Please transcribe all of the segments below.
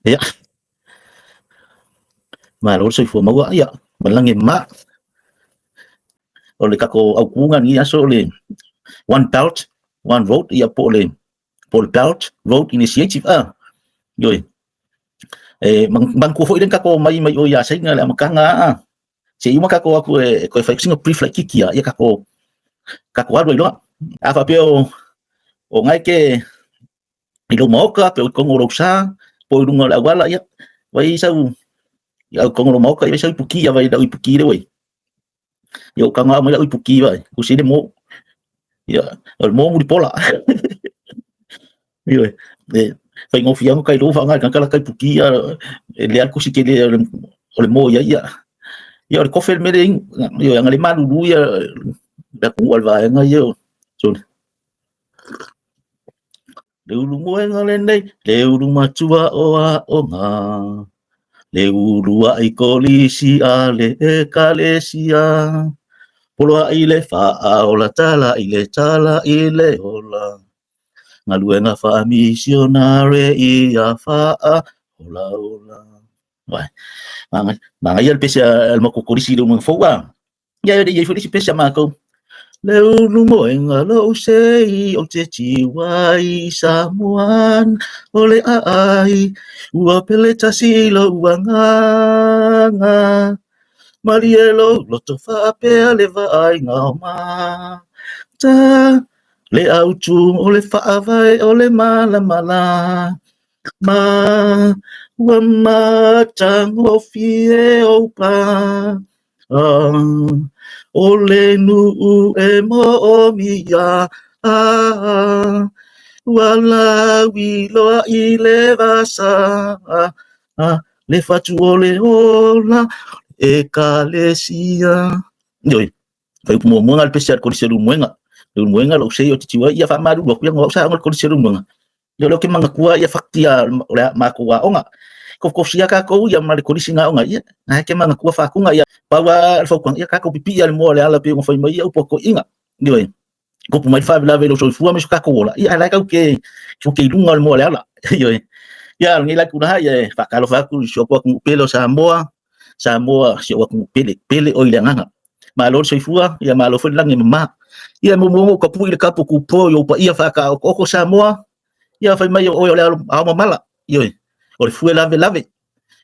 Iya, malo soifua maua iya, malangi ma o le kako aupunga ni aso le One Belt, One Road ia po le Belt Road Initiative yoi mangku foi den kako mai o ia sai ngala makanga se ima kako aku ko fai singa pre-flight kiki ia kako ado ilo apa peo o ngai ke ilo moka pe ko ngoro sa po runga la wala ia wai sau ya ko ngoro moka ia sau puki ia vai da puki de wai yo kanga mai la puki vai ku sine mo ya el mo mu di pola yo fai ngofia mo kai do fa ngai kan kala kai puki ia le al ku sikele le mo ia ia le kofe me ding yo yang le malu du ya da ku al va nga yo so le ulu mo nga le nei le ulu matua o nga le ulu ai kolisi a le kalesia polo ai le fa o la tala i le tala i le ola ngaluenga fa misionare i a fa ola ola vai manga ia le pesa al makokorisi do mo fowa ia ia foi pesa mako leu lumoenga lo sei o te tiwai Samoan ole ai ua pele tasilo uanganga marielo loto fa pe le vai ngama ta le autu ole fa vai ole mala mala ma ua matango fie opa ole nu e mo o mia wala wilo i le vasa le fatu ole ola e kalesia yoi fai mo mo al pesiar ko se lu muenga lo sei o titiwa ia fa maru lo yang ngau sa ngol ko se lu muenga yo lo ke manga kua ia faktia ma ko wa onga ko sia ka ko ia ma ko singa onga ia na ke manga kua fa kunga ia pawa fo kun ia ka ko pipi al mo le ala pe mo fai mai o poko inga yoi ko pu mai fa la velo so fu me ka ko la ia la ka ke lunga al mo le ala yoi ya ngi la kuna ia fa ka lo fa ku so ko pelo Samoa si o ku pele o ile nganga ma lo so fu ia ma lo fo langi ma ia mo ka pu ile ka pu ku po yo pa ia fa ka ko Samoa ia fai mai o le a mala yoi o le fue lave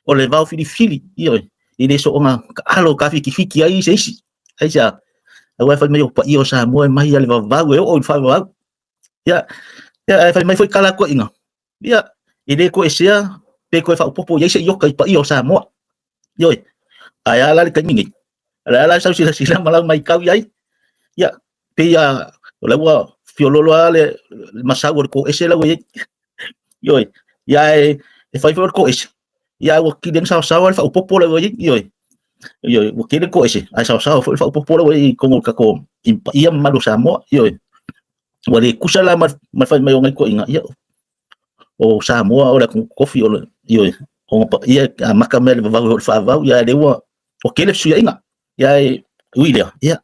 o le vau fili yoi ile so nga alo ka fiki ai seisi ai sa a fai mai o pa io sa mo mai le vau o fa vau ya fai mai foi kala ko inga ya ile ko esia pe ko fa popo ya se yo ka pa io sa mo yoi ai ala le kamingi ala sa sila malang mai kau yai ya pe ya le wa fiololo ale masau ko ese la we yoi ya fai for ko ese ya wo kiden sa fa popo la we yoi wo kiden ko ese ai sa fa popo la we ko ka ko ia malu samo yoi wale kusala ma fai mai ngai ko inga ya o Samoa ora con kofi o yoi o ia makamel va fa va ya de wo o kele su ya inga ya uilia ya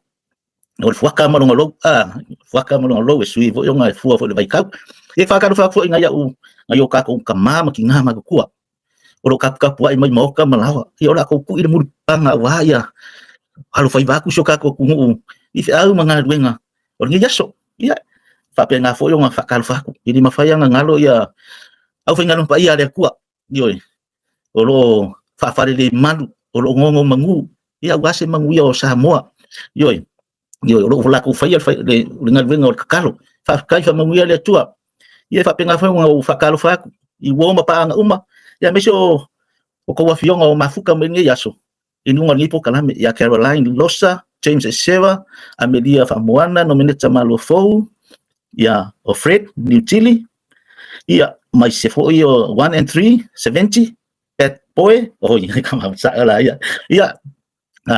o fuaka malonga lo sui vo yo ngai fua fo le vai kau e fa ka fo inga ya u ayo ka ko kama ki nga ma ku o ka ai mai mo ka malawa i ora ko ku i mu panga wa ya halo fai va ku so ka ko ku i fa au manga duenga o ngi yaso ya fa pe nga fo yo nga fa ka fa ku i ma fa ya ngalo ya au fa ngalo pa ia le ku yo o lo fa fa le malu o lo ngongo mangu ya wase mangu yo Samoa yo lo la ku fa le ngal venga o kakalo fa kai fa mangu ya le tua ia fa pe nga fa fa ka fa ku i wo ma pa nga uma ya meso o ko wa fionga o mafuka mengi yaso inunga ngipo kalame ya Caroline Losa James Eseva Amelia Famuana nominate Malo Fou ya o Fred New Chile ya mai se fo yo 1 and 3 70 at boy oh ya kama sa la ya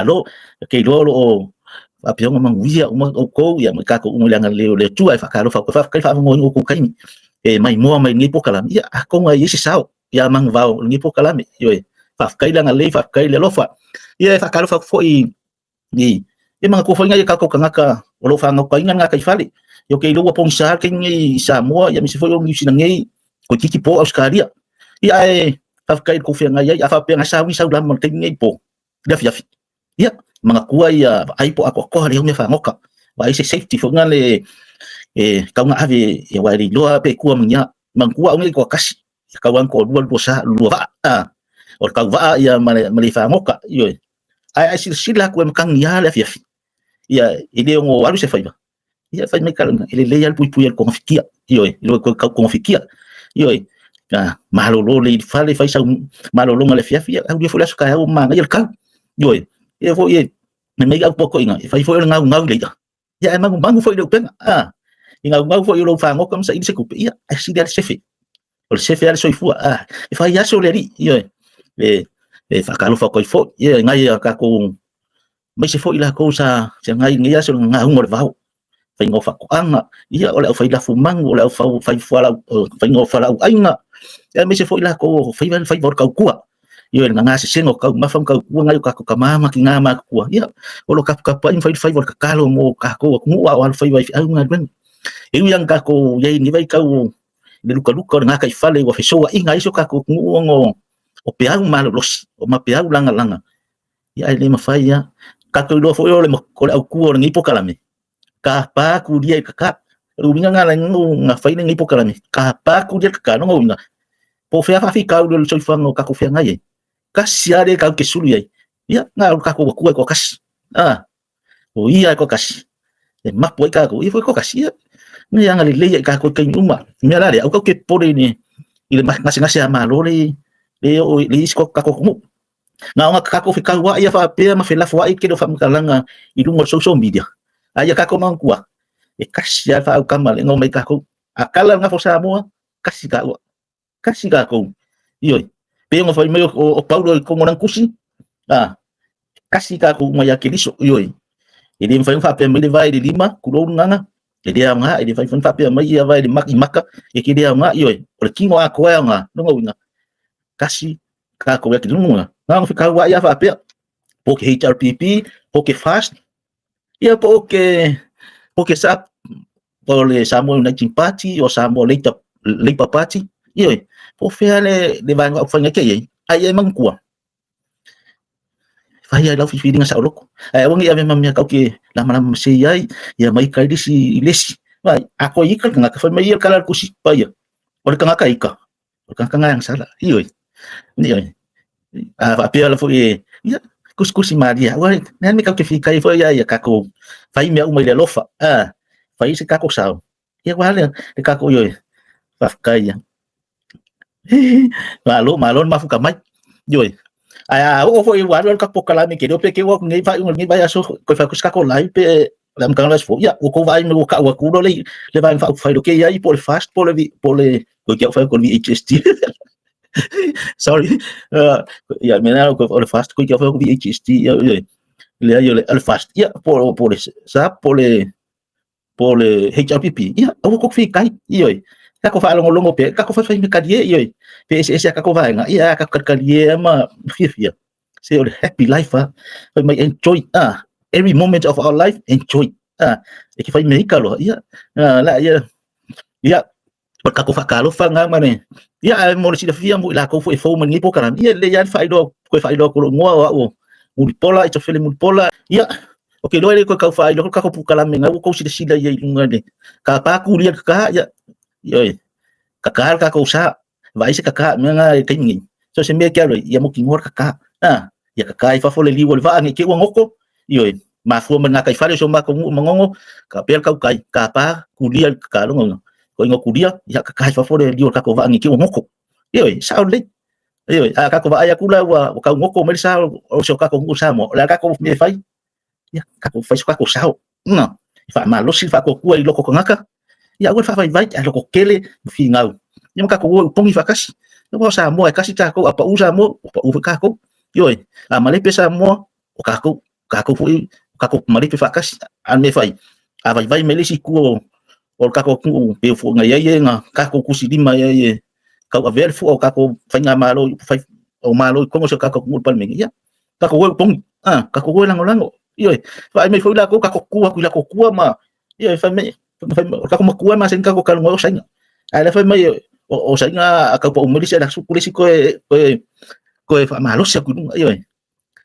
lo ke lo apionga manguia o ko ya ka ko umulanga le tu ai fa ka lo fa ka ngo ko kai mai mo mai ngipo kalame ya ko ngai isi sao ya mang vào ngipo kalame yo fa kai lang ale fa kai le lofa ia fa kalo fa fo i mga ko fa ngai ka ko kanga o lo fa ngo inga nga kai fali yo ke lo pong sa ke ngai Samoa ya mi se fo yo ngi sinangai ko kiki po Australia ia Fakai ko fia ngai afa pe nga sawi sa ulam ting ngai po. Dia fia. Ya, mga kuai ai po ako ko ri me fa ngoka. Wa isi safety fo ngale kau nga ave ya wa ri loa pe ku mnya mangkua ngai ko kasi. Kawan ko dua dosa lua or kau va ya mali fa ngoka yo. Ai sila ko makang ya la fia. Ya, ile ngo alu se fa. Ya fa me kalma ile le al pui al konfikia. Yo, lo ko konfikia. Yo, malolo le fale fai sa malolo ngale fia au dia fola ska au manga il kau yo e fo ye me ga poko inga fai fo ngau ngau le ya mangu fo le penga ngau fo yo fa ngo kam sa ide se kupe ya si dia sefe o sefe al soifu e fai ya so le ri yo fa kalo fa ko fo ye ngai ka ko me se fo ila ko sa ngai ngai so ngau ngor vau fai ngo fa ko anga ia ole fai la fumang ole fai fala fai ngo fala ainga ya me se foi la ko fai vor kau kua yo nga se sengo kau ma fam kau kua ngai ka ko mama ki ngama kua ya olo ka pa fai vor ka kalo mo ka ko mu wa fai au nga ben e yang ka ko ye ni vai kau de luka nga kai fale wa feso inga iso ka ko ngo o pe au malo los o ma pe au langa langa ya ile ma fai ya ka ko lo foi ole mo ko au kua ngi po kalame ka pa ku dia ka ruminga nga nga fai ngi po kalame ka pa ku dia ka no nga po fea fa fika u so fa no ka ko fea ngai kasi are ka ke sulu ai ya nga ka ko ku ko kasi o ia ko kasi e ma po ka ko i fo ko kasi ni yang ali le ka ko ke uma mi ala au ka ke pore ni ile ngasi ngasi ama lo le o le isko ka ko mu nga nga ka ko fika wa ia fa pe ma fe la fo ai ke do fa mkalanga i dungo social media aya ka ko man kuwa e kasi fa au kamal ngo mai ka ko akala nga fo sa mo kasi ka ko iyo pe ngo fai meio o Paulo ko ngorang kusi kasi ka ko maya kiliso iyo ele fai fa pe me vai de lima kulo nganga ele nga ele fai fa pe mai vai de maka e ke dia nga iyo o kingo ako nga no nga kasi ka ko ya kidunga nga fika wa ya fa pe po ke HRPP po ke fast ia po ke sa po le samo na chimpati o samo le papati iyo po fea le vai ngau fanga ke ai mang kua fai ai lau fi nga sa loko ai wangi ave mamia kau ke la mana se ai ya mai kai di si lesi vai ako ikal nga ka fai mai kala ku si pa ya ol ka nga ika ol ka nga yang sala iyo ni va pe la fo ya kuskusi maria wa nan me kau ke fi kai fo ya ka ko fai me umai le lofa fai se ka ko sao ya wa le ka ko yo va kai ya malon mafu kamai yoi o foi walo ka pokala mi kedo pe ke wo ngi vai aso ko fa kuska ko lai pe lam kan las fo ya o ko vai no ka wa ku le vai fa do ke ya por fast por le ko ke fa ko VHST sorry ya me na ko por fast ko ke fa ko VHST ya le al fast ya por sa por le HRPP ya o ko fi kai yoi ka ko fa longo pe ka ko fa me kadie yo PSS ka ko va nga ya ka kadie ma fia say happy life we may enjoy every moment of our life enjoy e ki fa me ka lo ya la ya ka ko fa ka lo fa nga mane ya mo si da fia mo la ko fo mo ngi po karam ya le ya fa do ko ngo o mo pola ito fele mo pola ya okay lo ile ko ka fa do ka ko pu kalam nga ko si da sila ya ngade ka pa ku ria ka ya yoi kakal ka ko sa vai se kaka mga kingi so se me kalo ya mo kingor kaka ya kaka fa fo le liwol va ngi ke ngoko yoi ma fo man kai fale so ma ko mongongo ka pel ka kai ka pa kulia ka lo ngo ko ngo kulia ya kaka fa fo le liwol ka ko va ngi ke ngoko yoi sao le yoi ka ko va ya kula wa ka ngoko me sa o so ka ko sa mo la ka ko me fai ya ka ko fai so ka ko sao no fa ma lo si fa ko ku ai lo ko ngaka ya ua fa vai alo ko kele fi ngau ni ka ko pongi fa kasi no sa mo kasi ta ko apa usa mo apa u ka ko yoi male pesa mo o ka ko male pe fa kasi an me fai vai mele si ku o ka ko pe fu nga ye nga ka ko kusi di ma ye ka a ver fu o ka ko fa nga malo fa o malo como se ka ko mu pal me ya ka ko pongi ka ko lango yoi fa me fu la ko ka ko ku ma yoi fa me ka ko makua ma sen ka ko kalmo sa nga ala fa mai o sa nga ka po umuli siya naksukulisi ko fa malos siya kuno ayo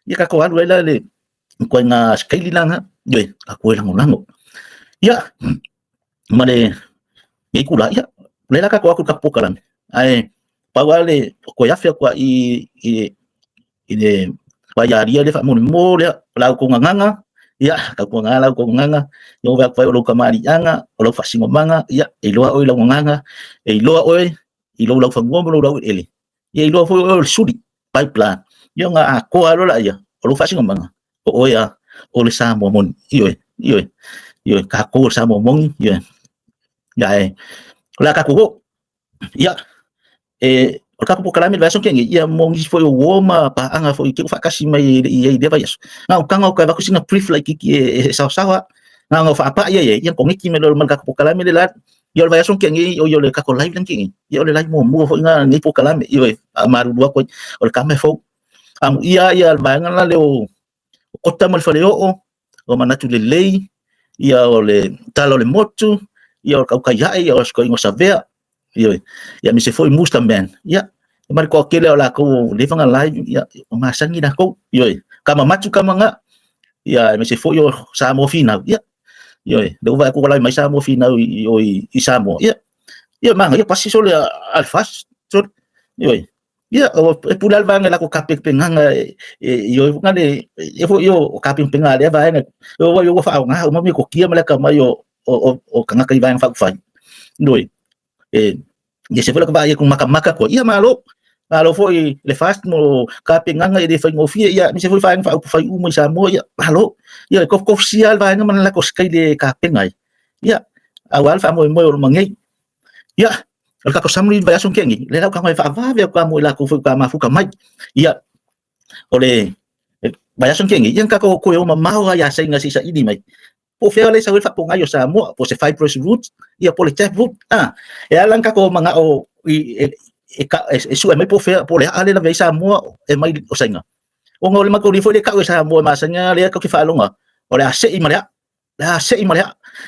ya ka ko alu la le ko nga skaili lang ha yo ako lang ulango ya mane ikula ya lela ka ko aku kapokalan ai pawale ko ya fe ko i de vaya dia le fa mo le la ko nganga ya ka ko nganga yo va fa lo kamari anga lo fa singo manga ya ilo oi lo nganga ilo oi ilo lo fa ngombo lo ele ya ilo fo sudi pipeline yo nga ko alo la ya lo fa singo manga o ya o le sa mo mon yo ka ko sa mo mon yo ya la ka ko ya o ka po kalami version kengi ia mongi foi o woma pa anga foi ke fa kasi mai ia deva yes nga kanga ka ba kusina brief like ki sa nga fa apa ia ia ko ngiki me lo mal ka po kalami le lat yo version kengi yo le ka ko live lang kengi yo le live mo foi nga ni po kalami yo amaru dua ko o ka me fo ia ba nga la le o kota mal fa le o manatu le lei ia o le talo le motu ia o ka ia o sko ingo sa vea yo ya mi se foi musta man ya mar ko kele ola ko le fanga live ya masangi na ko yo kama machu kama nga ya mi se foi yo sa mo fina ya yo do va ko la mai sa mo fina yo i sa mo ya ya manga ya pasi so le alfas so yo ya o pulal va nga la ko kapek penganga yo ngale yo kapek pengale va nga yo fa nga mo mi ko kia mala kama yo o kanga kai va fa fa no ya se fue lo que vaya con maca ko ia malo foi le fast mo ka penganga de foi ngofia ya mi se foi fa mo sa mo ya malo ya ko sial va nga man la ko skai de ka pengai ya awal fa mo mangai ya al ka ko samri va son kengi le la ka fa va ka mo la ko foi ka ma fu ka mai ya ole va son kengi yang ka ko yo mamau ya sai nga si sa ini mai po fea le sa fa po ngayo sa mo po se fibrous roots ia po le tap root e alang ka ko mga o su mai po fea po le ale la sa mo e mai o senga o ngol ma ko ri fo le ka sa mo ma sanga le ka ki fa longa o le ase i maria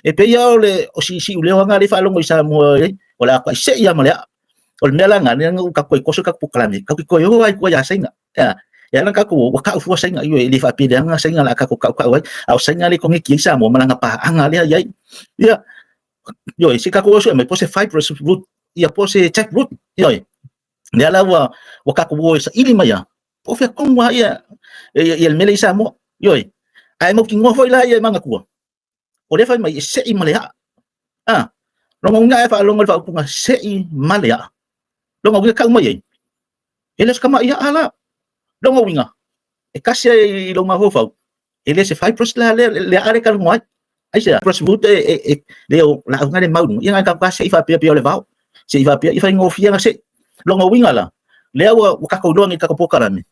e pe ia le o si le nga le fa longa sa mo o le ka se ia maria o le mela nga ne ka ko so ka po klami ka ko yo ai ko ya senga ya lang ka ko ka fu sa nga yo le fa pi nga sa nga la ka ko ka wai au sa nga le ko ngi sa mo malanga pa anga le ya yo si ka ko so me pose fibrous root ya pose tap root yo le ala wa ka ko sa ili maya po fe ko wa ya el mele sa mo yo ai mo ki ngo foi la ya manga ko o le fa mai se i male lo nga fa lo nga fa ko se i male lo nga ka mai ele ska mai ala longa winga e kasi longa hofa ele se fibrous la le are ka ngoi ai se fibrous root leo la ngale mau yang ka ka se fa pia le vau se fa pia fa ngofia nga se longa winga la leo ka ko longa ka ko pokarami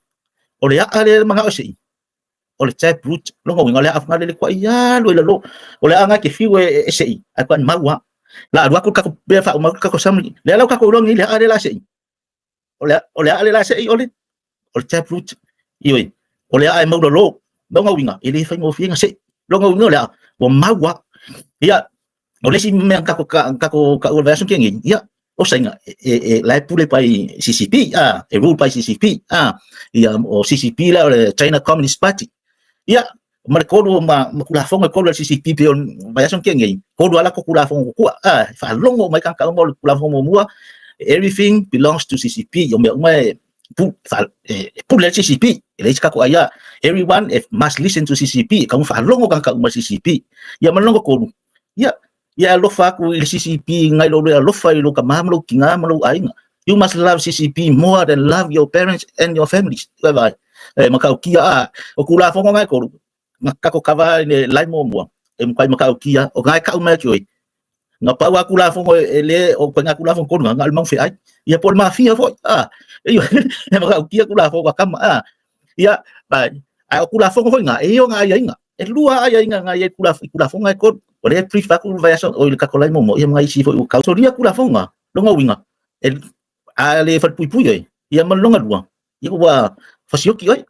o le ale manga o se o le tap root longa winga le afnga le kwa ya lo o le anga ke fiwe se ai kwa mau la dua ka ko be fa ma ka ko samli le ka ko longa le ale la se o le ale la se o le tap root ioi o le ai mau lo longa winga ele fa ngo finga se longa winga le o maua ia o le si me ka ko version kengi ia o senga la pule pai CCP rule pai CCP ia o CCP la o China Communist Party ia marco ma kula fonga ko le CCP pe version kengi ko do ala ko kula fonga ko fa longo mai ka mo kula fonga mo everything belongs to CCP yo me pour le CCP ele ka ko aya everyone must listen to CCP ka fa longo ka CCP ya malongo ko ya lo fa ku le CCP ngai lo fa lo ka mamlo kinga malo ainga you must love CCP more than love your parents and your families bye maka kia o kula fonga ngai ko ka ko kava le lai mo kai maka kia o ngai ka ma ki nga pa wa kula fonga ele o nga kula fonga ko nga almang fi ai ya por mafia fo iyo maka kia kula fonga kama ya ba ai kula fonga foi nga iyo nga ai nga lua ai nga ai kula fonga ko o le prefa ku vai so o le ka kolai mo ia nga isi fo ka so ria kula fonga longa winga ale fa pui ia malonga dua ia wa fasioki oi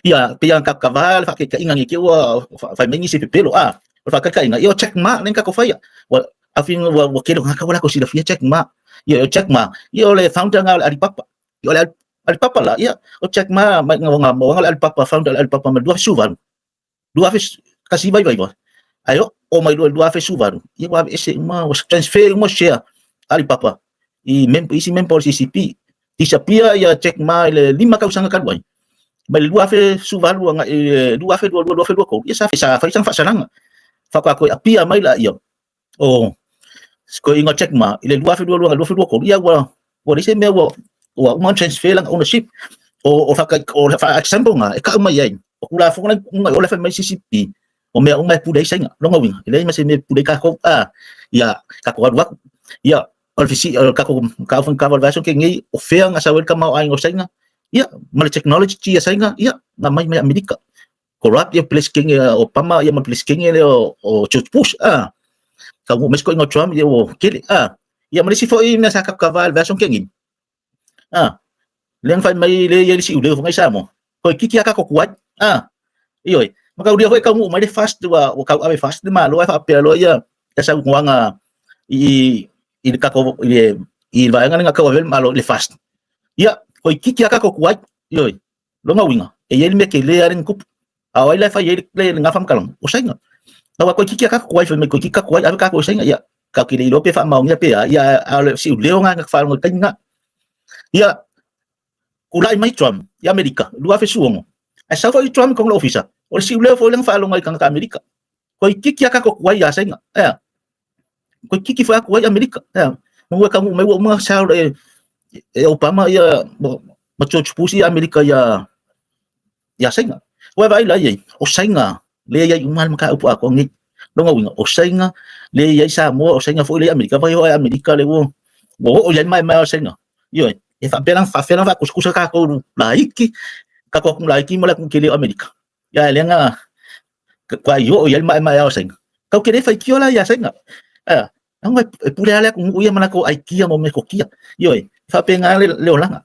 ia pe yang ka kaval fa ke inga ngi wa fa mengi se pepelo fa ka inga io check ma len ka ko fa wa afin wa kelo nga ka wala ko sila fia check ma Ia o Jack Ma, ia o le founder nga o le Alibaba. Ia o le Alibaba la, ia o Jack Ma mai nga mo nga le Alibaba founder le Alibaba ma dua suvaru. Dua fes kasi vai vai. Ayo o mai dua fes suvaru. Ia wa ese ma o transfer mo share Alibaba. Isi member CCP. Disappear ia Jack Ma le 5 kausanga kaluai. Mai dua fe suvaru nga dua fe dua ko. Ia sa fa sang fa saranga. Fa ko apia mai la ia. O ko inga Jack Ma ile dua fe dua ko. Ia wa ise me wa uma transfer lang ownership. O fa example nga ka mai ai. O kula fo nga o le fa mai CCP. O me o mai pudai senga longa winga. Ile ma se me pudai ka ko ia ka ko wa ia ofisi ka ko ka fon ka valvaso ke ngi o fea nga sa wel ka mau ai ngo senga. Ia ma technology ia senga ia na mai Amerika. Corrupt ia place king Obama ia ma place king o George Bush ka mo mesko ngo Trump ia o kili ia ma si fo ina sa ka valvaso ke ngi leng fai mai le ia si ule fo ngai sa mo ko kiki ka ko kuat iyo maka udia ka mo mai fast wa o ka ave fast ma lo fa pe lo ia ka sa ngwanga i ka ko i va nga ka vel malo le fast ia ko kiki ka ko kuat iyo lo nga winga e ele me ke le aren kup ai la fa ele le nga fam kalang o sai nga wa ko kiki ka ko kuat me ko kiki ka kuat ave ka ko sai nga ia ka ki le lo pe fa mau nga pe ia si ule nga fa ngo nga ia kulai mai Trump ya Amerika dua fe suongo sa fa Trump kong lo ofisa o si ule fo lang fa lo ngai kang ka Amerika ko kiki ka ko kuat ya sai nga ko kiki fa kuat Amerika mo ka mo mai wo ma sa Obama ya ma George Bush ya Amerika ya sai nga wa vai la ye o sai nga le ya umal maka upo ako ngi lo nga winga o sai nga le ya sa mo o sai nga fo le Amerika fa yo Amerika le wo o ya mai sai nga yo e fa pelang fa kuskusa ka ko laiki ka ko laiki mo la kung kili Amerika ya le nga kwa yo ya mai sai nga ka kile fa kiola ya sai nga ang pula ala kung uya man ako IKEA mo me kokia yo fa pe nga le lang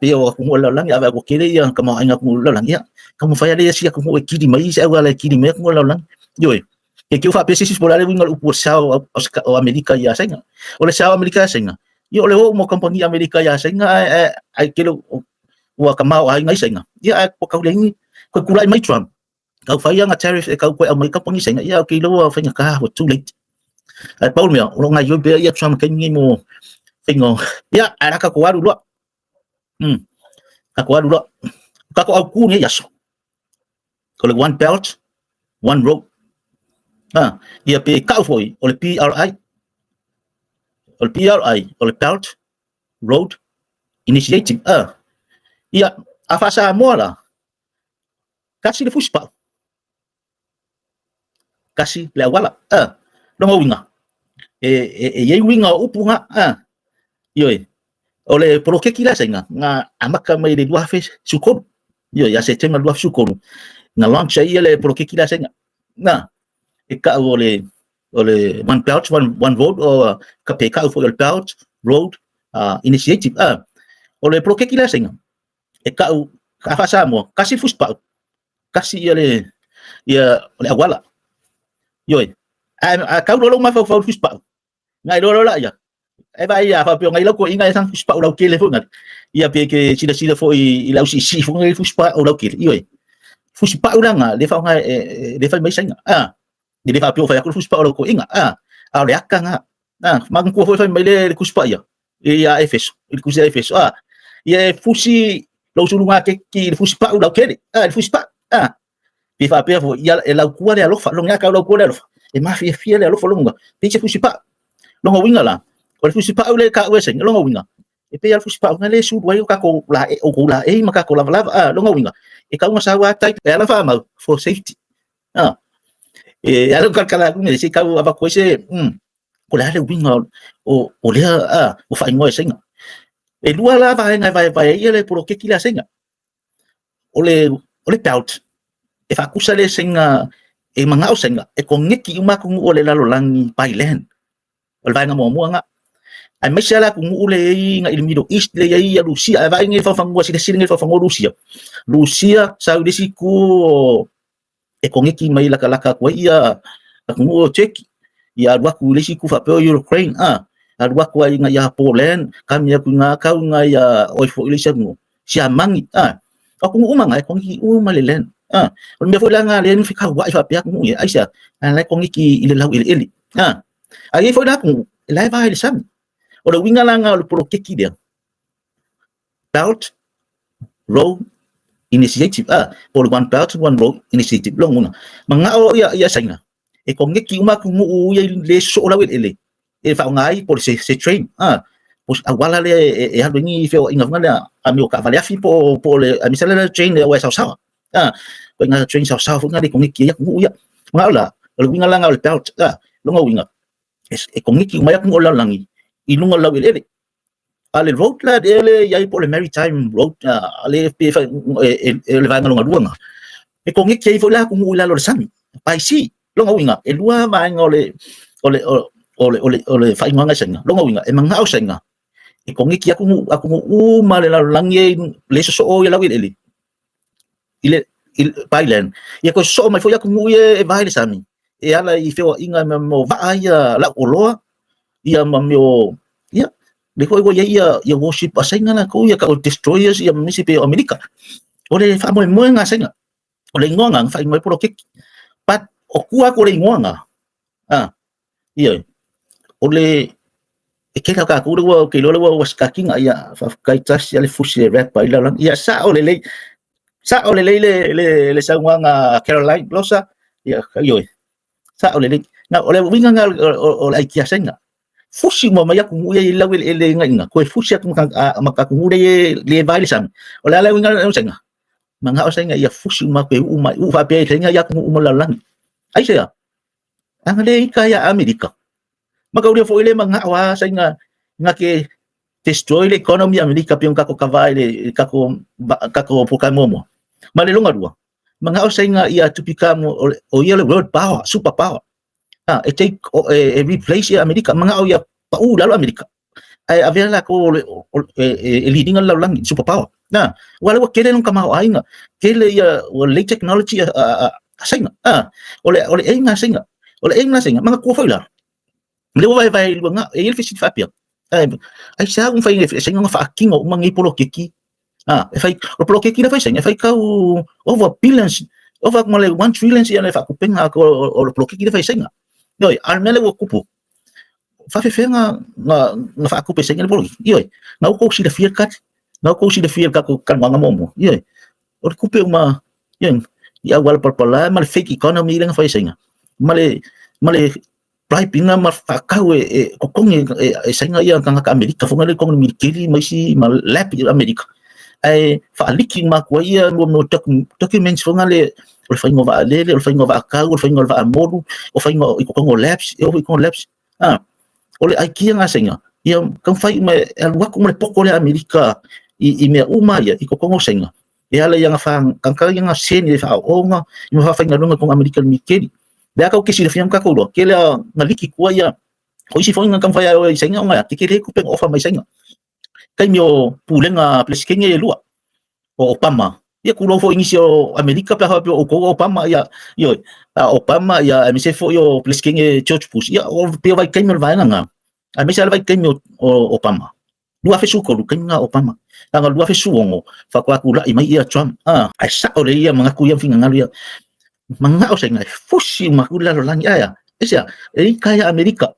pio kung wala lang ya ko kile ya kamo nga kung wala lang ya kamo fa ya le sia kung kidi mai sa wala kidi me kung wala lang yo que fa pe si por ale wingal upur sa o Amerika ya sai nga o le sa Amerika sai nga yo le mo company Amerika ya sai nga ai kilo wa kamao ai ngai sai nga ya ko ka le ko kulai mai Trump ka fa ya nga tariff ka ko Amerika pang sai nga ya kilo fa nga ka too late Paul mia lo ngai yo be ya Trump kan ngi mo fingo ya ara ka ko waru lo ka ko waru lo ka ko au ku ni yaso ko le one belt one road ia pe ka foi o le PRI o le belt road initiative ia afasa mola kasi le fuspa kasi le wala lo winga ye winga upunga yo o le proke kila senga nga amaka mai le dua fe sukor yo ya se tema dua sukor nga launch ia le proke kila senga na e ka o le one belt one road o ka pe ka for the belt road initiative o le proke kila senga e ka fa sa mo kasi fuspa kasi ia le awala yo ka lo ma fa fuspa ngai lo la ya e vai ya fa ngai lo ko inga sang fuspa o ke le fo ngat ia pe ke sila fo i lau si fo ngai fuspa o ke yo fuspa ula nga le fa ngai le fa mai senga di fa pio fa ku fuspa o ko inga le aka nga mag ko fa mai le fuspa ya ia efes il kusa efes ia fusi lo sulu nga ke ki fuspa o ke le fuspa pi fa pe fo ia la ku le lo fa lo nga ka lo ko le lo e ma fi le lo fo lo nga pi se fuspa lo nga winga la o le fuspa o le ka we senga lo nga winga e pe al fuspa nga le su wa ka ko la o ko la maka ko la lo nga winga e ka nga sa wa tai e la fa ma for safety e alo kala ku ne se ka wa ko se ko la le winga o le o fa ngo senga e lua la va nga vai ia le por que kila senga o le belt e fa kusa le senga e manga o senga e ko ngeki uma ku o le lalo langi pailen o vai nga mo nga ai mai sala ku le nga il Middle East le ia Rusia vai ngi fa fango si ngi fa fango Rusia sa u desi ku e ko ngeki mai laka ko ia ku o cheki ia wa ku le si ku fa pe Ukraine alua ko ai nga ya Poland kami aku nga kau nga ya oi fo ile semu siamangi aku umanga ko ngi malelen on me fo la nga len fi ka wa fa pia ku ya aisha la ko ngi ki ile lau ile ile ai fo la ku la va ile sam o le winga la nga o pro keki dia Belt Road Initiative for one belt one road initiative long una manga o ya sanga e ko ngi ki uma ku u ye le so la ile e fa ngai por se train pues agora le e algo ni feo inga ngala ami o ka vale afi po le ami sala le train le wa sa sa ko nga train sa sa fu nga de ko ngi ki ya ku ya ngala le winga la nga le belt lo nga winga e ko ngi ki uma ya ku la langi i lunga la ile ale road la ele ya po le maritime road ale pe fa ele va nga lunga e ko ngi ki fo la ku la lo sami pai si lo nga winga e lua va ngole ole fa inga senga lo nga winga e manga o senga e ko ngi ki aku male la langi le so o ya la ile bailen ya ko so mai fo ya ku ye e vai sami e ala i feo inga mo va ya la oloa ia mamio ya de ko ya worship asenga na ko ya ka destroyers ya misi pe America ole fa mo nga senga ole ngonga fa mo pro ke pat o ku ko le ngonga ia ole e ke ka ku ro ke lo was ka kinga ya fa kai tas ya le fusi rap pa ila ya sa ole le sa nga Caroline Blosa ya yo sa ole le na ole winga nga ole ai kia senga fusi mo maya ku ye la wel ele nga ko fusi ku maka ku le vai sam ole ala winga senga manga senga ya fusi ma ko u fa pe senga ya ku mo la lang ai sa ang le kaya Amerika maka udah fo ile manga wa senga nga ke destroy the economy Amerika piong kako kavai kako pokamomo malelonga dua manga senga ia to become o ia world power super power e take replace Amerika manga o ia pa lalu Amerika ai avela ko leading la lang super power na wala kele nung kamao ai nga kele ia late technology senga ole enga senga mga ko fa la le vai nga il fisit fa pia ai sa un fai senga nga fa kingo mangi polo keki e fai o polo keki la fai senga fai ka over billions over mole 1 trillion ya le fa kupenga ko o polo keki la fai senga noi almele wo kupu fa fe nga fa kupe senga polo yoi na ko si da fiel kat na ko si da fiel ka ko kan nga momo yoi o kupe uma yen ya wal pala mal fake economy la fai senga male Pai pina ma fakau ko kong senga ia kanga ka Amerika fo ngale kong milkeli mai si ma lap Amerika ai fa liki ma ko ia no documents fo ngale o fa ngova le o fa ngova ka o fa ngova modu o fa ngova ko kong labs ole ai kia nga senga ia kan fai ma alwa ko me poko le Amerika i me uma ia ko kong senga e ala yang fa kan ka yang sen e fa o nga i ma fa ngalunga kong Amerika milkeli da ka kisi fiam ka ko ke la ngaliki ko ya o si fo nga kan fa ya o senga nga ke ke ku pen ofa mai senga kai mio pulenga pleskenge e lua o Obama ya ku lo fo inicio Amerika pa o ko Obama ya yo Obama ya mi se fo yo pleskenge George Bush ya o pe vai kai mio vai nga a mi se vai kai mio Obama lua fe su ko lu kai nga Obama nga lua fe su ngo fa ko ku la i mai ya Trump ai sa o le ya mga ku ya finga ngalu ya manga o senga fusi makula lo lang ya esa kaya Amerika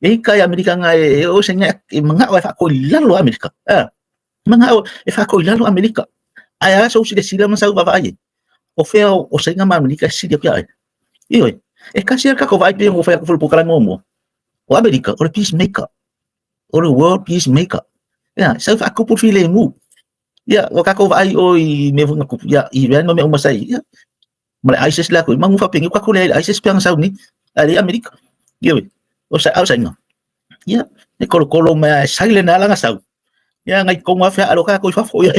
nga o senga manga o fa ko lalo Amerika manga o fa ko lalo Amerika aya so si desira man sa babae o feo o senga ma Amerika si dia ya iyo kasi ka ko vai pe o fa ko fu kala momo o Amerika o peacemaker o world peacemaker ya sa fa ko pu file mu ya o ka ko vai o me vunga ku ya Iran me umasai ya mala ISIS la ko mangu fa pingi kwa kule ISIS piang sa ni ali Amerika yo o sa nga ya e ko me silent ala nga sa ya ngai ko ma fa alo ka ko fa fo ya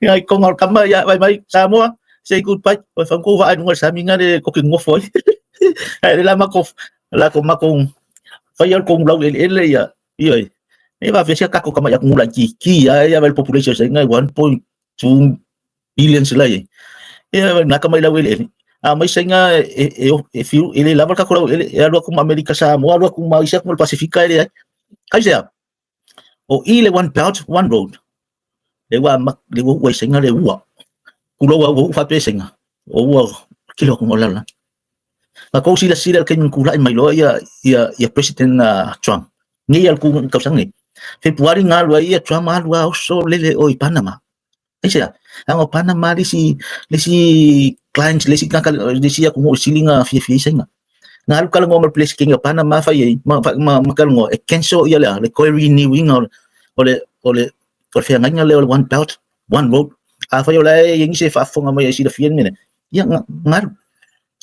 ngai ko ngol kama ya bye Samoa say goodbye o fa ko va anu sa mi nga de ko king mo fo ai la ma ko fa yal ko nglau ele ya yo e va fesi ka ko kama ya ngula ki ya el population sa nga 1.2 billion sila ya nakamay la wele May senga fiu ele lava ka ko ele alo ko Amerika Samoa alo ko Malaysia ko Pasifika ele ai sea o ile one belt one road le wa le wa senga le wa kulo wa fa pe senga o wa kilo ko la ka ko sila ken kula mai lo ya president Trump ni al ku ka sang ni Februari ngalo ia Trump alwa so lele o Panama ai sea ang Panama li si clients li si ka li si ko silinga fi senga ngal kala ngo place king Panama fa ye makal ngo cancel ia la le ko renewing o fe nganya le one belt one road fa yo la yung se fa fonga mo si da fien mene ya ngal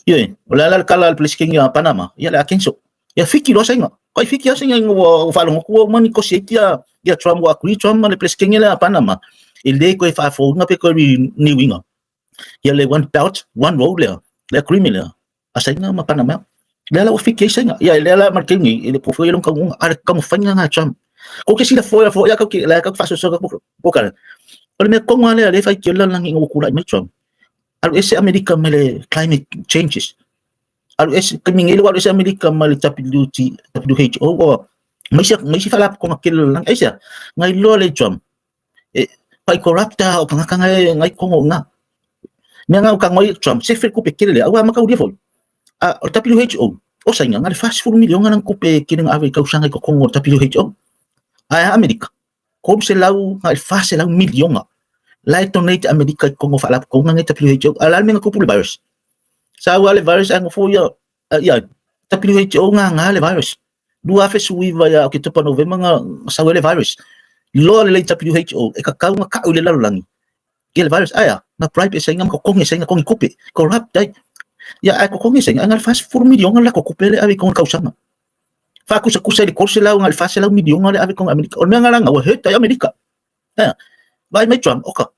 yo la kala place king Panama ya la cancel ya fiki lo senga ko fiki ya senga ngo fa lo ko mani ko se ya Trump wa kuri Trump le place king la Panama ele ko fa fonga pe ko renewing ya le one belt one road le criminal asenga ma Panama lela o fiki senga ya lela markingi ele profile long kang ar kang fanya nga Trump ko ke sila fo ya ka ke la ka fa so ko ka ole me ko ngale le fa ke la lang ngo kula me Trump al ese America mele climate changes al ese kaming ile wala ese America mele WHO o may si falap ko ngakil lang ay siya ngai lo le Trump pa corrupta o kang ngai ko nga nga kang ngai Trump se fe ko pe kile awa maka udi fo WHO o sa nga fast food milyon nga ng kupe kining Africa usang ko kong WHO ay Amerika ko se lau nga fast lau milyon nga lai donate Amerika ko falap ko nga WHO alal nga ko virus sa wale virus ang fo ya WHO nga le virus dua fe suiva ya kita pa November nga sa wale virus lo le WHO e kakao nga kaule lalo lang el virus aya na private sa nga ko kong kupe corrupt dai ya ako kung isang ang alfas 4 milyon ang lako kupere abi kong kausama fa ako sa kusay kurse law ang alfas law milyon ang abi kong Amerika o nga lang awet ay Amerika bay may Trump oka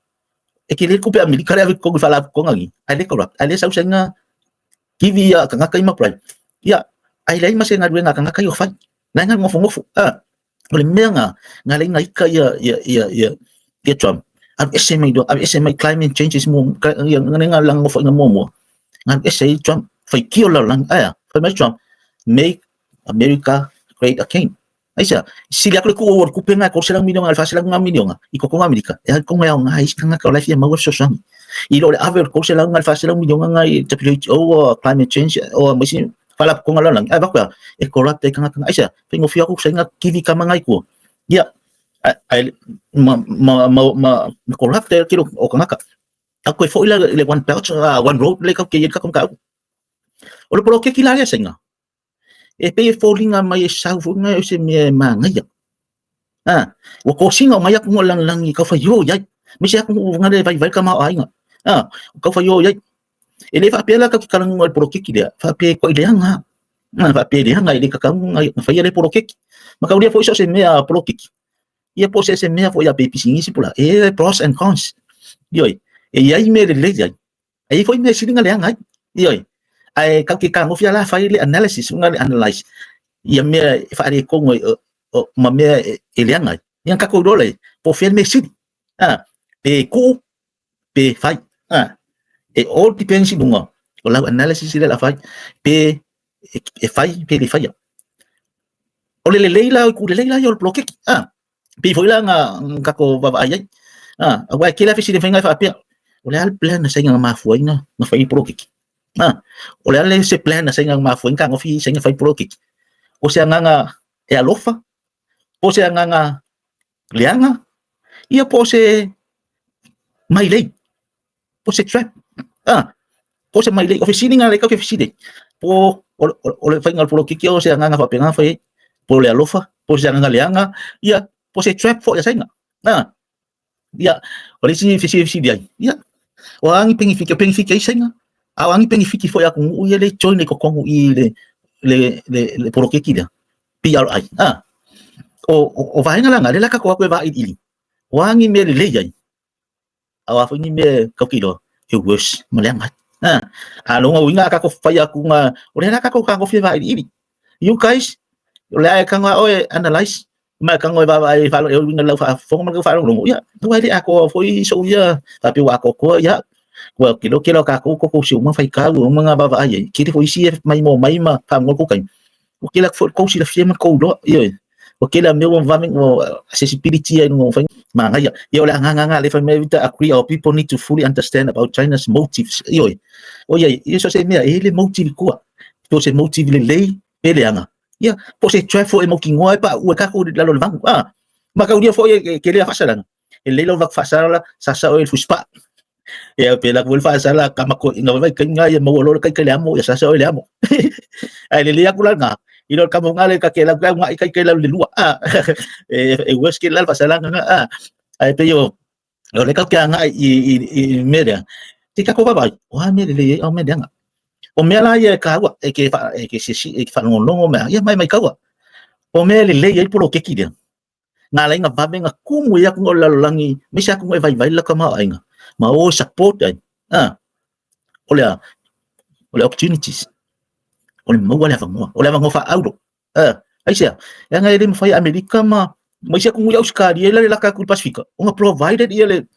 ekilir kupe Amerika abi kong falap kong ngi ale corrupt ale sa usang nga kivi ya kang kay mapray ya ay lay mas nga nga kang kayo fa na nga mo fungo ole nga ngalay nga ya Trump ang SMA climate changes mo nga lang mo fa nga mo ngan say Trump phải kêu là lang phải mấy Trump make America great again ay siya sila ko ko penga ko silang milyon alfa silang nga milyon iko ko Amerika ya ko ngayon nga is nga ka life ya mawar so sang ilo le aver ko silang alfa silang milyon nga WHO climate change o masin falap ko nga lang bakwa corrupt kay nga ay siya pingo fiya ko sa nga kivi ka mangay ko ya ay corrupt kilo o nga ako fo ila le one belt one road le ka ke ka kung ka o le pro ke kilala senga e pe falling nga may sa fu nga se me mangaya o ko singa maya kung lang ka fa yo ya mi siya kung nga le vai ka ma ay nga ka fa yo ya ele fa pela ka lang mo pro ke kila fa pe ko ile nga fa pe ile nga ile ka kang fa ya le pro ke maka ulia fo se me pro ke ia po se me fo ya pe pisingi si pula pros and cons yo ai me le ya ai foi me silinga le anga yoi ai ka ki ka ngo fia la fa ile analysis nga le analyze ia me fa re ko ngo ma me ele anga yang ka ko dole po fer me sit pe ku pe fa all depends dunga o la analysis ile la fa pe fa pe le fa ya o le leila ku le leila yo bloke pe foi la nga ka ko ba ai wa ke la fi si de fa pe ole al plan na sa nga mafuay na fay prokik ole al se plan na sa nga mafuay ka ngofi sa nga fay prokik o siya nga alofa o siya nga lianga ia po se mailay po se trap po se mailay ofisini nga le ka ofisini po ole fay nga prokik o siya nga fa penga fay po le alofa po siya nga lianga ia po se trap fo ya sa nga ya ole si dia ya wangi pengifiki isa nga awangi pengifiki fo ya kung uye le join ko kung uye le porokeki dia PRI o va nga lang ale la ka ko va ili wangi me le yai awa fo ni me ko kilo e worse malangat alo nga winga ka ko fa ya kung ole la ka ko va ili you guys ole ka nga analyze mà ka ngoi ba ai fa lo winga la fa fo ma ka fa lo ya to ai ako foi so ya tapi wa ko ya wa kilo ka ko si uma fai ka o mga baba ai ki foi si mai mo mai ma pa mo ko kai o kila ko si la fiema ko do yo o kila meu environment o accessibility no fai ma ngai yo la nga le fai me vita agree or people need to fully understand about China's motives yo o ye isso se me ele motive ko to se motive le lei ele anga ya po se trafo e mo ki ngoi pa o ka ko la lo vang ma ka dia foi ke le fa sala ele lo va fa sala sa o el fuspa ya pela ko fa sala kama ko no vai kanya ya mo lo kai le amo ya sa o le amo ai le ya kula nga ilo kamo nga le ka ke la nga kai la le lua wes ke la fa sala nga ai pe yo lo le ka nga i media ti ka ko ba wa me le o media nga o me la ye ka wa ke fa ke si e fa no no me ya mai ka wa o me le ye por ke ki dia nga la nga ba nga ku mo ya ko la langi mi sa ko vai la ka ma ai nga ma o support ai ole opportunities ole mo wala va fa auto ai sia yang ai dem fa Amerika ma mai sia ko ya Australia la ka ku Pasifika o provided ile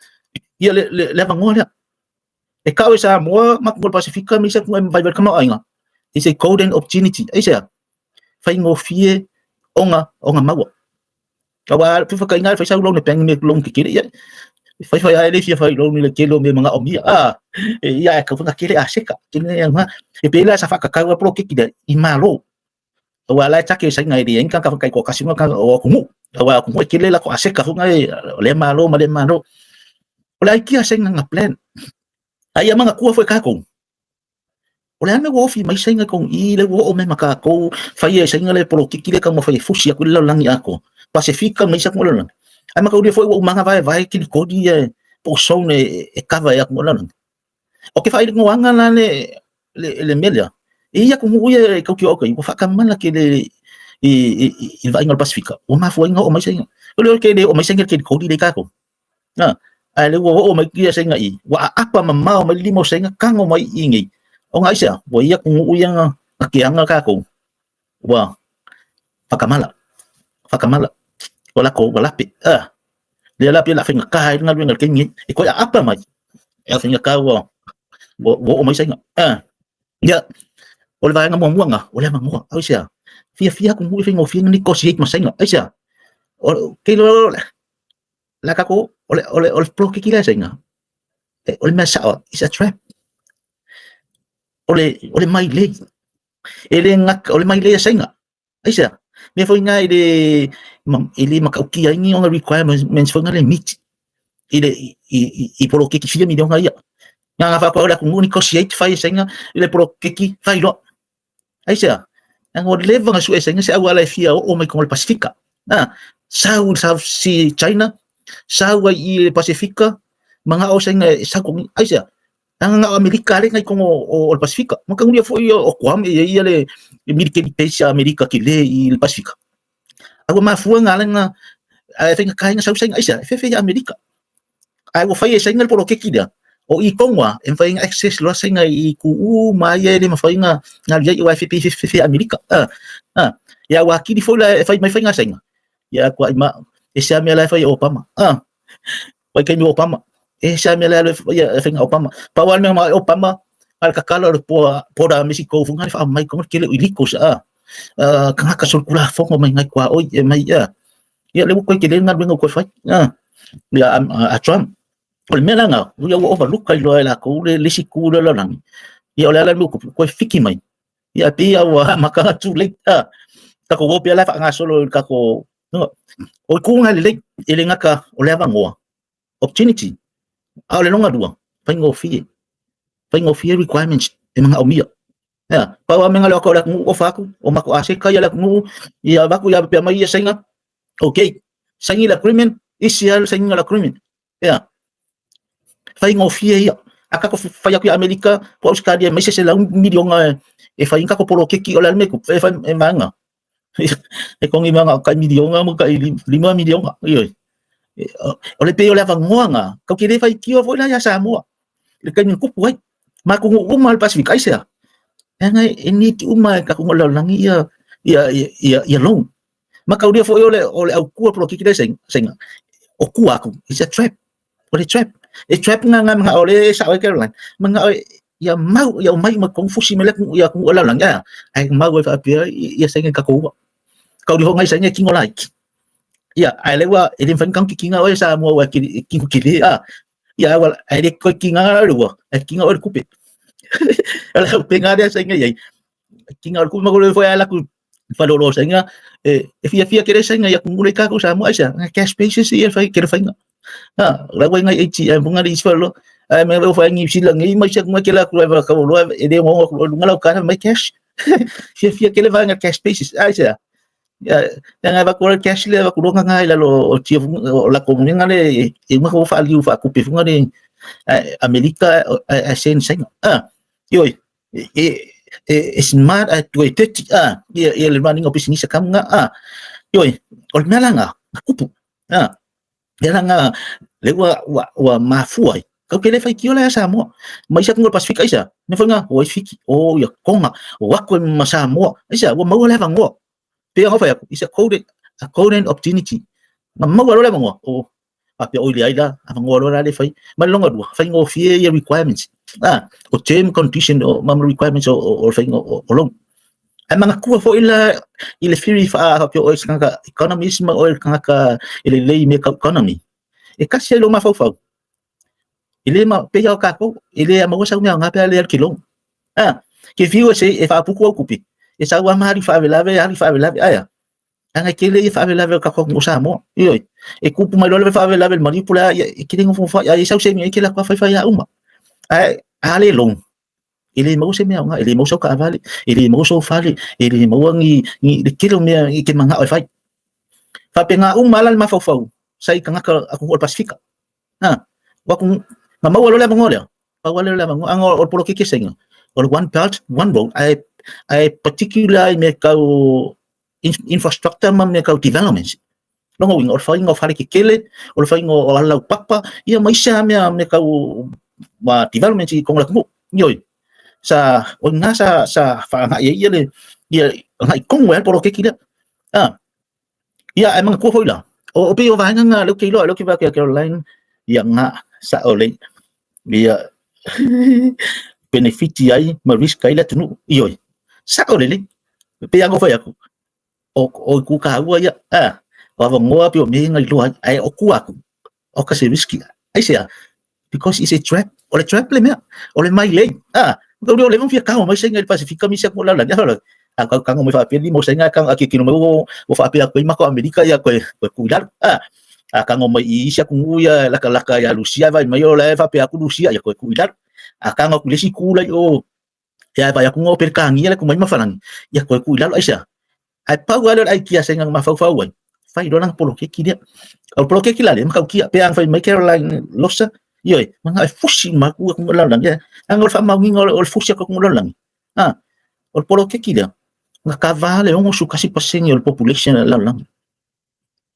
le va ngola e ka sa mo ma ko Pasifika mi sia ko vai ka ma ai nga is a golden opportunity ai sia fa ngo fie onga mawa kawa tu fa ka ingal fa sa lo ne peng ne long ki ya fai ai le fia fai lo ni le kelo me manga omia ya ka fa kele aseka kene yang ma e pela sa fa ka ka pro ke kida i malo wala ta ke sa ngai di en ka kai ko kasimo ka o kumu wa kumu kele la ko aseka fu ngai le malo wala ki asenga nga plan ai manga ku foi ka ko wala me wo fi mai senga ko i le wo o me maka ko fai ai senga le pro ke kile ka mo fai fusia ku le langi ako Pasifika mai sa ko lo ai maka dia foi o manga vai que ko dia po so ne e kava ya ko lan o ke fai ngo anga na le melia e ya ko ia ko ki o ko fa ka mana ke le i vai ngol Pasifika o ma foi ngo o mai senga o le ke de o mai senga ke ko di ka ko na ai le o mai kia senga i wa apa mama o mai limo senga kango mai ingi o ngai sia wo ia ko ia ke anga ka ko wa fakamala wala ko wala pi dia la pi la finga ka ngal ngal ke ni e ko apa mai ya finga ka wo mai senga ya ol vai ngam mo nga ole ma mo ai sia fia ko mo finga ni ko si ma senga ai sia o ke lo la ka ko ole pro ke kila senga ole ma sa is a trap ole mai le ele ngak ole mai le senga ai sia me foi ngai ele makauki ai ni on requirements foi ngai meet ele i polo que fia mi dong ai nga fa ko la ku negotiate fai senga ele polo que fai lo ai sia ang o leva nga su senga se awala fia o mai ko Pasifika South si China South i Pasifika mga o senga sa ko ai sia ang Amerika le ngai ko o Pasifika maka ngia foi o kwam ia le Amerika di pesa Amerika ki le i Pasifika aku mafua ngalang ai finga kai nga sa ai sia fe Amerika ai wo fai senga por que kida o i kongwa en fai access lo senga i ku mai ele ma fai nga ya i wifi fe Amerika ya wa ki di foi la fai mai fai nga senga ya kwa ma esa me la fai Obama wai ke Obama esa me la ya fai Obama pa wal me Obama al kakala po da Mexico fu ngai fa mai ko ke le iliko sa kanga ka sulkula fo mo mai ngai kwa oi mai ya le ko ke le ngal bengo ko fa ya a Trump ol mela nga ya wo overlook kai lo la ko le siku lo lang ya la lu ko fiki mai ya pi ya wa maka tu le ka ko wo pia la fa nga solo ka ko no o ku ngai le ele nga ka o le vango opportunity a le longa dua fa ngo fie requirements e mga omia ya pa wa menga lo ko la ko fa ko o mako ase ka ya la ko ya ba ko ya pia mai ya senga okay sangi la crimen isial sangi la crimen ya fai ngo fie ya aka ko fai ku Amerika po Australia mai se la million e fai ka ko polo keki o la me ko fai e manga e ko ngi manga ka million mo ka 5 million yo o le pe o la va ngoanga ko ki le fai ki o la ya sa mo le ka ni ku puai ma ko ngo mal Pasifika isia ngai ini ti uma ka ko la langi ya long maka dia fo ole au ku polo keki le senga o ku aku is a trap o le trap e trap nga mga ole sa Caroline mga ya mau ma kung fusi melek ya kung wala lang ya ai mau fa pia ya sa nga kako kau di hongai sa nga kingo like ya ai lewa edin fan kang kinga oi sa mo wa kingo kili ya wala ai de ko kinga ro kinga or kupe ala penga dia sa nga ya kinga or ku magolo foi ala ku falolo sa nga fia kere sa nga ya kung mulai ka ko sa mo ai sa cash basis ya fa kere fa nga la wa nga ATM bunga di falo ai me lo fa ngi sila ngi mai sa nga kila ku va ka lo ede mo ngalo ka mai cash fia kele va nga cash basis ai sa ya nga va ko cash le va ko nga la lo ti la ko nga le e ma ko fa liu fa ku pe funga de Amerika sen sen yo smart at 20 ya le running of business kam nga yo ol mela nga kupu ya nga le wa mafua kau kele fai kio la sa mo mai sa ngol pasifik isa ne fa nga o fiki o ya konga wa ko masa mo isa wa mau le va ngo pe nga fa isa code a code opportunity ma mau lo le ngo o ape o ile aida a ngo lo le fai ma longa du fai ngo fie ya requirements o term condition o ma requirements o fai ngo o long ai mga ku fo ile theory fa ape o ska economism o ka ile le me economy e kasi lo ma fa ile ma pe ya ka ko ile ma sa nga pe ale kilong ke viu se e fa puku okupi e sa wa mari fa velave aya anga kele e fa velave ka ko musa mo iyo e kupu mai lo fa velave manipula e kilingo fo fa ya sa se mi ke la fa fa ya uma ai ale long ile mo se mi nga ile mo so ka vale ile mo so fale ile mo ngi kilo mi ke manga o fa pe nga malal ma fa sa ikanga ka ako pasifika wa kung mama wala lang ngol wala lang ang or puro kikisenga or one belt one road I particularly make infrastructure man make developments long wing or faing of hari kikele or faing o ala papa ya mai sa me ma development kong la mo yoy sa o nga sa fa nga ye nga kong wel puro kikila ya ay mga ko hoila o pe o va nga lo ki ba Caroline yang nga sa ole dia benefiti ai ma risk ai la tunu ioi sa ole le pe yang fa aku o ku ka wa ya wa ngo api o me ngai lo ai o ku aku o ka se risky ai se because it's a trap le me ole mai le ko le mo fia ka mo se ngai Pacifica mi se ko la ya lo ang kang mo fa pe mo se ngai kang aki kino mo fa pe aku ma ko Amerika ya ko cuidar kang mo isa kung uya laka ya Lucia vai mayo la fa pe aku Lucia ya ko cuidar kang aku lesi kula yo ya va ya kung per kang ya ko mai mafalang ya ko cuidar aisa ai pa wala ai kia sengang mafau wan fai donang polo ke kia au polo ke kila le ma kia pe ang fai mai Caroline losa yoi mga fusi ma ku ko la lang ya ang fa ma ngol fusi ko ko lang ol polo ke kia nga kavale on su kasi pasenyo population la lang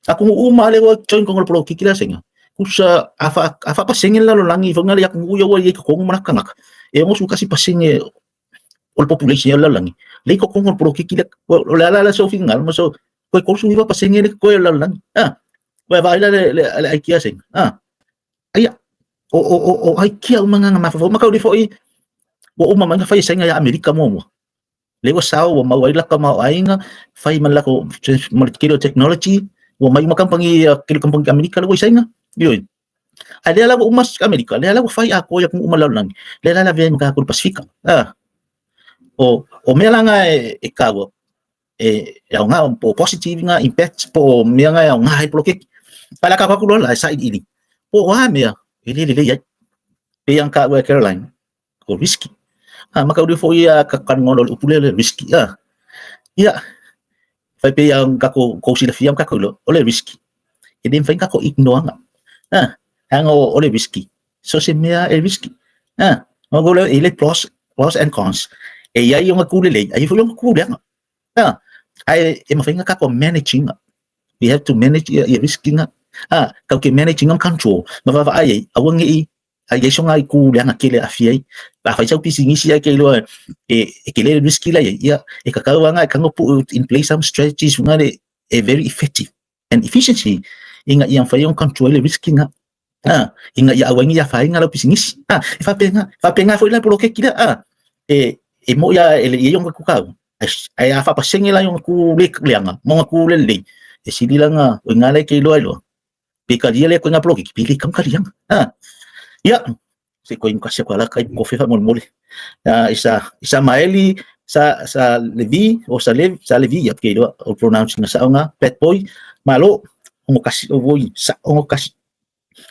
aku umale wa join kong polo kikila senga kusa afa pasengel la lang ifong ngali aku uyo wa yek kong manakanak mo su kasi pasenge ol population la lang le ko kong polo kikila la so fingal mo so ko su iba pasengel ko la lang wa va la ai kia seng aya o ai kia mga mafo makaw di fo wo umama nga fai senga ya Amerika mo lewa sao wa mawai la ka mawai nga fai man la ko kilo technology wa mai makang pangi kilo kampang Amerika la ko senga yun ale la umas Amerika le la fai ako ya kung umalaw lang le la vien ka ko Pasifika o me la nga ikaw nga po positive nga impact po me nga nga bloke pala ka ko la sa ini po wa me ili ya pe yang ka Caroline ko risky maka udah fo ya kakan ngolol upule risky ya fai pe yang kako ko sila fiam kako lo ole risky edin fai kako ignore nga hang ole risky so se mea risky ngolo ile pros and cons ya yung kulele ay fo yung kulele ay mafai nga kako managing we have to manage risky nga kau ke managing ang control mava ay awang ay so nga ku lang akile afiay ba fa sa pising isi ay kilo kile risky la ya kakawa nga kang put in place some strategies nga very effective and efficiency inga yang fa yung control risky nga inga ia awangi ia fai ngalo pisingis fa penga foi la polo ke kila e mo ia ele ia yung ku kau ai afa pasenge la yung ku le klianga mo ku le le e sili la nga o ngale ke lo pe ka dia le ko nga polo ki pili kam kaliang ya se ko imka se ko la kai ko fe fa mol isa maeli sa levi o sa levi ya ke do o pronounce nga sa nga pet boy malo ngo kasi o boy sa ngo kasi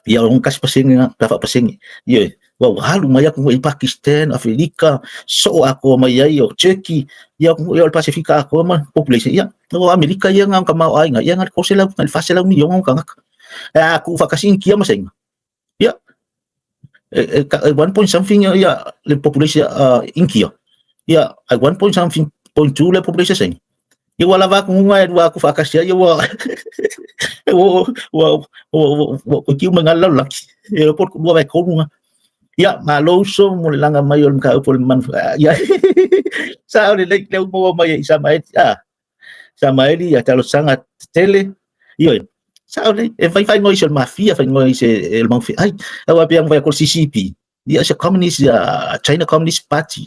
ya orang kas pasing dapat pasing ye wow halu maya ko i Pakistan Afrika so ako maya yo Turkey ya ko yo Pasifika ako man population ya no Amerika yang ang kamao ay nga yang ko sila ngal fasela ni yung ang ako fa kasing kia masing ya 1 point something ya le population in kia ya 1 point something point 2 le population sing yo wala va kung nga wa ko fa kasya yo o kiu mangala laki e por ko vai ko nga ya malo so mo lang mayon ka pol man ya sa ole le mo mai sa mai ya talo sangat tele yo sa ole e vai ngoi so mafia vai ngoi se el mang fi ai awa piang vai ko CCP ya sa communist China Communist Party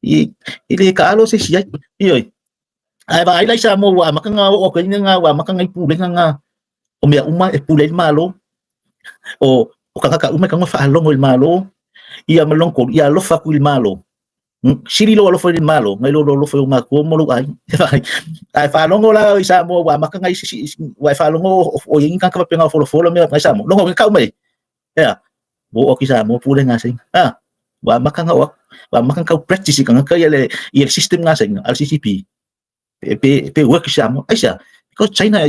ile ka alo se siya yo ai ba ai lai sa mo wa makanga o ko nga wa makanga ipule nga o mea uma e pule malo o kaka uma kanga fa longo il malo ia malongo ia lo fa ku il malo siri lo fa il malo ngai lo fa uma ko mo lo ai fa longo la isa mo wa makanga wa fa longo o yin kan ka penga folo me ngai sa mo longo ka mai ya bo o kisa mo pule nga sing wa makanga wa makanga practice kan ka ile system nga sing al CCP pe work sa mo aisa because China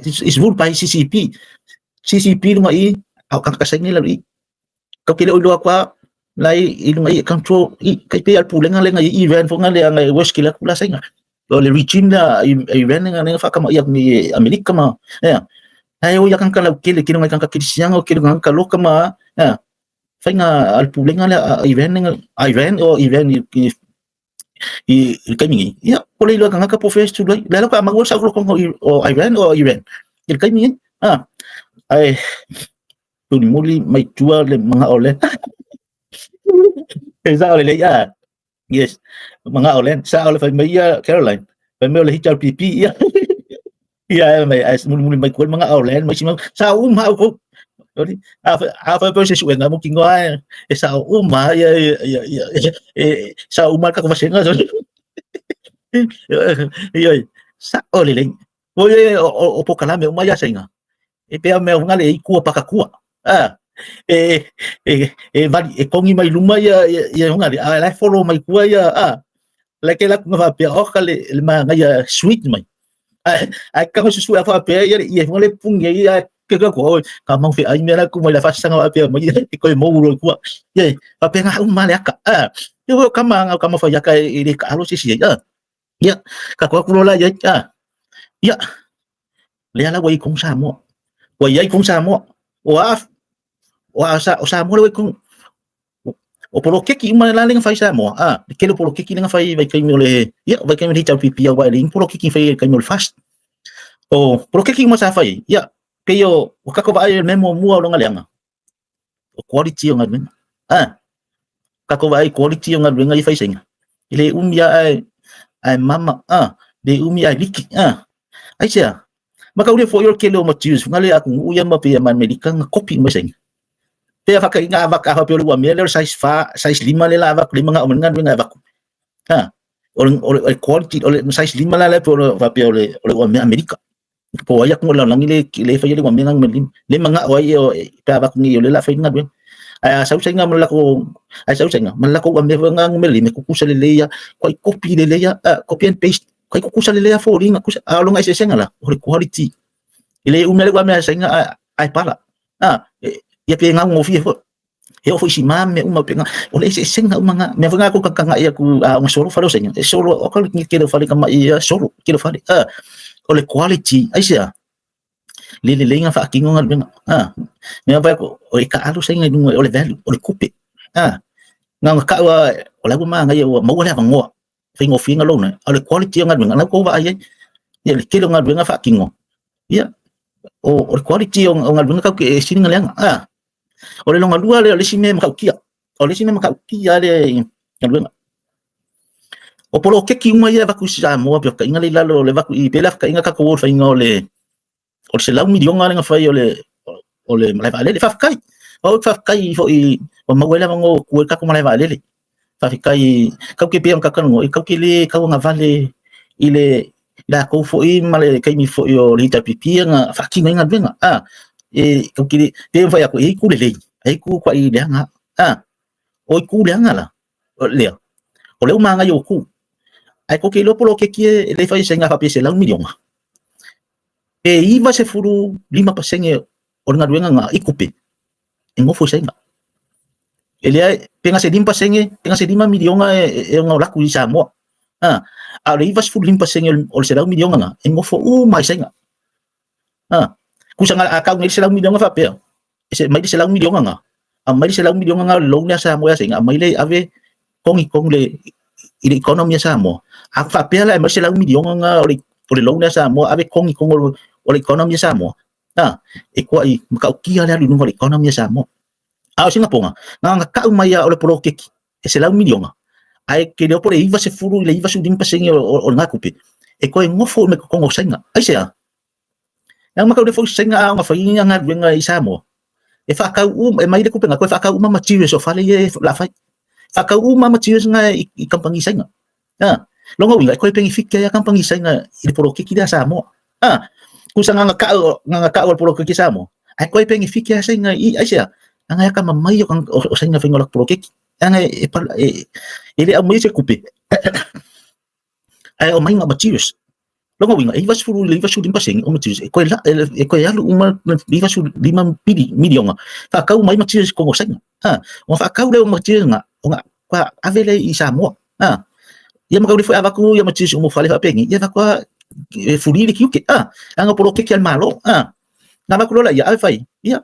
is ruled by CCP nung ai au kang kasay nila kau kila ulo akwa lai ilung ai control kay pe al pulang nga ngai event fo nga ngai worst kila kula say nga le regime na event nga nga fa kama yak ni Amerika ma ya ayo yakang kala kila kino ngai kang kakisiang o kilo ngang kalo kama ya fa nga al pulang nga event nga event o event kami ya pulay lo kang ka professor tuloy lalo ka magwol sa kung o event kami ay muli may jual le mga olen sa ole ya yes mga olen sa ole fa may Caroline fa may ole hichal pipi ya ya may as muli may kuan mga olen may simang sa ko apa sesuai nga mo kingoy sa ya sa ka kumasinga yoy sa ole le oye o po kalame umaya sa nga pe me nga le ku pa ka ku vali kongi mai luma ya nga le la follow mai ku ya la ke la ku va pe o kale ma nga ya sweet mai ka ko su fa pe ya ngale pung ya ke ko ka mang fe ai me la ku mai la fa sanga va pe mai ko mo ro ku ya pa pe nga umma le ka yo kama fa ya ka ile ka alo si ya ka ko ku la ya ya le la wai kong sa mo wai ai kong sa mo wa sa mo le kong o polo ke ki ma la ling fai sa mo ke lo polo ke ki nga fai vai kai mo le ya vai kai mo le chau pipi wa ling polo ke ki fai kai mo fast o polo ke ki mo sa fai ya ke yo ka ko ba ai memo mu lo nga o quality nga ben ka ko ba ai quality nga ben ngai fai singa ile ya ai mama de ai liki ai sia maka ule for your kilo motius ngale aku uya ma pe man medica nga copy mo sing pe fa kai nga avak ha pe lu mi le size 5 le la avak 5 nga nga avak o quality o size 5 la pe fa pe ole America po ayak mo lang ile fa yele wa mi nga le mga o pe avak ni le la fa nga ben ay sa nga malako wa mi nga meli me kukusa le ya koi copy le ya copy and paste kai kukusa le ya fo ringa kusa along ai senga la o quality ile umele wa me senga ai pala ya pe nga ngofi fo fo si mame pe nga ole senga mga me nga ko kakanga ya ku ang solo falo senga solo o kal ni kilo fali kama ya solo kilo fali ole quality ai sia le nga fa kingo nga me ba ko o ka alo senga nung ole value ole kupe nga ka ole ko ma nga ya mo wala bango fingo lo na ole quality nga nga ko ba ay ya le kilo nga fa kingo ya o quality o ngalunga ka ke sini ngalenga o le longa lua le sime makaukia o le sime makaukia le ngalunga o polo ke ki uma ia vaku sa mo pe ka inga le lalo le vaku I pela ka inga ka ko fa inga o se lau milionga nga fai o le malai vale le fa kai o fa kai fo I o mawela ngo ku ka ko malai vale le fa kai ka ke pe ka no ka ke le ka nga vale ile la ko fo I male kai mi fo yo lita pipi nga fa ki nga venga ka ke pe fa ya ko ku le ai ku kwa I le nga o ku le nga la o le uma nga yo ku ai ko ke lo polo ke ki le fa senga fa pe se lau milionga iva se furu 5% o nga duenga nga ikupe ngofo senga ele penga se 5% penga se 5 milionga nga laku I Samoa ale iva se furu 5% o se lau milionga nga ngofo mai senga kusanga akau ngi se lau milionga fa pe se mai se lau milionga nga mai se lau milionga nga lo nya Samoa senga mai le ave kong le ile ekonomi Samoa aku fa pe la mai se lau milionga nga o le lo nya Samoa ave kong o le ekonomi Samoa e kwa I makaukia le alu o le ekonomi Samoa au Singapore nga ka mai o le polo keki e se lau milionga ai ke le pole iva se furu le iva su 5% o nga kupe e ko ngofo me ko senga ai se yang makau le fo senga nga fa inga nga venga I Samoa e fa ka e mai le kupe nga ko fa ka materials so fa le la fa fa ka materials nga I kampangi senga longa winga ko pengi fikya ya kampangi senga I le polo keki da Samoa kusanga nga ka o polo keki Samoa ai ko pengi fikya senga I ai se nga ka mamai o senga fengo la polo keki nga ele a se kupe ai o mai nga materials longa winga I vas furu le vas dim paseng o materials ko ya lu uma I vas 5 milionga fa ka mai materials ko senga o fa ka le o materials nga o nga kwa avele I Samoa ia makau le foi avaku ia materials mo fale fa pengi ia fa furi le kiuke anga polo keki al malo na makulo la ia fai ia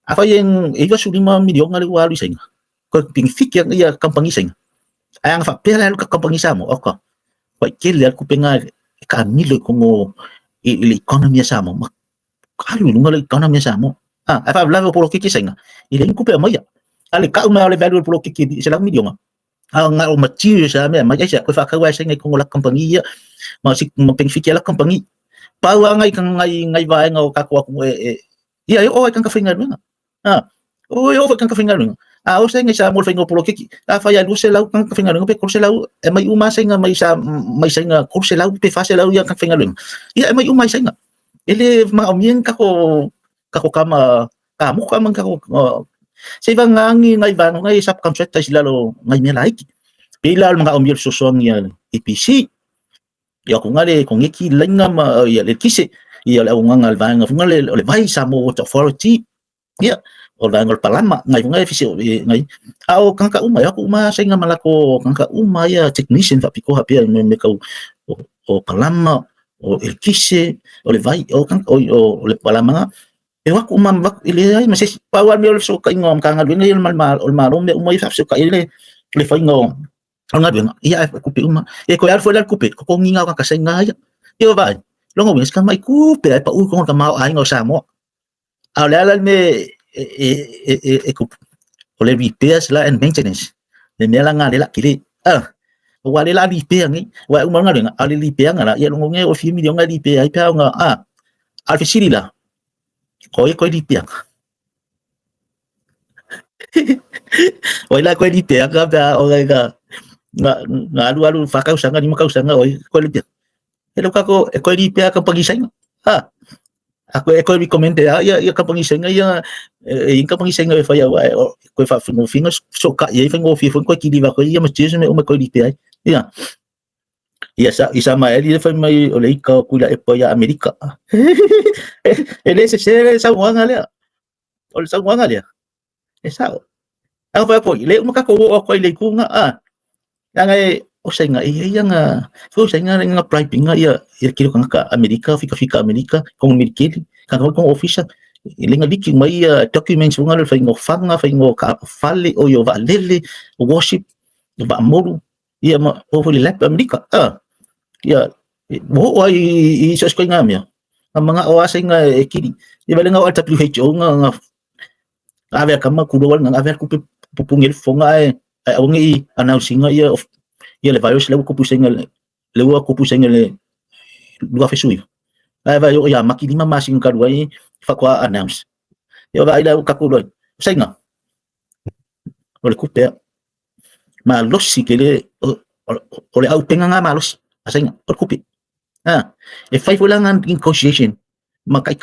afai en I vas 5 milionga le wa lu senga ko ping fikir ia kampangi senga ang fa pela ka kampangi Samoa oka pa kele ku penga ka milo como ile economia Samoa ma kalu lunga le economia Samoa fa lavo polo kiki senga ile ku pe maya ale ka uma le value polo kiki se la milionga nga o material sa me ma ya ko fa ka wa senga ko la kampangi ia ma si ma ping fikir la kampangi pa wa ngai kan ngai va nga ka ko ia o kan ka finga lunga o kan ka finga lunga o senga sa mo fingo polo kiki fa ya lu se lau kan ka finga lunga pe ko se lau e mai uma senga mai senga ko se lau pe fa se lau ya kan finga lunga ia mai uma senga ele ma o mien ka ko kama mo kama ka ko se va ngangi ngai va ngai sap kam seta silalo ngai me laiki pila mga o mien so son ya EPC ya ko ngale ko ngeki lenga ma ya le kise ya le ngal va ngale le vai Samoa Water Authority ya o ngol palama ngai fisi ngai au kanka uma ya ko uma senga malako kanka uma ya technician fa piko hapia me ka o palama o el kise o le vai o kan o le palama e wa ko uma ile ai mas power me so ka ngom ka ngal ngai mal me uma fa so ka ile le fa ngom ngal ben ia ko pe uma e ko al foi al kupe ko nginga ka senga ya yo vai longo wis kan mai kupe pa u ko ka mau ai ngo Samoa au le me o le repairs la and maintenance le mela nga le la kile wa le la repair ngi wa uma nga nga ale repair nga la ia longo nge o fi mi nga repair ai pa nga al fisiri la ko repair o la ko repair ka pa o nga alu fa ka usanga ni ma ka usanga o ko repair ele ka ko repair ka pagisang ako recommend ya kapang isang ya yung kapang isang fa ya ko fa fingo so ka ya fingo fi ko ki diva ko ya mas me ko lipi ya isa ma eli fa mai ole ka kula e ya Amerika ele se sa wanga le ol sa wanga le esa ako pa ko ile mo ka ko ile ku nga yang o sa nga yang so sa nga private nga ya kilo ka Amerika fika Amerika kung mirkili kan kung official ilinga diki mai documents nga fa ngo fanga fa ngo ka fale o yo valele worship ba moru ia ma o le lap Amerika ya mo o i so ko nga ang mga oasay nga kini iba nga al WHO nga ave kama kuruwal nga ave ku pupungil fo nga ay awangi announcing nga of le virus lewa ku pusay nga le dua fesuyo ay va yo ya makini mamasing kadway fa kwa announce yo va ila kakuloy say nga ole kupe malos si kele ole au penga nga malos asay nga ole kupe e fai wala nga negotiation makai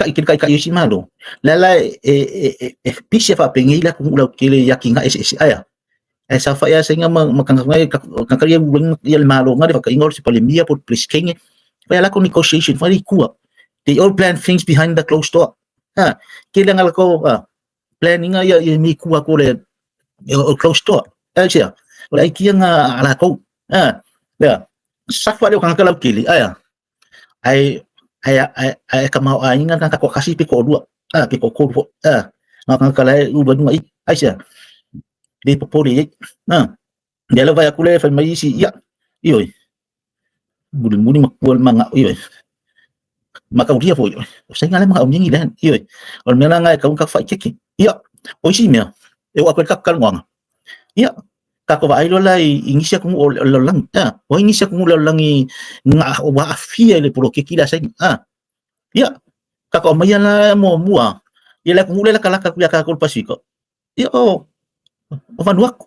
si malo lala pisia fa pengila kung ulaw kele yakinga ss aya ay sa fa ya say nga makangay kakariya bulang yal malo nga di fa kaingol si palimia por prisking kaya la ko negotiation fa kuha they all plan things behind the closed door kailangan ko planning nga ya ni kuha ko le closed door siya wala ikiya nga ala ko sakwa le kang kalaw kili ay kamao ay nga kako kasi piko dua piko ko nga kang kalay uban nga ay siya di popoli dia la vai akule fa mai si ioi muni makual mga ioi makaudia fo sai nga le mga omngi dan ioi ol mena nga ka fa cheki o si mea eu akul kakal ngwa kako va ilo la inisia kung lang o inisia kung lang nga wa afia le pro kekila sai kako maya la mo mua ila kung ula kala kuya ka kul pasiko manuak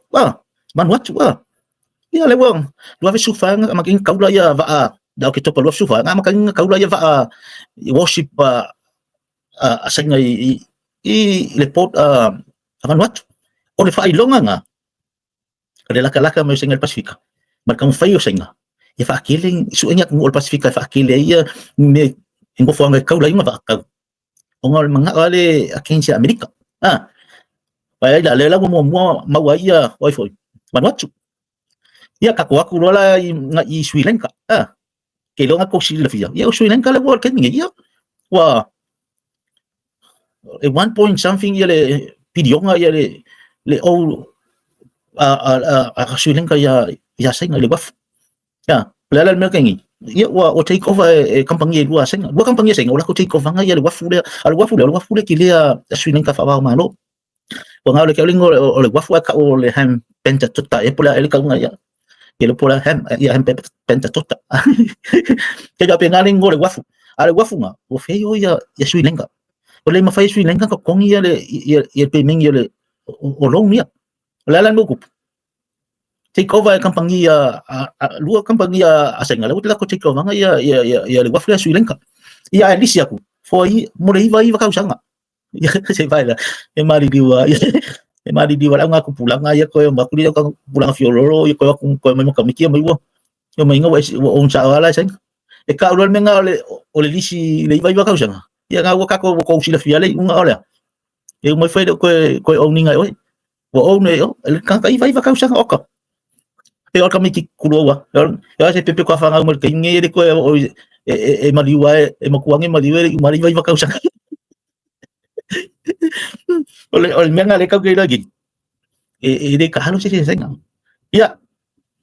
le wong dua ve sufa nga making kaula ya va daw kito pa sufa nga making kaula ya va worship asay nga report manuak o le fa ilonga nga kadala kalaka mo singal pasifika markang fayo singa ya fa kiling suenya kung ul pasifika fa kile ya me ingo fo nga kaula yung va ka ongol mga ale akin sa Amerika Pai la lela mo mawaya wifi manwatsu kako aku lola nga i Sri Lanka kelo nga ko sila fia Sri Lanka la wor ken wa 1 point something le video nga le Sri Lanka ya sai nga le waf lala me kengi wa o take over kampanye dua kampanye wala ko take over nga le wafu le kile Sri Lanka fa ba malo Pangawal ka uling ole wafu ka ole ham penta tota pula ele ka ngaya ele pula ham penta tota kaya pengaling ole wafu nga o feyo ya Sri Lanka ole ma fai Sri Lanka ko kongi ya pe ming le olong ya lalan mo ko take over kampanye luar kampanye asal ngala utla ko take over nga ya le wafu Sri Lanka ya Alicia ko foi mulai vai ka usanga saya baila mari diwa lang aku pulang aja ko yung bakuli ako pulang fioloro ko kung may makamiki may wo yung may nga wa on sa wala sa ka ulol me nga ole lisi le iba ka usang ya nga wa ko sila fiale nga ola yung may fede ko owning nga oi wa own yo kan ka iba ka usang oko pero kami kikulo yo sa pepe ko fa nga mo kay ngere ko maliwa makuwangi maliwa ka usang Oleh mga lekaw kayo lagi. Ide kahalo siya nga.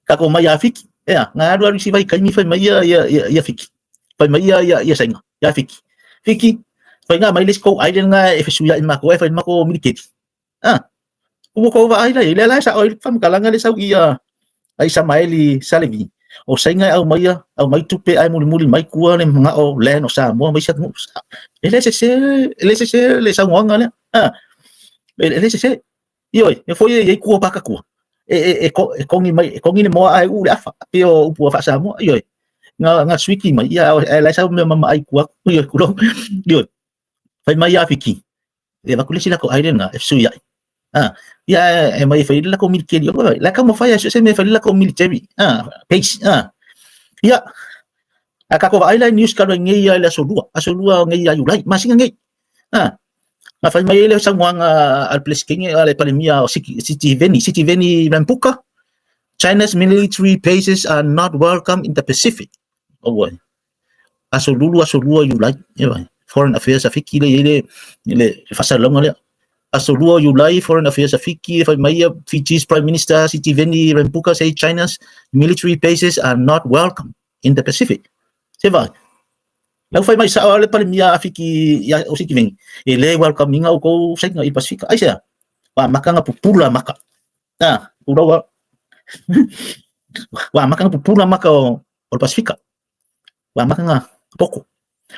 Kako mayafik. Nga adu si vai kami fai maya ya fiki. Fai maya ya senga. Ya fiki. Fiki. Fai nga may lisko ay nga efesuya in mako fai mako milikit. Umo ko ba ay la sa oil fam kalangan sa ay sa maili salibi. O say nga may tupe ay muli may kuha ng mga len o sa mo may siya mo. LSC le sa ngwa nga LSC yoy foi kuha pa ka kuha kong ni mo ay uli afa pero upo fa sa mo yoy nga swiki may la sa mama ay kuha yoy kulong yoy fay may afiki bakuli sila ko ay nga efsuya may fail la ko military la ka mo faya so may fail la ko military pace kako ay la news ka ngay la solua ngay yulay masing ngay fa may ile sa mga alplesking ale palimia City Veni Rampuka China's military bases are not welcome in the Pacific asolua yulay foreign affairs afiki ile fasalong ale asolua yulay foreign affairs afiki fa may Fiji's prime minister City Veni Rampuka say China's military bases are not welcome in the Pacific. Diba? lau fai mai sa le pale mia afiki ya o siki veng e le welcoming au ko senga i Pasifika ai sa wa makanga pupula maka urawa wa makanga pupula maka o Pasifika wa makanga poko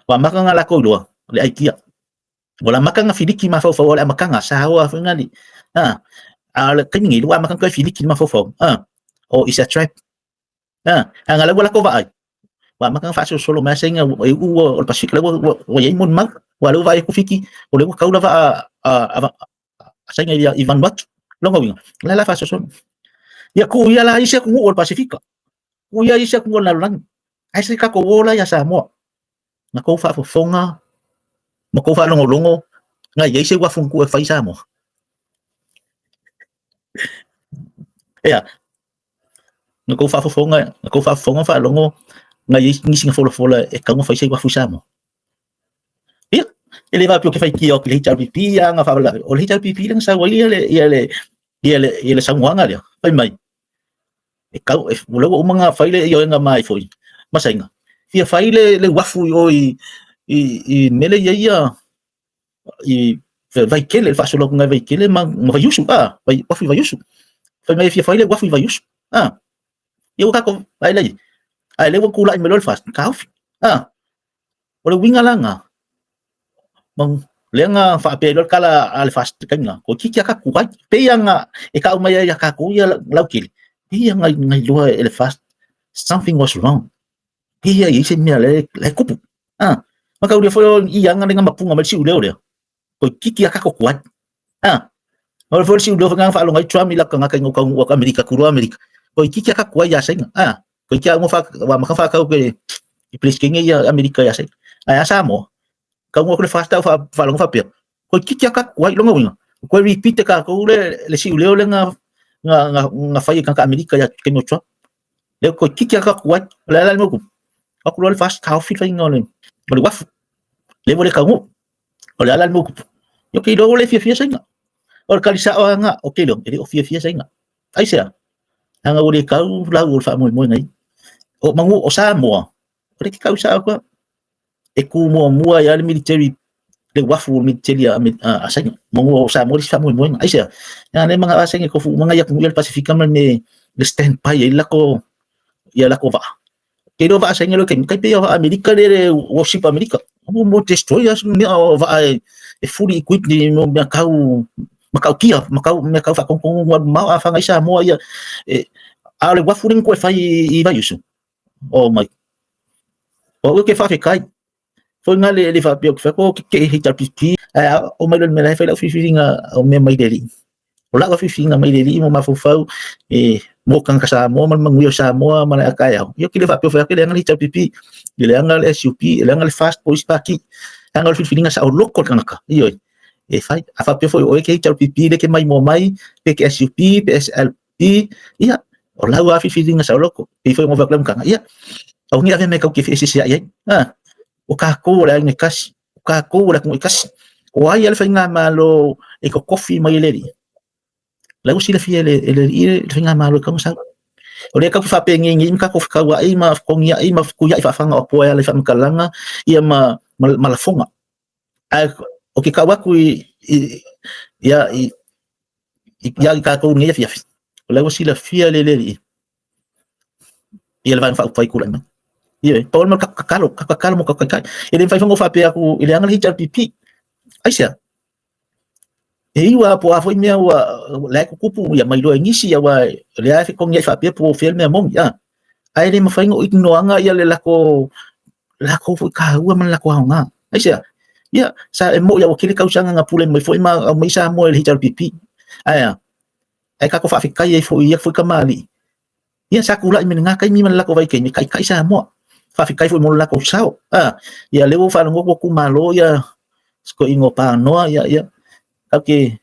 wa makanga la ko do le aikia wala makanga filiki ma fa wala makanga sa wa fa ngali ala kaningi wa makanga filiki ma fa o is a trap angala wala ko va ai wa makanga fa solo ma senga o Pasifika wa yai mon mak wala va ku fiki o le ka ula va senga ya Ivan Bat longa winga la fa solo ya ku ya la isia ku o Pasifika ku ya isia ku na lang ai se ka ko wola ya sa mo na ko fa fonga ma ko fa longo nga ye se wa fun ku fa isa mo ya na ko fa fonga na ko fa fonga fa longo nga ye ni singa fola e ka mo fa isa wa fu sa mo ya ele va più che fai ki o le HRPP nga fa la o le HRPP lang sa wali ele sa mo nga le fai mai e ka e lo mga faile yo nga mai foi masainga fia faile le wafu yo i mele ya i vai kele fa solo nga vai kele ma vai yusu vai wafu vai yusu fai mai fia faile wafu vai yusu eu ka ko ai le ku la melol fast ka o le winga langa mang lenga fa pe lol kala al fast kanga ko kiki ka ku pe yang e ka umaya ya ka ku ya laukili iya ngai lua ele fast something was wrong iya ise mia le kupu maka udah foi iya ngai mapunga mal siu leo ko kiki aka ko kuat ol foi siu leo ngang fa lo ngai Trump ila kanga kai ngau ka Amerika kuru Amerika ko kiki aka kuat ya senga ko kiki mo fa wa maka fa ka ko i please kinga ya Amerika ya senga asa mo ka ngo ko fast fa lo fa pe ko kiki aka kuat lo ngau ko repeat ka ko le siu leo le nga fai ka Amerika ya kenyo chwa le ko kiki ka kuat la mo ku aku lo fast ka fit fai ngole mo waf le mo le ka ngo o la mo ku yo ke do le fia senga o ka lisa nga o ke do ele o fia senga ai sia nga o le ka la o fa mo ngai o mangu o sa mo o le ka usa ko e ku mo ya le military le wafu military asanya mo sa mo sa mo ai sia ya le mga asanya ko mga yak mo Pasifika man le stand by ya la ko va ke do va asanya lo ke pe ya Amerika le worship Amerika mo destroyers ni va e fully equipped ni mo makau kia makau fa kong ma fa ngai sa mo ya ale wafu ring ko fa i va yusu oh my o ke fa kai foi nga le fa pio fa ko ke HRPP o mai le me fa la fi nga o me mai deli o la fi nga mai deli mo ma fu fa mo kan ka sa mo man manguyo sa mo man akaya yo ke le fa pio fa ke le nga HRPP le nga le SUP le nga le fast police paki nga fi nga sa o lokol kan ka yo fa fa pio foi o ke HRPP le ke mai mo mai ke SUP PSLP ya o la wa fi nga sa o lokol pe foi mo va klam kan ya o ngi ave me ka ke fi sia ya o ka ko la ngi kas o ka ko la ngi kas o ai al fainga malo e ko kofi mai le la usi la fie le fainga malo ka sa o le ka fa pe ngi ka ko ka wa ai ma ko ngi ai ma ku ya fa fanga o po ya le fa kalanga ia ma la fonga o ke ka wa ku ya ka ko ngi ya fi o la usi la fie le ia le fa fa ku la iya tol mo kakalo mo kakakay ile fai fango fa pe aku ile angal HRPP aisha iwa po afo me wa la ku kupu ya mai do ngisi ya wa le afi kong ya fa pe po film me mong ya ai le mafai ngo igno anga ya le la ko fu ka wa man la ko nga aisha ya sa mo ya wakili ka usanga nga pule mai foi ma sa mo le HRPP aya ai ka ko fa fi kai foi ya foi kamali ya sa kula mi nga kai mi man la ko vai kai mi kai sa mo fa fikai foi mo la ko sao ya lewo fa ngo ku malo ya sko ingo pa no ya okay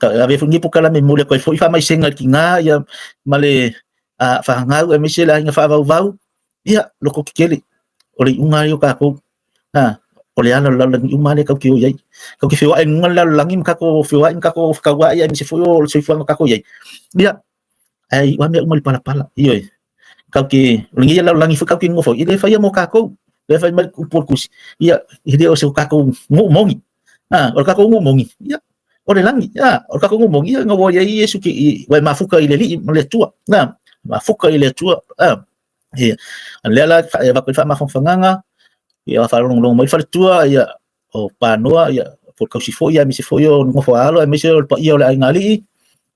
ka ave fungi pu kala me mo le ko foi fa mai senga kinga ya male fa nga e mi se la nga fa va ya lo ko kele o le unga yo ka ko o le ana la ngi uma le ka ki o yai ka ki fiwa en ngala la ngi ka ko fiwa en ka ko ka wa ya mi se foi o se fiwa ka ko yai ya ai wa me uma pala iyo kau ki lingi la langi fu kau ki ngofo ile fa ya mo ka ko le fai mai ku por kusi ia ide o se ka ko mongi o ka ko mongi ia o le langi o ka ko mongi nga wo ia Yesu ki wai mafuka ile li le tua na mafuka ile tua ia le la va ko fa mafanganga ia fa long mai fa tua ia o panoa ia por kausi fo ia mi se fo yo ngo fa alo mi se pa ia le ngali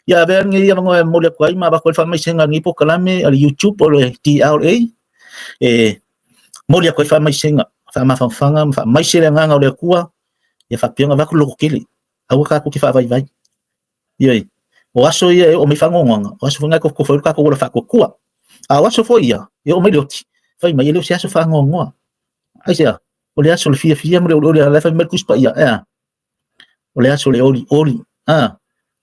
ia ver ngi ia ngo mo le kwai ma ba ko fa mai senga ngi po kalame al YouTube o le TLA mo le ko fa mai senga fa mafanga fa mai se nga nga le kua ia fa pionga va ko lo kili au ka ko ki fa vai vai ia o aso ia o mi fa ngonga o aso nga ko fa ko fa ko kua a aso fo ia o mai lo ti fa mai le se aso fa ngonga ai se o le aso le fia mo le la fa mer kus pa ia o le aso le oli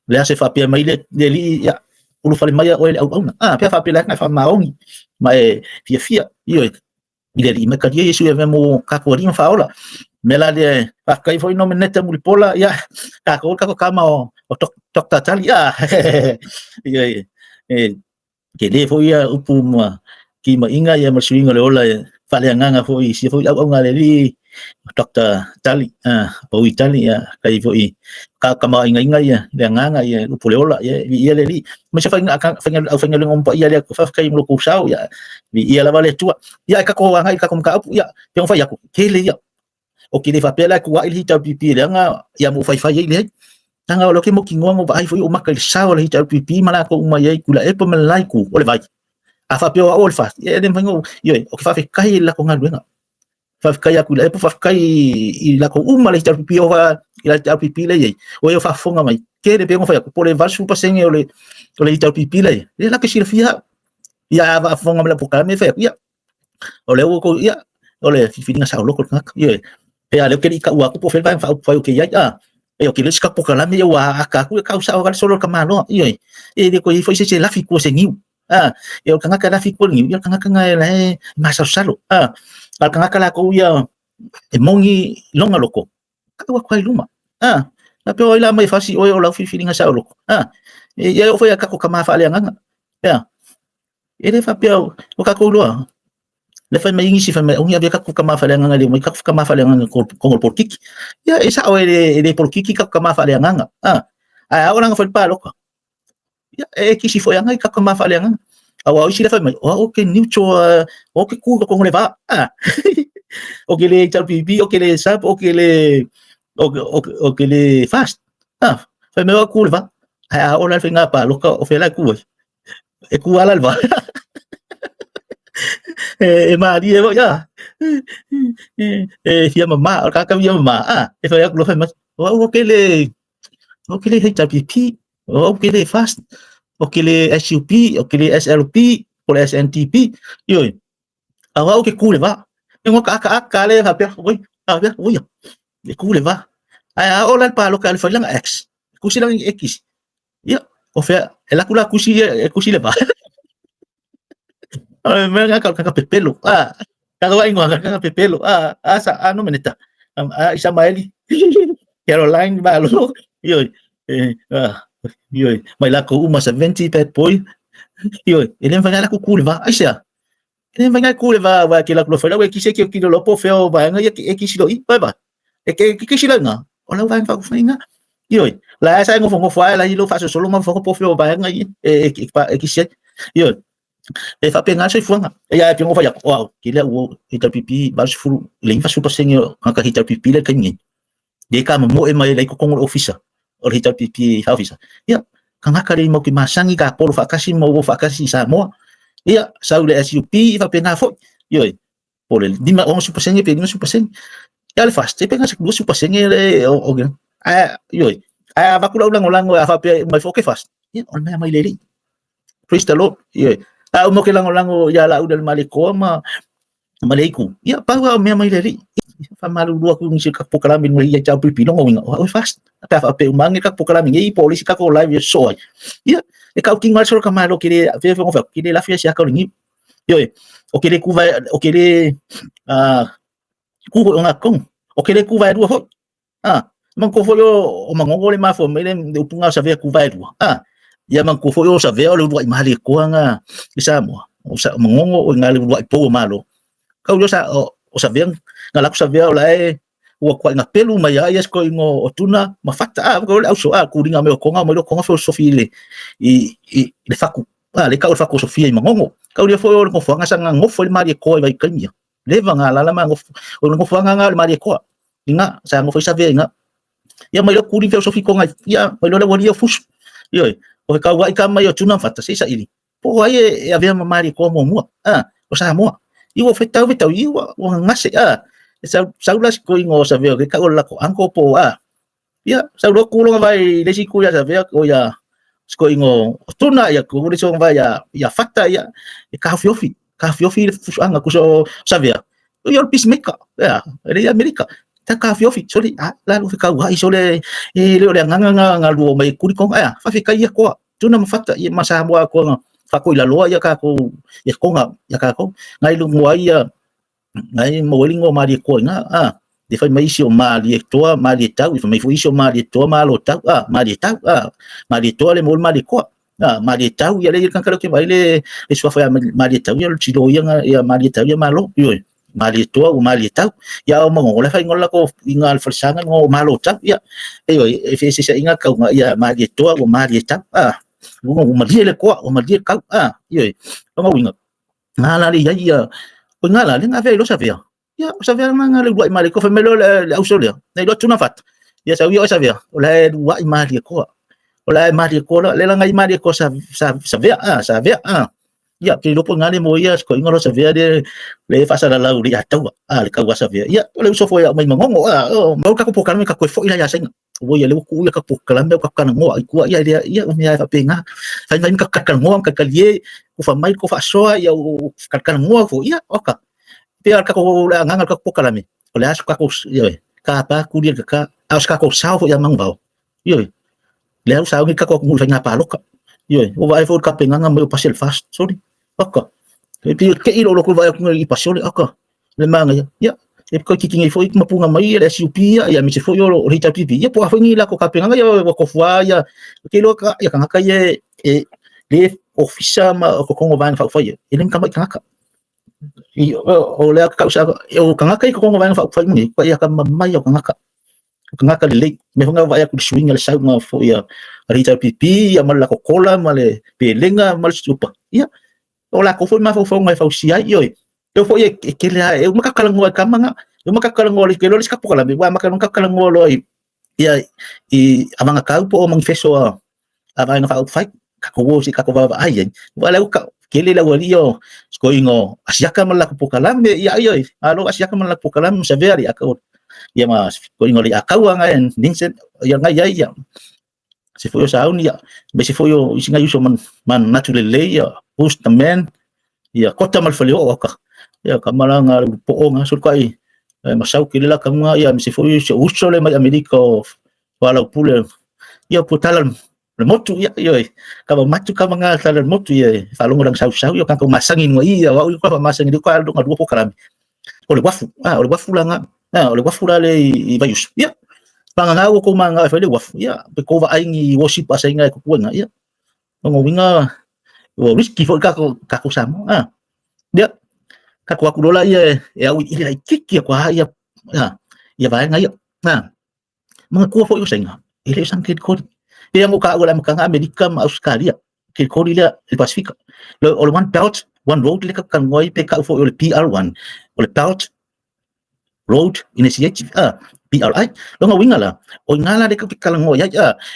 le aso fa pia mai le li ia ulu fale mai o le au pia fa pia na fa maongi mai fia io ile li me ka dia Yesu e mo ka ko ri fa ola me la le fa kai foi no meneta muli pola ia ka ko kama o tok tatali ia ke le foi ia upu ma ki ma inga ia ma swinga le ola fa le nganga foi si foi au ngale li Dr. Tali po Itali ya kai foi ka kama inga ya le nganga ya upuleola ya ia le li me se fa nga ngom pa ia le fa kai mo ko sao ya ia la vale tua ya ka ko nga ka kom ka ya pe fa ya ko kele ya o ki le fa pela ku wa ili ta pipi le nga ya mo fa ile tanga lo ke mo ki ngo ba ai foi o maka le sao le ta pipi mala ko uma ya ku la e pa malai ku o le vai a fa pe o fa ya den fa ngo yo o ki fa kai la ko nga luenga fa kai aku le fa kai I la ko uma le pipi o va ila pipi le ye o yo fa fonga mai ke le pengo fa ko le va su pa senge o le pipi le la ke sirfia ya va fonga me la poka me fa ya o le ko ya o le fifinga sa lo ko ngak ye pe ale ke ka wa ko po fa fa o ke ya e o ke le ska poka la me wa ka ku ka sa o ga solo ka malo ye e de ko I foi se la fi ko se ngiu e o kanga ka la fi ko ngiu ya kanga kanga le ma sa salo al kanga kala ko ia e mongi longa loko ka wa kwai luma na pe ila mai fasi o la filinga sa loko e o foi ka ko kama fa le nganga e le fa pe o ka ko lo le fa mai ngisi fa mai ongi ave ka ko kama fa le nganga le mai ka ko kama fa le nganga ko por kiki ya esa o le por kiki ka ko kama fa le nganga ora nga fa pa loko ya e kisi foi nganga ka ko kama fa le nganga awa isi le fa mai o ke niucho o ke ku ko le va o ke le tal pipi o ke le sap o ke le fast fa me ku le va o la finga pa lo ka o fe la ku e ku ala va e ma di ya fia mama ka ka ya mama e fa ya ku lo fa ma o ke le tal pipi o ke le fast o ke le SUP o ke le SLP o le SNTP yo awa o ke ku le va ngo ka le ha pe oi le ku le va o la pa lo ka le fa lang x ku si lang x ya o fe la ku si le va me nga ka pepelo ka wa ingo ka pepelo sa no meneta isa maeli Caroline ba lo yo yo mai la ko uma 70 pet boy yo ele vai la ko ku le va aisha ele vai ku le va wa ke la ko fa la ki se ke ki lo po fe o ba nga e ki si lo I ba ke si la nga o la va fa nga yo la sa ngo fo fa la lo fa solo ngo fo po fe o ba nga e ki se yo e fa penga se fuanga ya pe ngo fa ya wow ki le o ita pipi ba su le fa su pa sengo ka ita pipi le kanyi de ka mo e mai le ko ngol officer o ita pipi officer ya kanga ka le mo ki masangi ka por fa kasi mo fa kasi sa mo ya sa le SUP fa penga fo yo por el dima on su pa sengo pe su pa sengo ya le fast te penga se su pa sengo o yo va kula ulang fa pe mai fo ke fast ya on mai le praise the Lord yo mo ke lango ya la udal maliko ma malaiku ya pa wa me mai le fa malu dua ku ngi ka pokalamin mo ya chau pipi no ngawinga o fast ta fa pe mangi ka pokalamin ngi polisi ka ko live so ya e ka king mal so ka malo kile fe fa kile la fia ka ngi yo o kile ku vai o kile ku nga kong o kile ku vai dua ho man ko fo yo o mangongo le ma fo me le upunga sa ve ku vai dua ya man ko fo yo sa ve o le dua mali ko nga isa mo o sa mangongo o nga le dua po malo ka yo sa o sa veng ngala sa vea ola ua kwa nga pelu mai ai esko ingo o tuna mafata ko le au so ku ringa me ko nga mo ko nga filosofi le faku le ka o faku sofia i mangongo ka le fo o ko fanga sanga ngofo le mari ko vai kanya le vanga la ma ngofo o ngofo nga le mari ko inga sa ngofo sa vea inga ya mai ku ringa filosofi ko nga ya mai le wali fus yo o ka wa ka mai o tuna fata sa ili po ai avea mari ko mo o sa mo iwo fetau iwo o ngase saulas ko ingo sa veo ke ka ola ko angko po ya saulo kulo vai le siku ya sa veo ko ya sko ingo tuna ya ko le so vai ya fata ya ka fiofi anga ko so sa veo yo peacemaker ya le america ta ka fiofi soli la lu ka wa sole le nganga lu mai kuri ko fa fika ya ko tuna mafata ya masa mo ko fa ko la loa ya ka ko ya ko ya ka ko ngai lu mo ya ngai mo lingo mari ko nga de fai mai si o mari toa mari tau i mai foi si o mari toa malo tau mari toa le mo mari ko mari tau ya le kan kalo ke vai le sua foi mari tau ya tilo ya mari tau ya malo yo mari toa o mari tau ya o mo le fai ngola ko ingal forsanga ngo malo tau ya yo e fesi sa inga ka ya mari toa o mari tau o mari le ko o mari ka yo ngo winga ngala li ya ngala le ngave lo savia ya savia ngala dua mali ko famelo le ausolia nei lo tuna fat ya savia savia ola dua mali ko le ngai mali ko savia ya ke lo ngale mo ya ko ngalo savia de le fasa la uri atau le ka savia ya le so foi mai mangongo mau ka ko pokala ka ko fo ila ya senga wo ya le ku ya ka pokala me ka kana ngo ku ya ya fa penga fa ngai ka ka ngo ka kalie ku fa mai ko fa soa ya ka kana ngo fo ya oka pe ka ko la nganga ka pokala me ole as ka ko ya ka pa ku dia ka as ka ko sao fo ya mangvao yo le sao ka ko ngu fa nga pa loka yo o vai fo ka penga nga mo pasel fast sorry oka pe ke ilo lo ko vai ku ngi pasole oka le manga ya e ko kiki ngai foi mapunga mai le SUP ya mi se foi o rita pipi ya po afangi la ko kapenga ya ko fua ya ke lo ka ya kanga ye le ofisa ma ko kongo van fa foi ele kama kanga i o le ka usa o kanga ko kongo van fa foi ni ko ya kama mai o kanga le me honga va ya ku swing le sa ma foi ya rita pipi ya mala ko kola male pelenga mal supa ya o la ko foi ma fo ngai fa usia yo eu foi que eu makakalango kamanga eu makakalango le que lo les kapola me wa makakalango lo ia I amanga kau po mang feso ava nga fa fight kako si kako va ai wala ka kele la walio sko ingo asiaka malak pokalam ia ia alo asiaka malak pokalam severi ako ia mas ko ingo li akau nga en ningset ia nga ia se foi sa unia be se foi o singa yuso man naturally ia post the man ia kota mal falio ka ya kamalanga poonga surkai masau kilala kama ya se foi se uso le mai america wala pule ya putalan motu ya yo kama matu kama nga talan motu ya falongo lang sau yo kan ko masangin ngo iya wa ko masangin ko aldo ngadu ko karami ole wafu langa ole wafu le bayus ya panga ko manga fa le wafu ya pe ko va aingi worship asenga ko nga ya ngo winga o risky fo ka ko samo dia kako aku dola ia au ile kiki kwa ia vai ngai mga ko fo yo senga ile sangkit ko ia mo ka wala maka Amerika ma Australia ke ko ile Pacific lo all one belt one road le ka kan ngoi pe ka fo le PR1 ole belt road initiative PRI lo nga wingala o ngala de ka pikala ngo ya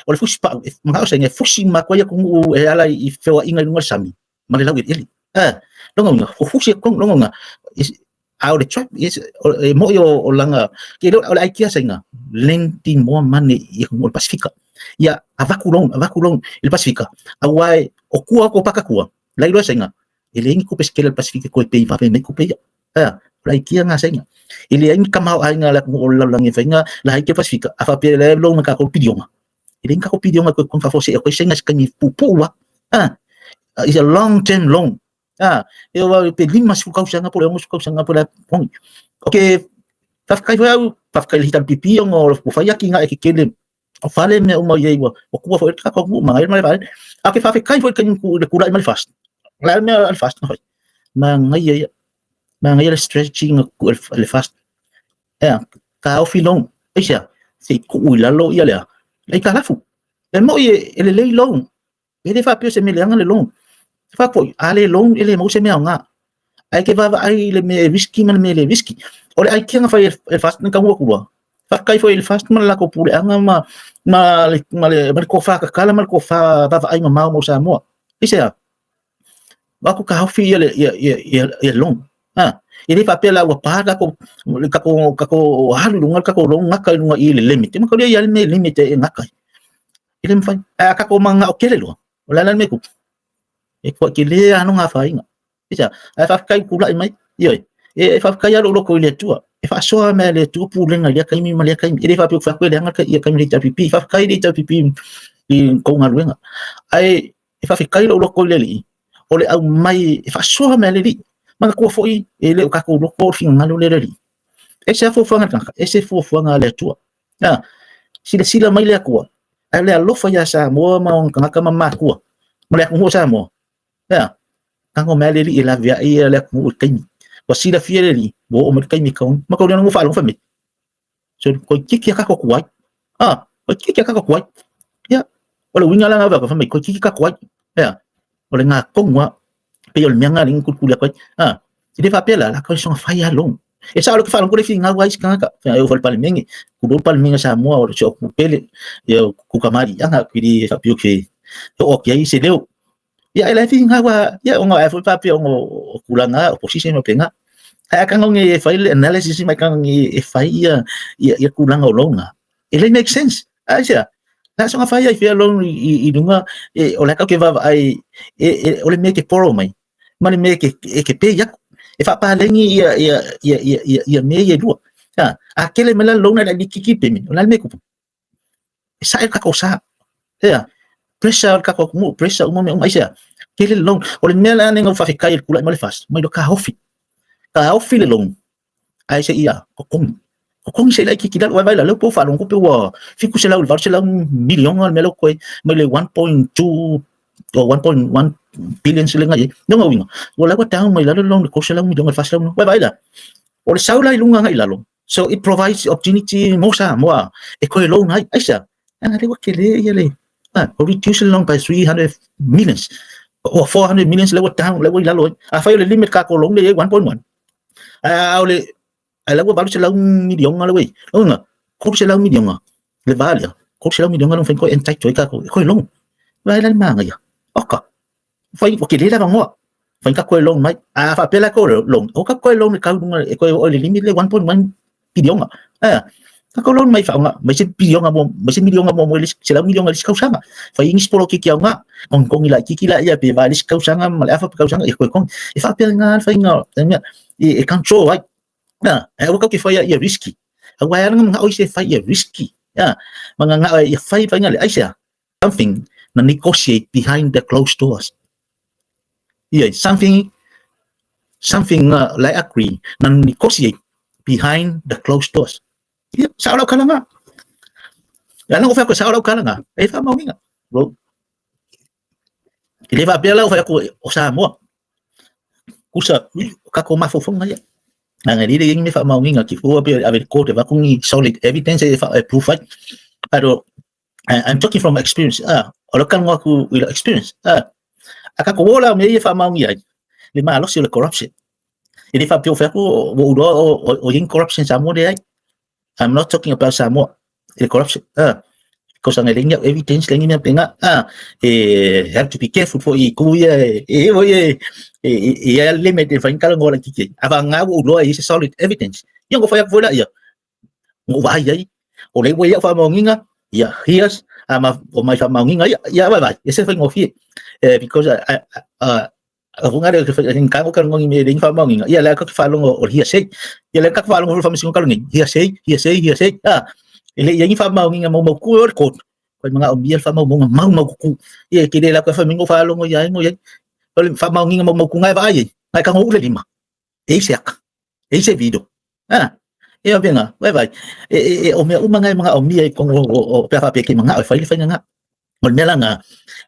ole fuspa mga senga fusi ma ko ya ko ala I fe wa inga ngol sami male lawit ile lo nga fusi ko lo nga out the trap is mo yo langa ke lo ala IKEA senga lenti mo mane I ngol Pacifica ya avakulong il Pacifica awai o kua ko pakakua lai lo senga ele ngi ko pesquela el Pacifica ko pe va me ko pe la IKEA nga senga ele ngi kamau ai nga la ko lang ifenga la IKEA Pacifica afa pe le lo nga ko pidioma ele ngi ko pidioma ko fa fosse ko senga skani pupu wa is a long term long eu pe lima su causa nga por su causa nga por okay fa hitan pipi ngo fa ya kinga e kele o fale me o mai wa o ku fa ka ko mai mai vale fa kai foi kan ku de kura mai fast la me al fast no ma ngai mga ia stretching le fast ka ofilong isia se ku lalo ia le kalafu le mo ele le long ele fa pio se me le le long fa ko ale long ele mo se me nga ai ke va ai le me whisky man me le whisky ole ai kinga fa el fast ka mo ku fa kai fo el fast man la ko pule anga ma ko fa ka kala mal ko fa va ai ma mo sa mo isia ba ko ka ofi ele long ini papel agua paga kako halu lunga kako longa ka lunga ile limit ma ko dia yal me limit e ngaka ile mfa kako manga okele lo wala lan me ku e ko kile anu nga fa inga isa fa kai kula mai yo e fa kai lo ko ile tua e fa so me le tu pu lenga ya kai mi ma le kai ile fa pu fa ko le ngaka ya kai mi ta pipi fa kai le ta pipi i ko nga luenga ai e fa kai lo ko le li ole au mai e fa so me le li maka ko foi ele ka ko ko finga lo le ri ese fo fanga ka ese fo fanga le tua sila mai le ko ale lo fa ya sa mo ma on ka mama ko mo le ko sa mo kan ko mele ri la via e le ko kai ko sila fiere ri bo o mo kai mi ko ma ko no fa lo fa mi so ko kiki ka ko kwai ko kiki ka ko kwai ya wala winga la nga ko fa mi ko kiki ka kwai wala nga ko ngwa pe yo mianga ling ku la ko il fa pela la ko son fa ya long e sa lo que falam ko le finga wa iska ka eu fal palmengi ku do palmenga sa mo o cho ku pele yo ku kamari anga ku di fa pio ke o ke ai se deu ya ele finga wa ya o nga fa pio o kulanga opposition mo penga ka ngi fa analysis mai ka ngi fa ya kulanga o longa ele make sense aja na so nga fa ya fa long I dunga o la ka ke va ai o le make poro mai mani me ke pe ya e fa pa lengi ia me ia dua aquele mela lona da dikiki pe min la me ku sa ka ko sa pressure ka ko mu pressure mo me mai sa kele long o le mela nengo fa kai kula mo le fast mai do ka ofi le long ai se ia ko kong se la kiki da wa la lo po fa long ko pe wa fi ku se la va se la million al melo ko mai le 1.2 o 1.1 billion sila nga no nga winga wala ko taong may lalo long ko sila mi dong fast long wa baila o sa ulay lunga nga ilalo so it provides opportunity mo sa mo e ko long ay sa ang ali wa kele yele o reduce long by 300 millions o 400 millions lawa taong lawa ilalo fa yo le limit ka ko long le 1.1 ole ala wa balu sila million nga lawa nga ko sila million nga le vale ko sila million nga long fen ko entai toy ka ko long baila mga ya oka fai o kile la bango fai ka ko long mai fa pela ko long o ka ko long ka dunga e ko o le limit le 1.1 billion ka ko long mai fa nga mai se billion mo mai se million mo le sila million le ka usanga fai ingis polo ki kia nga kong ila ki la ya pe va le ka usanga mal fa ka usanga e ko kong e fa pela nga fai nga e control right e o ka ki fai ya risky wa ya nga o se fai ya risky mga nga ya fai nga le aisa something na negotiate behind the closed doors. Yeah, something like agree na negotiate behind the closed doors. Yeah, sa alaw ka lang nga. Yan ang ko sa alaw ka lang nga. Eh, fa mau nga. Bro. Ile va bela ko sa mo. Kusa ka ko mafofong nga. Ang ali ding mi fa mau nga ki fo ave ko te va kung solid evidence fa proof. Pero I'm talking from experience. Olo kan aku will experience. Aka ko wala me fa mau ngi lima lo sila corruption. Ini fa pio fa ko o in corruption sa mo de ai. I'm not talking about sa mo the corruption. Because ang eling evidence lang niya pinga have to be careful for kuya limit fa kala ngola kiki. Aba nga ulo is solid evidence. Yung ko fa wala ya. Ngo ba ai. O le we fa mau ngi nga. Yeah, here's o mai fa mau ngi nga ya ba. Ese fa ngofi. Because ako nga rin yung kako kan ngong email fa mau ngi nga. Ya la ka fa long or here say. Ya la ka fa long fa mismo kalong. Here say. Ile yang fa mau ngi nga mo ko ko mga obiel fa mau ku. Ye kide la ka fa mingo fa long ya ngo yan. Fa mau ngi nga mo ku nga ba ai. Mai ka ngule lima. Siak. Ese video. Iya nga, bye. O mga omi ay kung o pa ki mga fa nga. Mala nga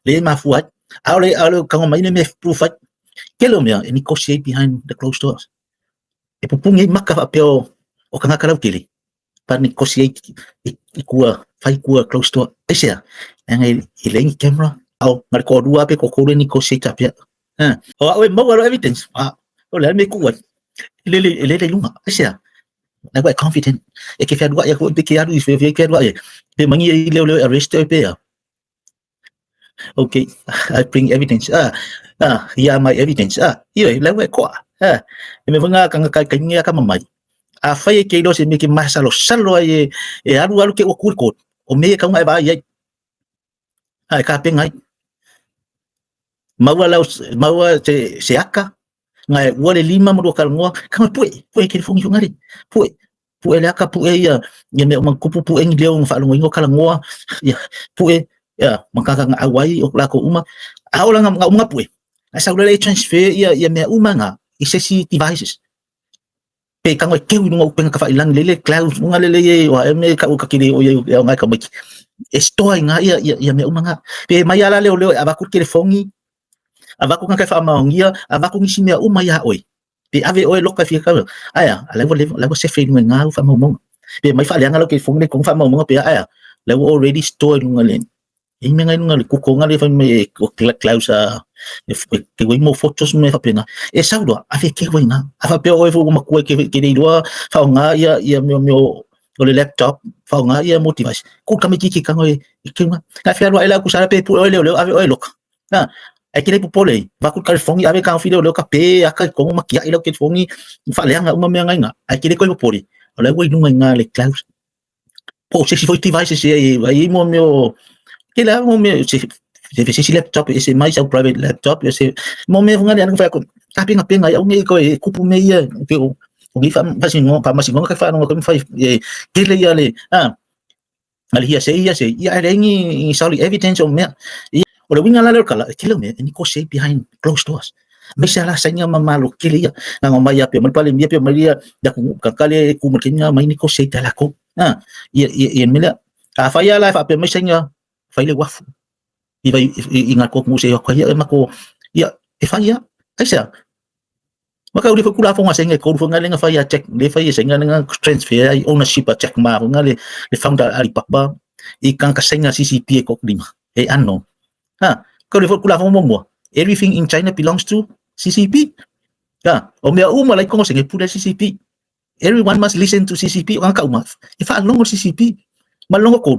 le mafuat. Aule kang may me proof. Kelo me negotiate behind the closed doors. e pupungi maka fa peo o kanga kalau kili pa ni kosi i kua fai kua close to asia nga i lengi camera au ngar ko dua pe ko ni kosi tapia o o mo evidence o le me kuat le lunga asia na ba confident e ke fa dua ya ko pe ke adu i fe ke dua e pe mangi le arrest pe ya okay I bring evidence yeah my evidence iyo le we ko me vanga kanga ka ka mamai fai ke do se me ke masalo salo e alu ke o kurko o me ka ngai ba ye ka pe ngai maua se aka ngai wale lima mo ka ngo ka pu ke fongi ngari pu le aka pu ya me man kupu pu en leo fa lo ngo kala ngo ya pu ya maka ka awai o la ko uma aula nga pu asa le transfer ya me uma nga isi devices pe ka ngoi ke ngo pe ka fa ilang lele cloud nga lele wa me ka kiri o ya nga ka maki esto nga ya me uma nga pe mai ala leo abaku ke fongi abaku nga ka fa maongia abaku ngisi me uma ya oi pe ave oi loka fi ka aya la se fe nga fa mo pe mai fa nga lo ke fongi ko fa mo pe aya la already stored nga len e me nga nga ku ko nga le fa me cloud sa ke mo fotos me fa pena e saudo ave ke nga ava pe oi fu ma ku ke dei do fa nga ya me o le laptop fa nga ya motivas ku ka me ki ka ngoi ke nga ka fi alo ela ku sara pe pu oi le ave oi lok aquele popole va ku ka fongi ave ka fi le ka pe aka ko ma ki ilo ke fongi fa le nga uma me nga aquele ko popole ole wei nunga nga le cloud po se si foi devices e vai mo meu que lá mo meu se laptop esse mais o private laptop esse mo me nga le fa ko tapi nga pe nga o ngi ko e ku pu me ya ke o ngi fa singo pa ma singo ka fa no ko fa ke le ya le ali ya se ya rengi solid evidence o me o le winga la le kala ke le me ni ko se behind closed doors me sa la sanya mamalo ke le ya nga ngoma ya pe mal pale mi pe maria da ku ka kale ku mo kenya mai ni ko se ta la ko ya me la fa ya la fa pe me sanya fa le wafu i vai inga ko mu se ko ya ma ko ya e fa ya ai sa maka uli fa kula fa nga senga ko fa nga le nga fa ya check le fa ya senga nga transfer ownership check ma nga le founder ali papa i kan ka senga CCP ko lima ano ko le fa kula fa mo everything in China belongs to CCP o me uma like ko senga pula CCP everyone must listen to CCP ang ka uma if along CCP malongo ko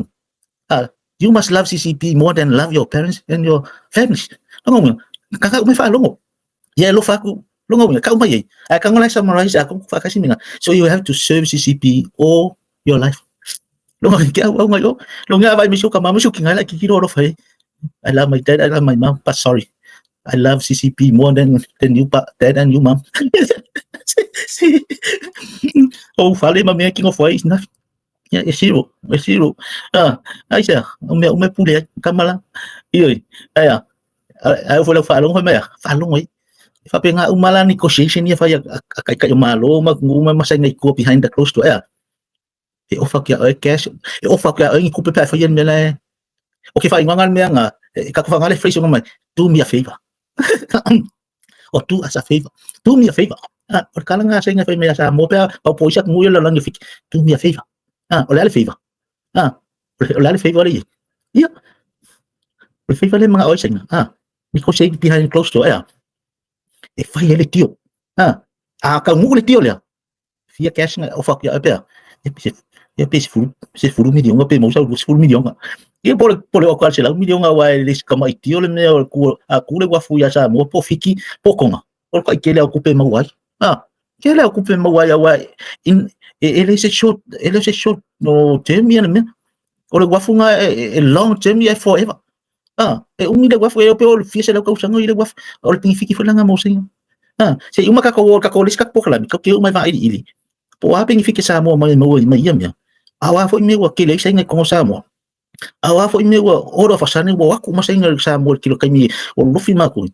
you must love CCP more than love your parents and your families ngom kaka uma fa along ya lo fa ku lo ngom ka uma ye ka ngolai summarize ako fa kasi minga so you have to serve CCP all your life lo ngom ka uma yo lo nga ba mi shu ka ma shu kinga la kikiro ro fa I love my dad I love my mom but sorry I love CCP more than you dad and you mom oh fale ma me king of voice na ya zero ai sa me pule kamala iyo aya ai fo la fa long me fa long oi fa pe nga umala negotiation ya fa ya kai malo maguma masay ko behind the closed door e ofa kya cash e ofa kya ku pe pa fa yen mele okay fa ingangan me nga ka fa ngale phrase ngomai do me a favor or do us a favor do me a favor or kala nga say nga fa me sa mo pa po siya mo yun lang ifik do me a favor wala le favor wala le favor le yeah le favor le mga oil say nga negotiate behind closed door e fa ele tio ka mo le tio le fia cash nga ofa kya pa e pe se furu million pe mo sa furu million e por o qual se la million wa les kama tio le me ku le wa fu ya sa mo po fiki po konga por ka ke le ocupe ma wa ke le ocupe ma wa in ele se short no term ya me o le wa fu nga long term ya forever e umi le wa fu e pe o fi se la ko sanga ile wa o le pingi fiki fa nga mo singa se uma ka ko les ka po kala ko ke uma va ili po a pingi fiki sa mo mai yam ya awa fo me wa ke le sai nga ko sa mo awa fo me wa ora fa sane wa ku ma sai nga sa mo kilo kai mi o lo fi ma ku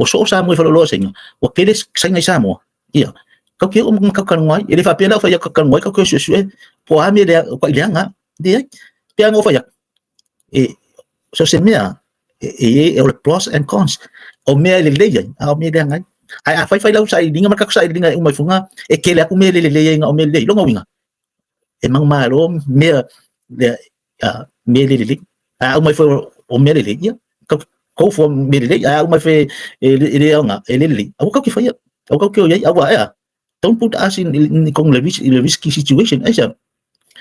o so sa mo fa lo sai nga wa ke le sai nga sa mo ia ka ke ka kan ngoi ele fa pela fa ya ka kan ngoi ka ko su po a me le ko ile nga de pe ngo fa ya so se me o le pros and cons o me le le ya o me de nga ai fai lau sai linga marka sai linga umai funga e kele aku mele le nga o mele longa winga e mang malo me le mele le umai fo o mele le ya ko fo mele le umai fe ele nga ele le aku ka ki fai aku ka ki o ya awa ya don't put us in kong le risky situation aisa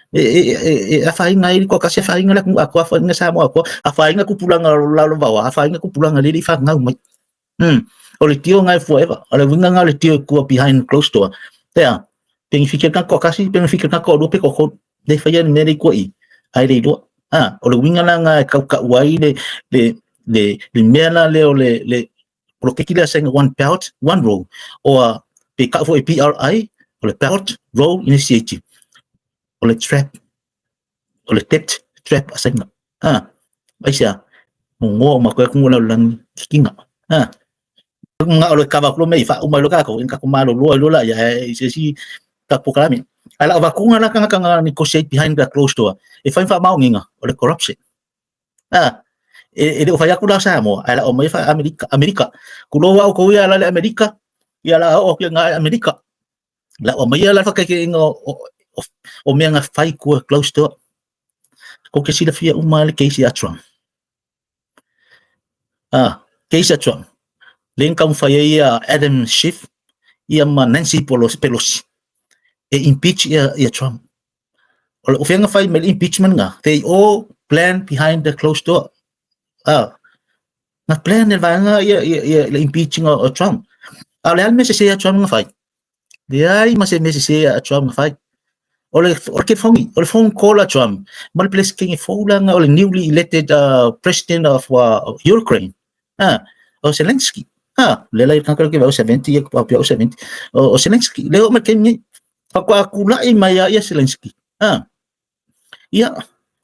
a fai ngai ko ka se fai ngai ku aku fa nga sa mo aku a fai nga ku pulang la lo bawa a fai nga ku pulang le fa nga umai o le tio ngai forever o le winga nga le tio ku behind closed door tea pengifikir ka ko kasi pengifikir ka ko do pe ko de fai ni meri ko i ai le do o le winga nga ka wai le mela le o le lo que kila saying one belt one roll or pe ka fo PRI o le belt roll initiative o le trap o le debt trap asenga baisia mo ma ko ngula lan kinga nga o le kava klo mai fa uma lo ka ko inka ko malo lo la ya si ka pokalami ala va kunga la kanga negotiate behind the closed door if fa mau nginga o le corruption ele o fai aku la sa mo ala o mai fa Amerika kulo wa ko ya la Amerika ya la o ke nga Amerika la o mai la fa ke ngo o me nga fai ku close to ko ke sila fia uma le Casey Trump Casey Trump len kam fai ya Adam Schiff ya Nancy Pelosi e impeach ya Trump o fe nga fai me impeachment nga they all plan behind the closed door na plan el vanga ya impeaching o Trump ale al mese se Trump nga fai de ai mas mese se Trump nga fai ole ke phone call Trump mal place king fola nga ole newly elected president of Ukraine o Zelensky le lai kan ke ba 70 ya pa 70 o Zelensky le o ma ken ni aku la i maya ya Zelensky ya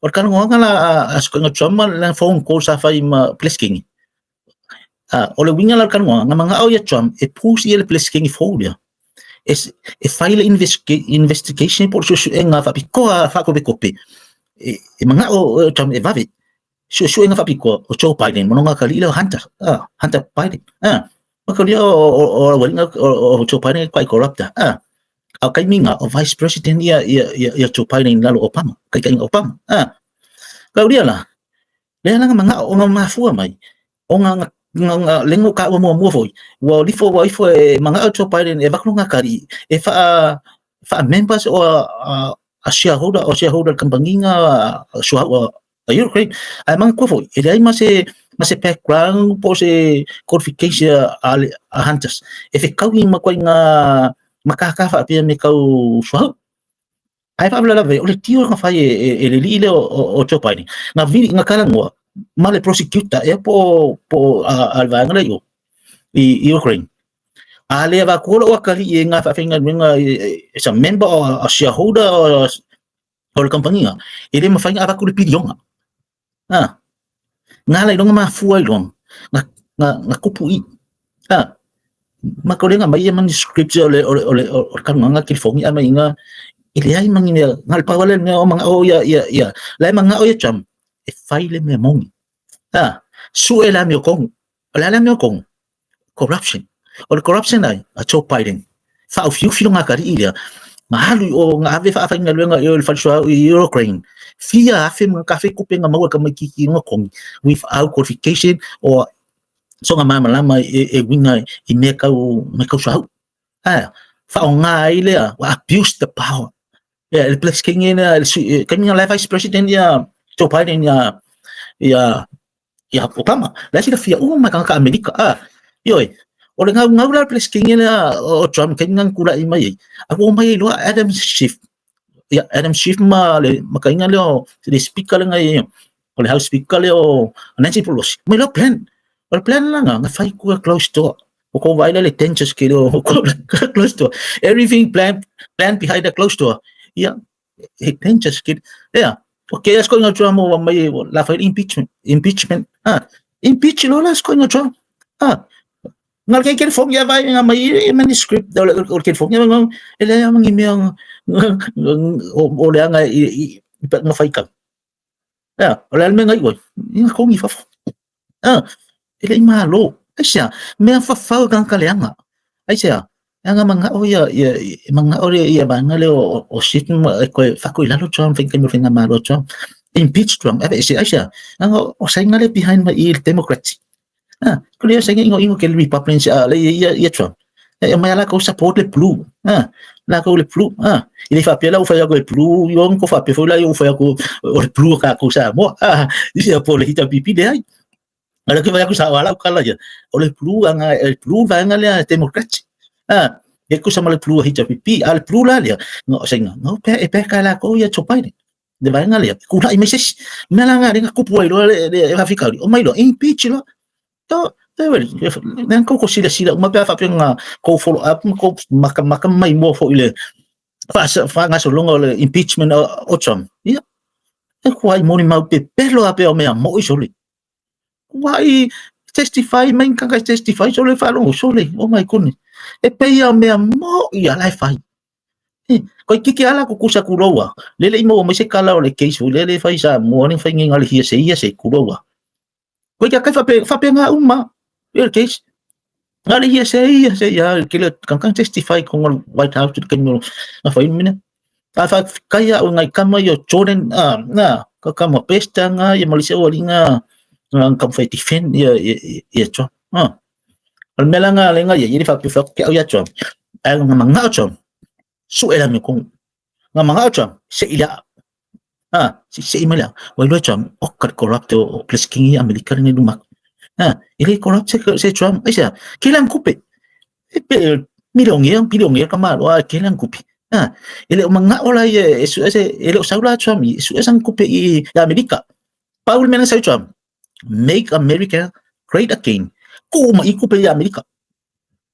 or kan nga la asko nga Trump la phone call sa fai ma place king o le winga la kan nga mga au ya Trump e pusi ele place king folia e file investigation por su nga fa piko fa ko be kope e mga o Trump e vave su nga fa piko o Joe Biden mo nga kalila Hunter Biden makali o winga o Joe Biden quite corrupt au kai minga o vice president ya Joe Biden lalo Obama kai Obama kau dia lah le nga mga o nga mafua mai o nga lengo ka mo foi wa li fo mga Joe Biden e baklo nga kari e fa members o a shareholder company nga Ukraine ay mga ko foi e dai mas background po se qualification a hunters e fe kawi makoy nga makakafa pia me kau swa ai fa bla o le tio nga fa e le lile o Joe Biden nga vi nga kala ngo male prosecutor e po alva nga yo i Ukraine ale va ko lo kali e nga fa finga nga is a member or a shareholder or company nga ele ma fa nga va ko le pidionga nga lai long ma fuai long nga kupui ma ko nga mai man script ole kan nga kilfongi ama nga ile ay mangina ngal pawalen nga mga ya lai mga o ya Trump e file me mong su ela mi kong ala mi kong corruption ay a Joe Biden fa of you feel nga kari ilia mahalu o nga ave fa nga nga yo falso Ukraine fia afi mga kafe kupe nga mawa ka makiki nga kong without qualification or so nga malama e winga i meka sa fa nga ile wa abuse the power el place king na kami nga vice president ya Joe Biden ya Obama la sila fia ka Amerika yoy o nga wala place king na o Trump kanya nga kula imay ako may lo Adam Schiff ma le makainga lo si speaker nga o le house speaker lo Nancy Pelosi may lo plan lang nga fai ko close to o ko vai le tensions kilo close to everything plan behind the close door tensions kid okay let's go nga Trump mo may la file impeach lo let's go nga Trump ngal kay phone ya vai nga may manuscript or kay phone nga ele mang email o le nga nga fai ka wala me nga iwa nga kong ifa ele malo asya me fa kang kaleanga ai sea anga manga o ya manga o ya banga le o sit ko fa ko ila lo Trump fin mo fin ma lo Trump impeach Trump ave se ai sea anga o sai ngale behind ma il Democrats ko le sai ingo ke Republicans le ya Trump e mai la ko support le blue la ko le blue il fa pela o fa ya ko le blue yo ko fa pe fo la yo fa ko o le blue ka ko sa mo isi po le hita pipi de ai ala ke vai ko sa wala kala ya o le blue anga el blue va anga le Democrats e ko sama le blue hita pipi al blue la le no sai no pe kala ko ya chopai de vai anga le ku la meses me la nga ringa ku puai lo le Afrika o mai lo impeach lo to dan ko sila uma pa fa nga ko follow up ko makam mai mo fo ile fa nga so longo le impeachment o Trump ya e ko ai moni mau pe pelo ape o me mo isole why testify main kan testify sole fa longo sole oh my goodness e pe ya me mo ya lai fai ko kiki ala ko kusa kurowa lele imo mo se kala o le case lele fa isa mo ni fa nginga le hia se kurowa ko ya ka fa pe nga uma el case ngale hia se ya kile kan testify ko ngol White House kan mo na fa imina fa kaya o ngai kama yo Jordan na ka kama pesta nga ya Malaysia walinga ang kam fa defend ya Trump al melanga lenga ya fa ke ya Trump ay nga mga Trump su era me kung nga mga Trump se ila si imala wala Trump o corrupt o plus king Amerika ni dumak ili corrupt se Trump ay siya kailan kupi milongyer kamal wa kailan kupi ili mga wala ili saula Trump su esang kupi ya Amerika Paul menang sa Trump make America great again ko maikupi ya Amerika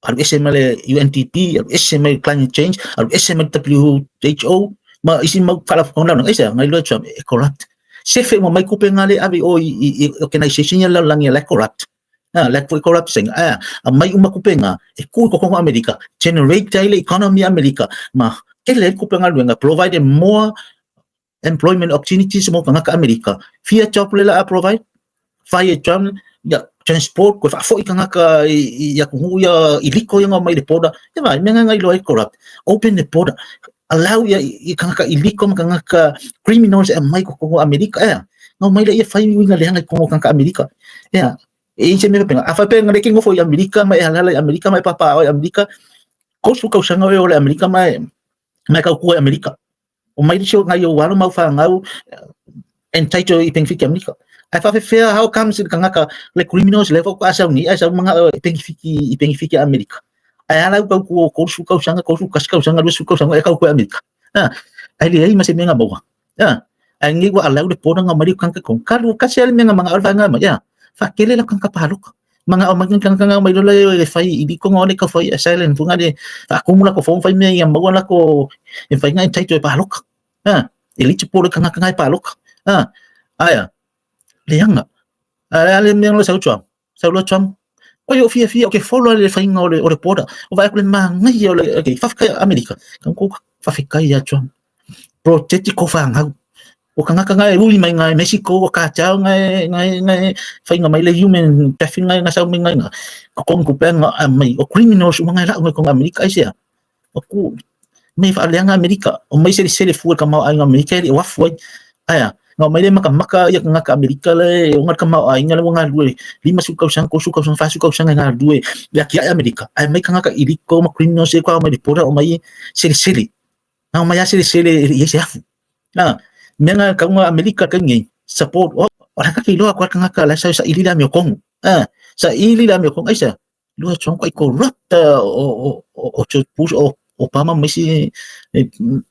al SML UNDP al SML climate change al SML WHO ma isin magfala ko lang ay siya ngayon Trump corrupt sefe mo may kupe nga le abi o organization niya lang ya like corrupt like for corruption may umakupe nga ko Amerika generate daily economy Amerika ma kailan kupe nga provide more employment opportunities mo ka Amerika via job lela provide via Trump ya transport ko fa ika nga ka ya kung ya iliko yung may reporta diba nga nga ilo ay corrupt open the border allow ya ika nga ka iliko nga ka criminals may ko Amerika no may la ya fay nga lehangan ko ka Amerika se me penga afa penga leking mo fo Amerika may halala Amerika may papa Amerika ko su ka usanga o Amerika may ka ku Amerika o may siyo nga yo walo mau fa nga entitled ipeng fiki Amerika I thought fair how comes it kanga le criminals level ko asa mga ipengifiki Amerika ay ala ko suka usanga suka usanga ko Amerika ay li mas mga bawa ay ngi wa ala de podang Amerika kang kalu kasel mga alfa nga fa kele la kang kapalok mga omagin kang may lolay fay idi ko ngone ka fay silent bunga de akumula ko phone fay may yang bawa ko in fay nga entitled palok elite po kang palok aya liang alam yang lo sa Trump o yo fia okay follow le fai ngole o reporter o vai kule manga yo le okay fa ka Amerika kan ko fa fika ya Trump protect ko fa nga o kanga uli mai ngai Mexico o ka chao ngai fai nga mai le human trafficking ngai nga sa mai nga ko ko pe nga mai o criminals mga la ko Amerika isia o ku mai fa le nga Amerika o mai se fu ka mau nga Amerika wa foi aya nga may maka yak nga ka Amerika le ngat ka mau ay nga nga duwe 5 sukaw sang ko sukaw sang fa sukaw sang nga duwe yak ya Amerika ay may ka iliko ma criminal se ko may dipora o may sili nga may sili yesaf nga ka nga Amerika ka ngi support ora ka kilo ako ka la sa ilila mi kong sa ilila mi kong ay sa lo chong ko corrupt o push o Obama may si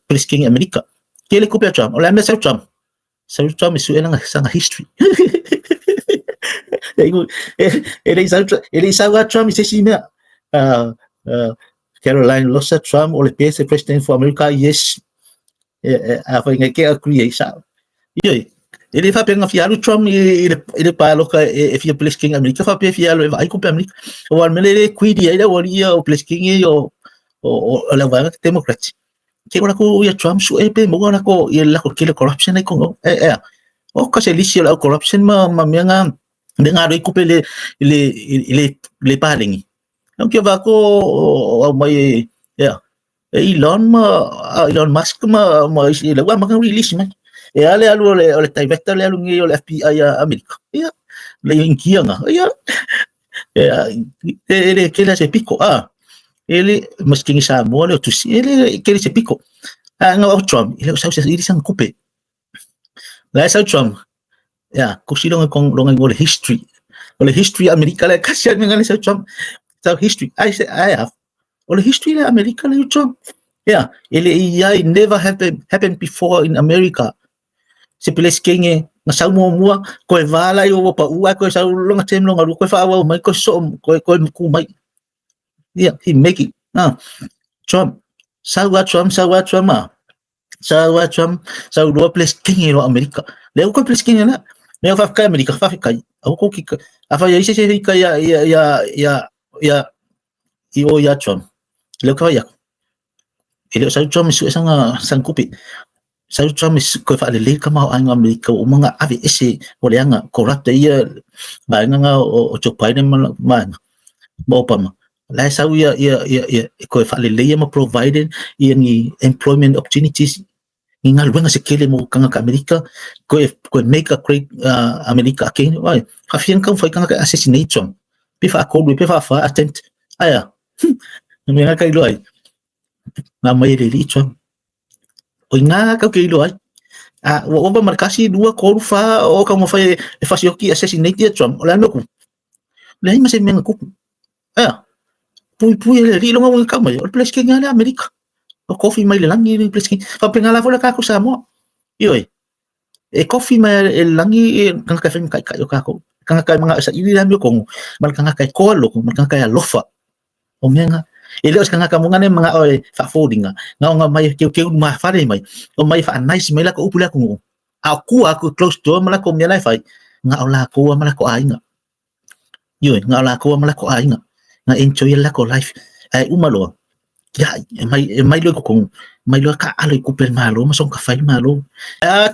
president Amerika kele ko pa Trump wala may sa Trump Trump is lang sa history. Ele sabe Trump is sina Caroline lost Trump o le PS president for America yes apa nga ke create sa. Ele fa penga fialo Trump ele palo ka if you place king America fa pe fialo vai ko America. O al mele quidi ele o place king o la va Democrats. Ke ora ko ya Trump su epe mo ora ko ya la ko kile corruption ai ko o ka se lisi la corruption ma menga ro ikupe le palingi kia va ko mai ya Elon Musk ma le wa ma kan release mai ale alu le director le alu ngi le FBI Amerika ya le inkia nga ya ele que ele se pico ele mas quem sabe olha tu ele que ele se pico nga o Trump ele sa ele sang kupe la sa Trump ya kusilo nga kong longa ngole history Amerika le kasian nga sa Trump sa history I have all history le Amerika le Trump yeah ele it never happened before in America se peles kenge na sa mo ko vala yo pa ua ko sa longa tem longa ko fa wa mai ko so ko ku mai yeah he make it Trump sa Trump sa do peles kenge lo America le ko peles kenge la le fa ka America fa ka ko ki afa ya se ka ya Trump le ka ya ele sa Trump su sang kupi sa Trump ko fa le ka mau ang Amerika o mga ave ese o le anga corrupt ia ba nga o Joe Biden man mo pa la sa ya ko fa le ma provided ni employment opportunities ngal wenga se kele mo kanga ka Amerika ko make a great America again why hafian kan foi kanga assassination pifa ko pifa fa attempt aya nga kai lo ai na mai le Trump o nga ka ke lo ai o ba markasi dua ko fa o ka mo fa yoki assassinate Trump la no ku la ma se men ku pui le lo nga ka mai o place ke nga le Amerika o coffee mai le langi le place ke fa pengala fola ka ko sa mo yoi coffee mai le langi kan ka fem kai ka ko kan ka mga sa ili lamyo ko mal kan ka ko lo mal kan ka lofa o menga ele os kan ka mo ngane mga o fa folding nga mai ke ma fa mai o mai fa nice mai la ko upula ko aku close door mala ko mela fa nga ola ko mala ko ai nga yoi nga ola ko mala ko ai nga enjoy la ko life ai umalo ya mai lo ko mai lo ka alo ku pel malo masong ka fai malo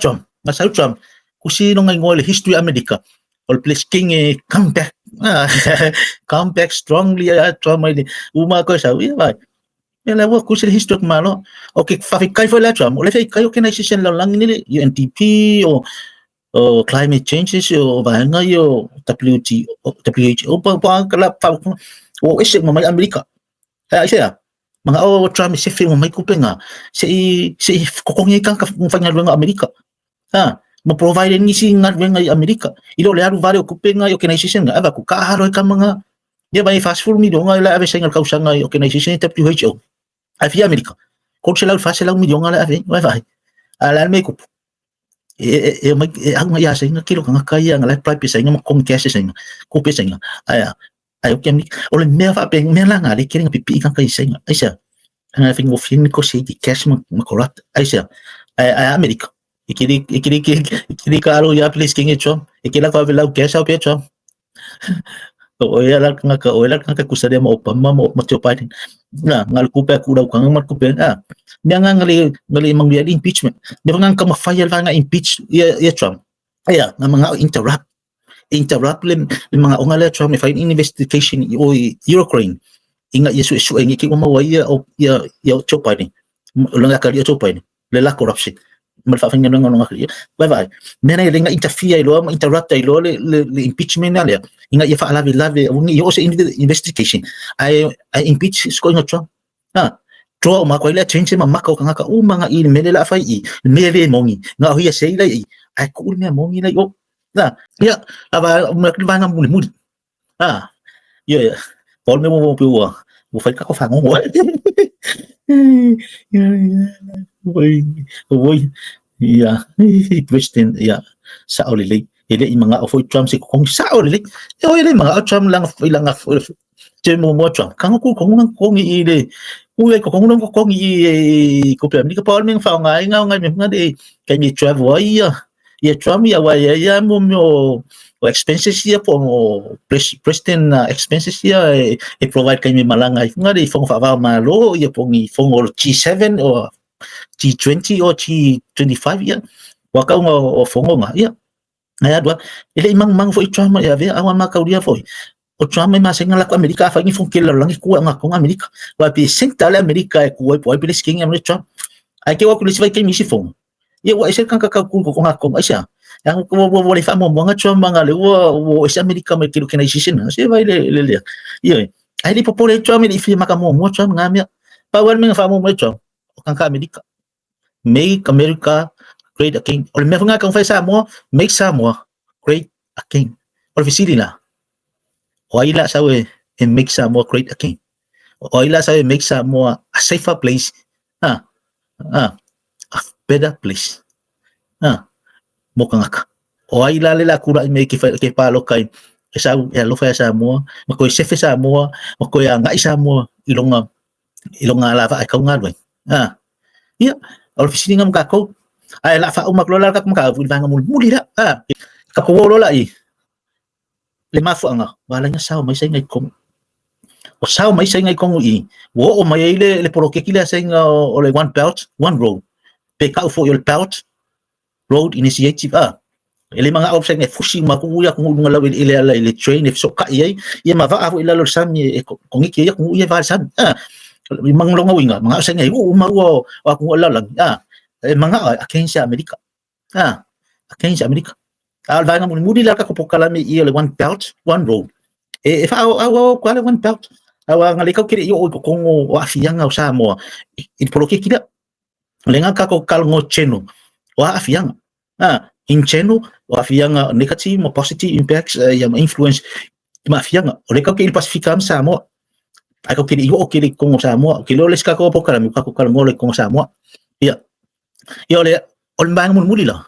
Trump masal Trump kusi no ngai ngole history America all place king come back come back strongly Trump mai uma ko sa wi ba ela wa kusi history malo okay fa kai fa la Trump ole fa kai organization la lang ni UNDP o climate changes o ba nga yo WHO pa kala pa o ese mo mai America ai sa mga Trump se film mai kupenga se kokongnya kan ka fanya nga Amerika mo provide ni si nga Amerika ilo le aru vario kupenga organization nga ava ku ka haro ka mga ya ba fast food mi nga la ave singal kausa nga organization WHO afi Amerika ko se la fa se la mi nga la ave wa vai ala me ku mai ang ya se nga kilo nga kaya nga la privacy sa nga mo comcast sa nga ku pe sa nga aya ayo kemi ole me fa pe me la nga le kering pipi kan kai senga aisa ana fing of fin ko si cash ma corrupt aisa ay America ikiri karo ya please king echo ikila fa vela cash out echo o ya la nga kusade mo pa mo Joe Biden na ngal ku pe ku daw kang mat ku pe nga ngali mang impeachment di nga ka ma-file nga impeach ya Trump aya nga mga interrupt le mga ongala Trump may fine investigation o Ukraine inga yesu ngi ki umawaya o ya Joe Biden lang ka Joe Biden le la corruption mal fa fanya nga nga bye mena le nga interfere lo interrupt lo le impeachment na le inga ya fa lave ungi yo se investigation I impeach ko nga Trump draw ma ko ile change ma mako nga ka mga email la fa mele mongi nga hiya sei la ai ko me mongi na yo ya aba makibana muli ya Paul me mo fai ka ko fa ngo oi ya president ya sa olili ile mga of Trump si kung sa olili ile mga Trump lang ilang mo Trump kang ko nang kong ile uy ko nang kong ko pem ni ka Paul me fa nga de kay ni travel ya Trump ya wa ya mo expenses ya po president expenses ya provide kay malangay nga di fong fa malo ya po ni fong G7 o G20 o G25 ya wa ka o fong nga ya ngaya dua ile imang fo Trump ya ve awan makaudia fo o Trump mai masenga la ko Amerika fa ngi fon kella langi ku nga ko Amerika wa pi senta la Amerika e ku po pi skinga me Trump ai ke wa ku vai ke mi si fon ye wa ese kan ka ku ko nga ko asia yang ko wo le fa mo nga Trump nga le wo ese Amerika me kilo kenai sisin se vai le ye ai di popole Trump ni fi maka mo Trump nga mi pa wan me fa mo Trump kan ka Amerika make America great again o me nga kan fa Samoa make Samoa great again o fisili na o ila sawe and make Samoa great again o ila sawe make Samoa a safer place a better place mo kangaka o ila lela kura me ke palo kai sa ya lo fa Samoa mako sefe Samoa mako ya ngai Samoa ilonga lava ai kaunga loi ia o fisili ngam ka ko ai la fa o maklola ka maka vanga muli la ka ko lola i le mafuanga wala nga sao mai sai ngai kong o sao mai sai ngai kong i wo o mai le poroke kila sai nga o le one belt one road pe ka for your belt road initiative ele mga option ngai fushi makuya kung nga law ile train if so ka ye ma va avo ila lo sam ye kong iki ya kung ye va sam mang longa winga mga sai ngai o mawo wa kung ala lang mga akin sa Amerika akin sa Amerika al nga mudi la ka ko kalami i le one belt one road if aw kwala one belt awa nga likaw kiri yo ko wa afianga sa mo it poloki kila lenga ka ko kalngo cheno wa afianga in cheno wa afianga negative mo positive impacts ya influence ma afianga o likaw kiri pacificam sa mo ay ko kiri yo kiri ko sa mo kilo les ka ko kalami ka ko kalmo le ko sa mo ya yo le on bang mo mudi la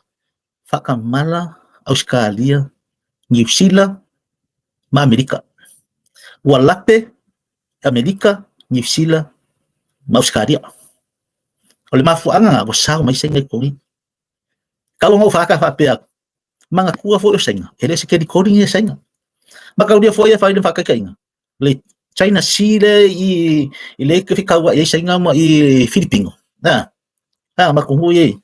fa kamala Australia, New Zealand, ma Amerika. Walape, Amerika, New Zealand, ma Australia. Oleh mafuanga ko sao mai senga ko ni. Kalau mau faka fa pe mga kuwa fo senga. Ele se ke di coding senga. Maka dia fo ya fa ile faka kainga. Le China Sile i ile ke fika wa ye senga ma i Filipino. Makungu ye.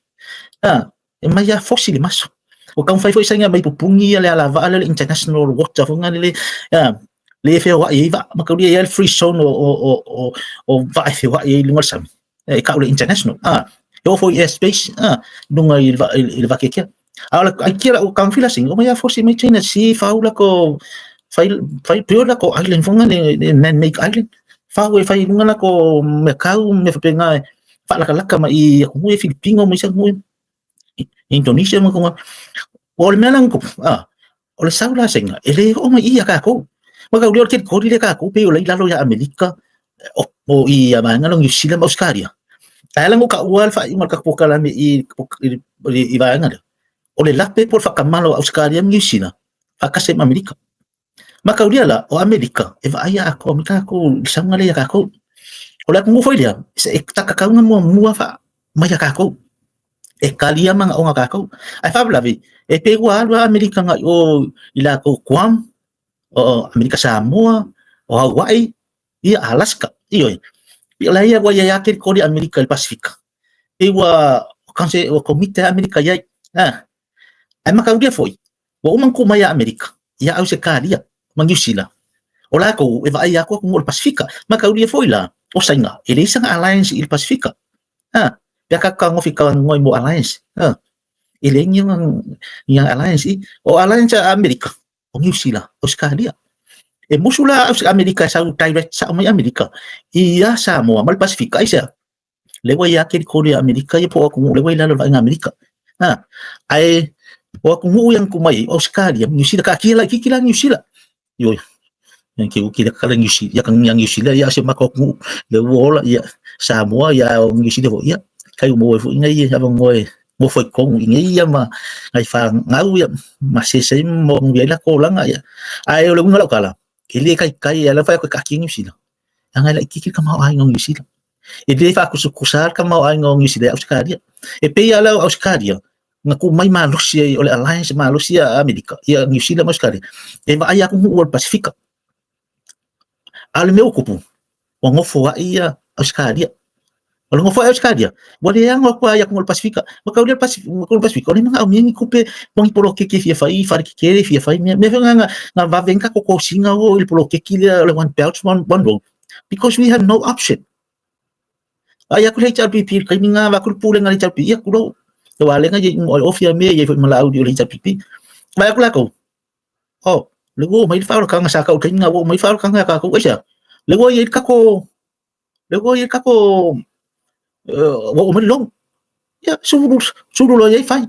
Ma ya fossil maso. O kang fai foi sanga mai pupungi ale ala va ale international water funga le le fe wa ye va maka dia el free zone o va fe wa ye lingal sam ka le international yo foi space dunga il va ke ala akira o kang fila sing o mai fo si mai China si faula ko fai piola ko island funga le man make island fa we fai lunga ko mercado me penga fa la kala mai ko mo Filipino mo sa mo Indonesia mo ko ol melang ko ol saula senga ele o mai ia ka ko maka ul ke ko rile ka ko pe ol lalo ya Amerika o ia manga long Australia Australia talang ko ka wal fa ingal ka pokala mi i va ngada ol la pe por fa kamalo Australia mi Australia fa ka se Amerika maka ul la o Amerika e va ia ko mi ka ko sangale ya ka ko ol ko foi dia se ta ka ka mo fa mai ka ko kalia mga o nga kako ay fablavi pe wala Amerika nga o ila ko Guam o Amerika Samoa o Hawaii i Alaska iyo ila ya wa ya yakir ko di Amerika el Pasifika wa kanse o komite Amerika ya ay makaudia foi wa umang kumaya Amerika ya au se kalia mangyusila ola ko eva ya ko mo el Pasifika makaudia foi la o sainga ele isang alliance il Pasifika ya kakang fika ngoy mo alliance ileng yung alliance o alliance sa Amerika o New Zealand Australia musula sa Amerika sa direct sa may Amerika iya sa mo mal Pasifika isa leway yakin ko di Amerika ya po ako leway lalo ang Amerika ay o kung uyang kumay Australia New Zealand kikila New Zealand yo yang kila kala New Zealand yang New Zealand ya si makok lewola ya Samoa ya New Zealand ya kayo mo fu ngai abang mo foi kong ngai ma ngai fa ngau ya masisay mo ngela ko lang ya ay ulo ngalo kala ili kai ala fa ko kaking sila ang ala ikikil ka mao ay ngong sila ili fa ko sukusar ka mao ay ngong sila Australia pe ala Australia nga kung may malos siya o alliance malos siya Amerika ya New Zealand Australia ba ay akong World Pacific al meu kupu wangofo wa iya Australia O longo foi Euskadia. Wale yang ko ya kung Pasifika. Makaulia Pasifika. Oni mga umiang kupe pang polo keke fia fai far keke fia fai me nga va venka ko singa o il polo keke le one pouch one roll because we have no option. Ay aku le HRPP kai nga va kul pule nga HRPP ya kulo. To wale nga yung ofia me ye mala audio le HRPP. Ba aku lako. Oh, lugo mai fa ka nga sa ka kai nga wo mai fa ka nga ka ko siya. Lugo ye ka ko what woman long ya suru lo yai fai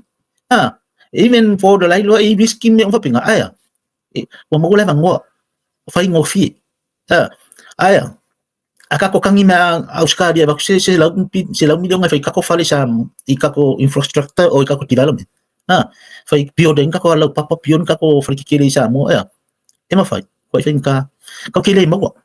even for the lai lo i biskim me fa pinga aya wa mo le vango fai ngo fi aya aka ko kangi ma Australia ba se la mi donga fai ka ko fale sa i ka ko infrastructure o ka ko development fai pio den ka ko la papa pio ka ko fai ki le sa mo ma fai ko fai ka ki le mo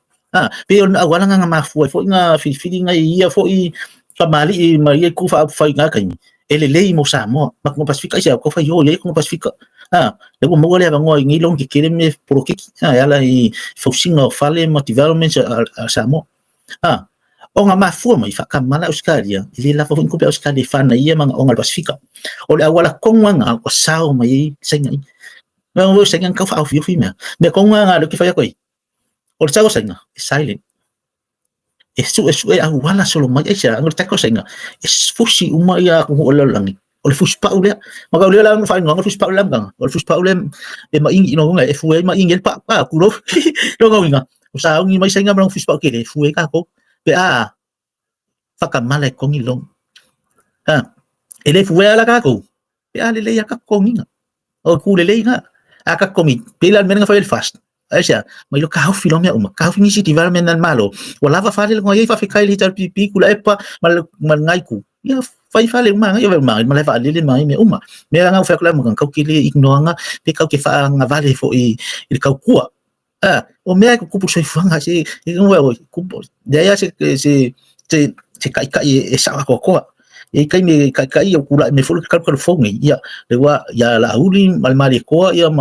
pio na wala nga ma fo nga fi nga ia fo i kamali i Maria ku fa fai nga kai ele lei mo sa mo mak mo Pasifika sia ko fa yo ye ko Pasifika le mo le ba ngo ngi long ki kere me pro ki ya la i focusing of fale mo development sa mo o nga ma fu mo i fa kamala Australia ile la fa ko pe Australia fa na ia mga ongal Pasifika o le awala ko nga ko sao mai senga ma mo senga ka fa au fi me ko nga lo ki fa ya ko o sao senga silent esu wala solo mai esa ngor tako senga fusi uma ya ko ola langi o fusi pa ule maga ule lang fa ngor fusi pa ule gang o fusi pa ule ma ingi no nga fu ma ingel pa ku ro lo nga usa ngi mai senga bang fusi pa ke le fu ka ko pe fa ka mala ko ngi long ele fu ala ka ko pe le ya ka ko ngi o ku le nga aka ko mi pe la men nga fa el fast Asia, may lo kahau film ya kahau ni si development nan malo. Wala fa fale ngo ye fa fikai li tar pipi kula epa mal ngai ku. Ya fai fale mga ya mal fa le mai me Me nga fa kula mga kau kile ignora nga pe kau ke fa nga vale fo i kau kua. O me ko kupu soi fanga si ngo ku ya se kai e sa ko ko. E kai me kai ya kula me fo kau fo ngi ya le wa ya la uli mal mali ko ya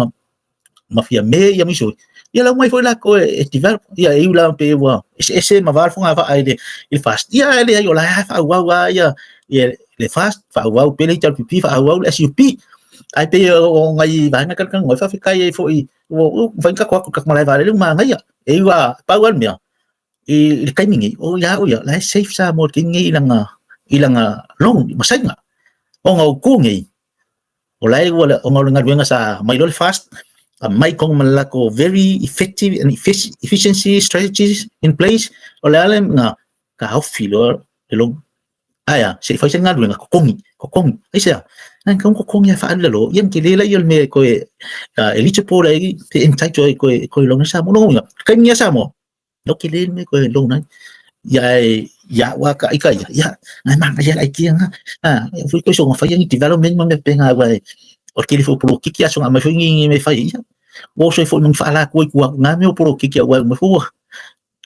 mafia me ya miso ya la mai foi la ko develop ya eu la pe wa ese ma val fonga fa aide il fast ya ele yo la fa wa ya le fast fa wa pe le tar pipi fa wa le sup ai pe o ngai ba na kan ngoi fa kai foi wo van ka ko ka malai va le ma ngai ya e wa pa wa me e kai mingi o ya la safe sa mo kingi ilanga long masenga o ngau ku ngi o la o ngau ngai sa mai lo fast may kong malako very effective and efficiency strategies in place o le ale nga ka filo long aya se fa nga nga kokongi ai sa ang kokongi fa lo yan kilela yol me ko elite por ai te entai ko long sa mo nga kanya sa mo no kilel me ko long na ya wa ka ika ya na ma ya ai kia nga fui ko so fa yang development mo me penga wa o que ele foi pro que acha mas foi me fai o se foi não falar com nga meu pro que é o me foi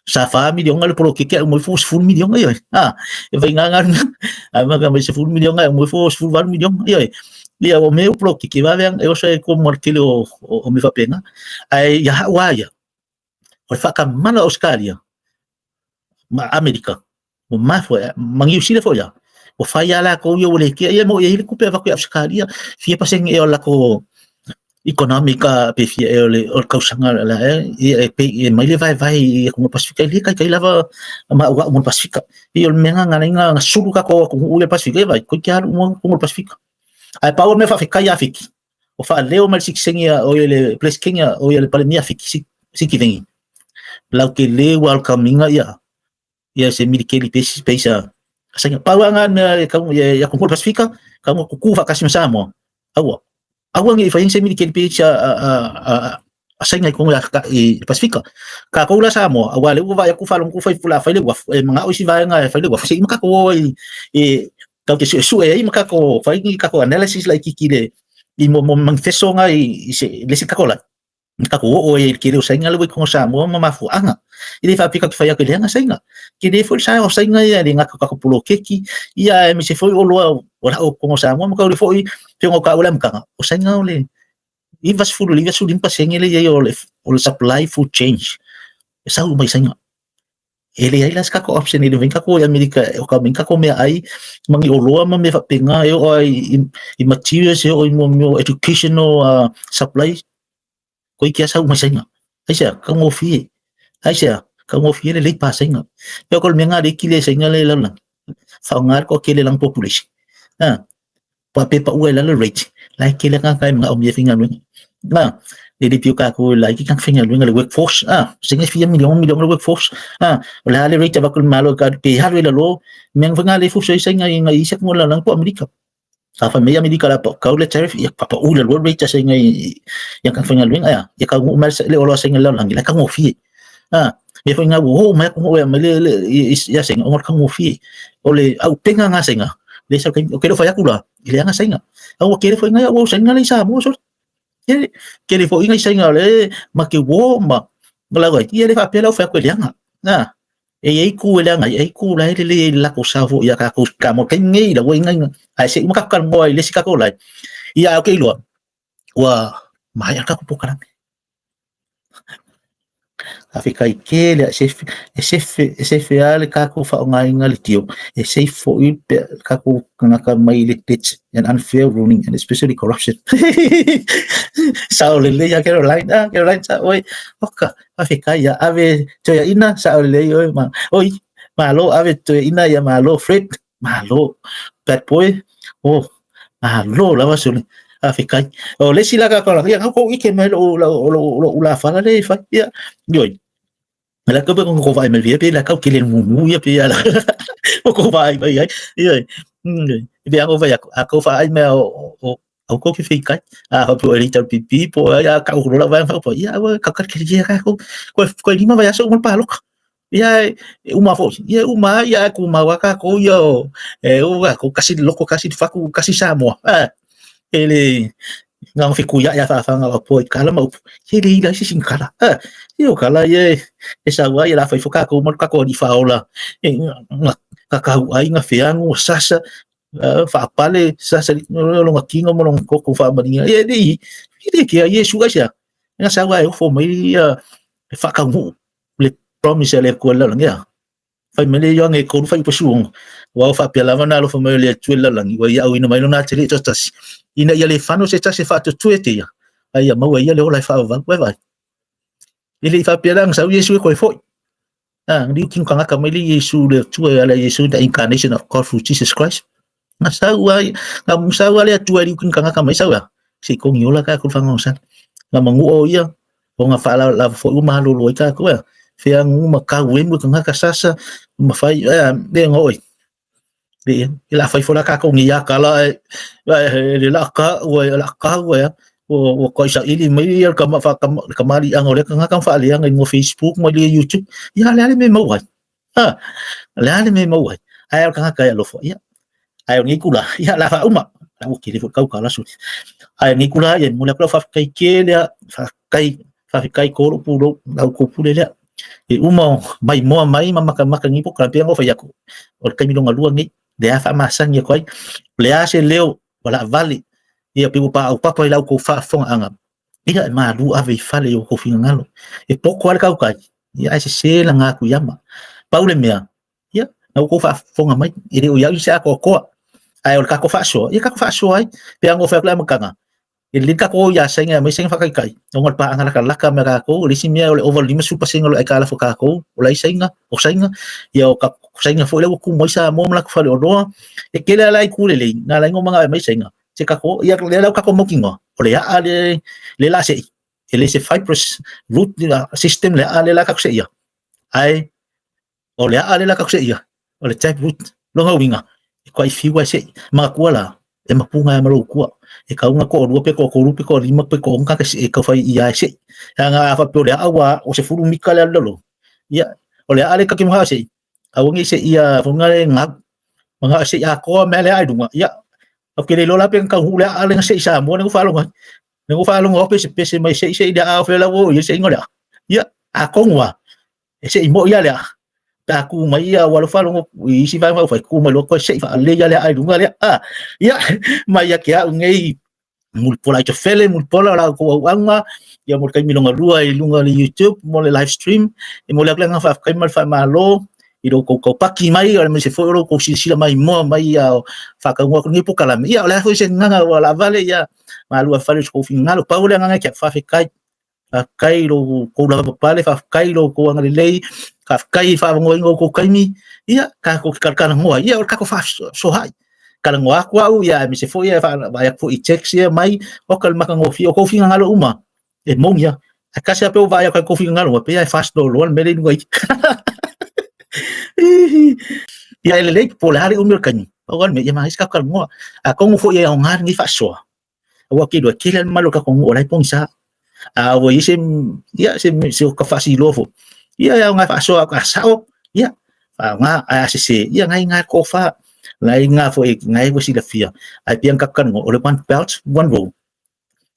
sa família ngal pro que é o me foi full million aí e vai nga mas mas full million aí o me foi full var million aí e o meu pro que vai ver eu sei como aquele o me fa pena aí ya wa ya o fa ka mala Australia ma América o ma foi mangiu sile foi ya o fai ala ko yo le que ia mo ia ku pe va ku Australia fia paseng e la ko económica pe fia e o kausanga la e pe mai le vai ko Pasifika le kai lava ma wa mo Pasifika e o menga nga suru ka ko u le Pasifika vai ko kia mo ko Pasifika ai pa o me fa fika ya fiki o fa leo mal siksenga o le place kinga o le palemia fiki siki vengi la que le welcoming ya se milikeli pesa Sanya pawangan kamu ya kumpul Pasifika kamu kuku vakasi masamo awa ngi fa yung semi kelpi sa asanya kung ya Pasifika ka ko la samo awale wa ya ku falong ku fa pula fa le wa mga osi va nga fa le wa fa maka ko ka ke su maka ko fa ngi ka ko analysis like kile i mo manifesto nga le si ka ko la kako o kire usanga le ko sa mo mafu anga ile fa pika fa ya ke lenga senga kire fo sa o senga ya lenga ka ko pulo keki ya mi se fo o lo o ko sa mo ka le fo i tengo ka ulam ka o senga le i vas fu le su limpa senga le ya o le supply food change esa o mai senga ele ai las kako option ele vem kako Amerika o ka vem kako me ai mangi o loa ma me fa penga e o i materials e o i mo educational supply ko i kia sa uma senga ai sa ka ngo fi ai sa ka ngo fi le pa senga pe ko me nga de ki le senga le la fa ngar ko ke le lang population pa pe pa ue la le rate la ke le nga kai mga o me finga na ele piu ka ko la ki kan finga le workforce senga fi million le workforce la le rate ba ko malo ka pe ha le lo men finga le fu sei senga nga isa ko la lang po Amerika fa me Amerika la pa ka le tariff ya pa u le rate senga ya kan finga le ya ka mo le o lo senga la lang la ka mo fi me foi nga wo me ko me le ya senga o ka mo fi o le au tenga nga senga le sa o ke lo fa ya kula ile nga senga o ke le foi nga o senga le sa mo so ke le foi nga senga le ma ke wo ma la go ye le fa pe lo fa ko le nga na e ku le nga e ku la le la ko sa vo ya ka ko ka mo ke ngi la wo nga ai se mo ka ka mo le si ka ko la ya o ke lo wa ma ya ka ko pokara Afrika i ke le se fe ale ka ko fa nga inga le tio se fo i ka ko ka mai le tits and unfair ruling and especially corruption sao le ya Carolina sa oi oka Afrika ya ave to ya ina sao le oi ma oi malo ave to ina ya malo Fred malo bad boy oh malo la va Afrika o le sila ka ko ya ko i ke me lo la fa le fa ya yo la ko ba ko vai me vie pe la ka ke le mu ya pe ya la ko vai ba ya ya be ko vai ko vai me o ko ke fi ka po elita pipi po ya ka ko la vai fa po ya ka ke ya ko ni ma va ya so mo pa lo ya uma fo ya uma ya ku ma wa ka ko yo o ko kasi loko kasi fa ku kasi sa mo ele ngang fi kuya ya fa nga po kala mo ele ila si sing kala yo kala ye esa wa ya la fa foka ko mo ka ko di fa ola ka ai nga fe ang sasa fa pale sasa lo nga kingo mo ko fa maringa ye di ke ye su ga sia nga sa wa fo mai fa ka mu le promise le ko la nga fa me le yo nge ko fa su wa fa pela na lo fa me le tu la lang wa ya ina mai no na tele tas ina ia le fano se tase fa tu te ia ai mau ia le ola fa va vai ile fa pela ng sa Yesu ko foi di kin kanga ka mai le Yesu le tu ala Yesu the incarnation of God through Jesus Christ na sa wa na sa wa le tu kin kanga ka mai sa wa si ko ngiola ka ko fa ngosan na mangu o ia o nga fa la fo uma lo lo ka ko fe ang uma ka we mo kanga ka sasa ma fai de ngoi de la fai fola ka ko ngia kala le la ka we o ko sa ili mai ka ma fa ka mali ang ole ka nga fa ali ang mo Facebook mo le YouTube ya le me mo wa le me mo wa ai ka ka ya lo fo ya ai ngi kula ya la fa uma la mo ki le ka ka la su ai ngi kula ya mo la fa kai ke le fa kai ko pu lo la ko pu le e uma mai mo mai maka ngi po ka pe ngo fa ya ko o ka mi lo ngalua ngi de fa masang ya koi le ase leo wala vale ia pe pa o papa ila ko fa fon anga ia ma lu ave fale yo ko finga ngalo e poko al ka ia se la nga ku yama paule mea ia na ko fa fon mai ire o ya isa ko ai o ka ko fa so ia ka ko fa so ai pe ango fa kla makanga ili ka ko ya senga mai senga fa kai ngol pa anga la kamera ko li simia o over lima super senga lo ka la fo ka ko o lai senga ia o ka senga fo le ko mo sa mo la ko fa lo e ke la ku le na la ngo mga mai senga se ka ko ia le la ka ko mo kingo o le a le la se ele se fibrous root system le a le la ka se ia ai o le a le la ka se ia o le type root lo nga winga e ko ai fiwa se ma ko la e mapunga ma lo ko e ka unga ko ru pe ko rupe ko lima pe ko nga ka se ka fai ia se nga fa pe le awa o se furu mika le lo ia o le a le ka ki mo ha se awangi se ia funga le nga se ya ko me le ai dunga ia o ke le lola pe ka hula ale se sa mo ne fa lo pe se mai se dia a fe la wo ye se ngola ia a ko ngwa e se mo ia le ta ku mai ia wa lo fa lo i si fa ku mai lo ko se fa le ya le ai dunga le ia mai ya ke a ngei mul pola to fele mul pola la ko anga ia mo kai milonga rua I lunga le YouTube mo le live stream e mo le aklenga fa kai mal fa malo I ro ko paki mai o me se foi ro ko sila mai mo mai ia fa ka ngo ni po kala ia o le foi se nganga la vale ia ma lu fa le ko finalo pa o le nganga ke fa fe kai kai ro ko la pale fa kai ro ko ngale lei ka kai fa ngo ngo ko kai mi ia ka ko ka ngo ia o ka ko fa so hai kala ngo aku au ia me se foi ia fa vai ko I check ia mai o kal maka ngo fi o ko fi ngalo uma e mo ia a kasi ape o vai ka ko fi ngalo pe ia fast do lo me le ngo ia ele lei po la o meu kanyi o gal me ia mais ka kal ngo a ko ngo foi ia o ngar ngi fa so o ki do ki le malo ka ko ngo lai pong sa a o ise ia se ka fa si lofo ia ia nga fa so ka sao ia fa nga a se ia ngai nga ko fa lai nga fo ngai wo si la fia ai pian ka kan ngo o le one belt one road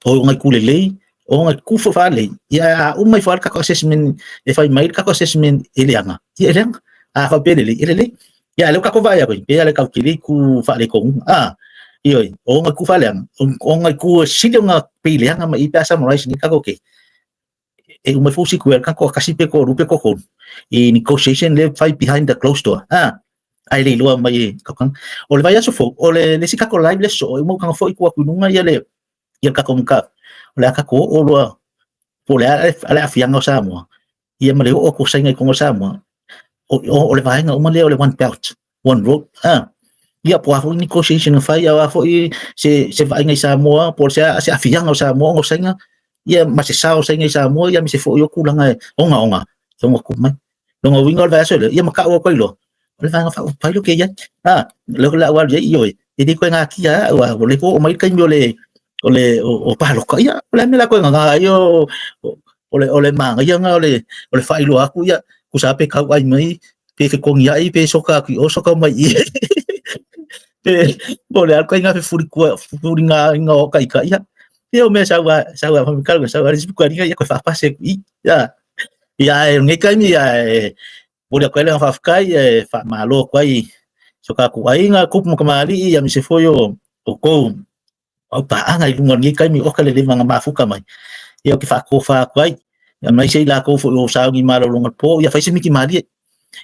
o ngai ku le lei o ngai ku fo fa lei ia o mai fa ka assessment e fa mai ka assessment ele anga ia ele a fa pele ele le ia le ka ko vai a ko ia le ka ki ku fa le ko iyo o ngai ku fa le o ngai ku si le nga pele anga mai pa samurai ni ka ko ke e o mai fo si ku ka ko kasi pe ko rupe ko ko I negotiation le fai behind the closed door ai le lua mai kakang o le vai aso fo o le sika ko live le so mo kang fo I ku nunga ia le ia ka kom ka o le ka ko o lua po le ale afianga o Samoa ia ma le o ko sai ngai ko Samoa o le vai nga o ma le o le one belt one road ia po afo negotiation fai ia afo I se vai ngai Samoa po se afianga o Samoa o sai nga ia ma se sao sai ngai Samoa ia mi se fo yo kulanga onga so mo ku mai lo wingo vai aso le ia ma ka o ko lo le va fa pa lo que ya lo la wa ye yo e di ko nga ki ya wa le ko mai ka le o pa lo ka ya le me la ko nga yo o le ma ya nga o le fa lo aku ya ku sa pe ka wa mai pe ke ko ya I pe so ka ki o so ka mai pe bo le ko nga fe furi nga o ka ya yo me sa wa fa me ka sa wa ri ku ya ko fa pa se ya ngai ka mi ya Boleh ko le fa kai fa malo kwai so ka ku ai nga kup mo kamali ya mi se foyo o ko o pa anga I lunga ngi kai mi o ka le manga mafuka mai ya ki fa ko fa kwai ya mai sei la ko fo o sa ngi malo lunga po ya fa se mi ki mali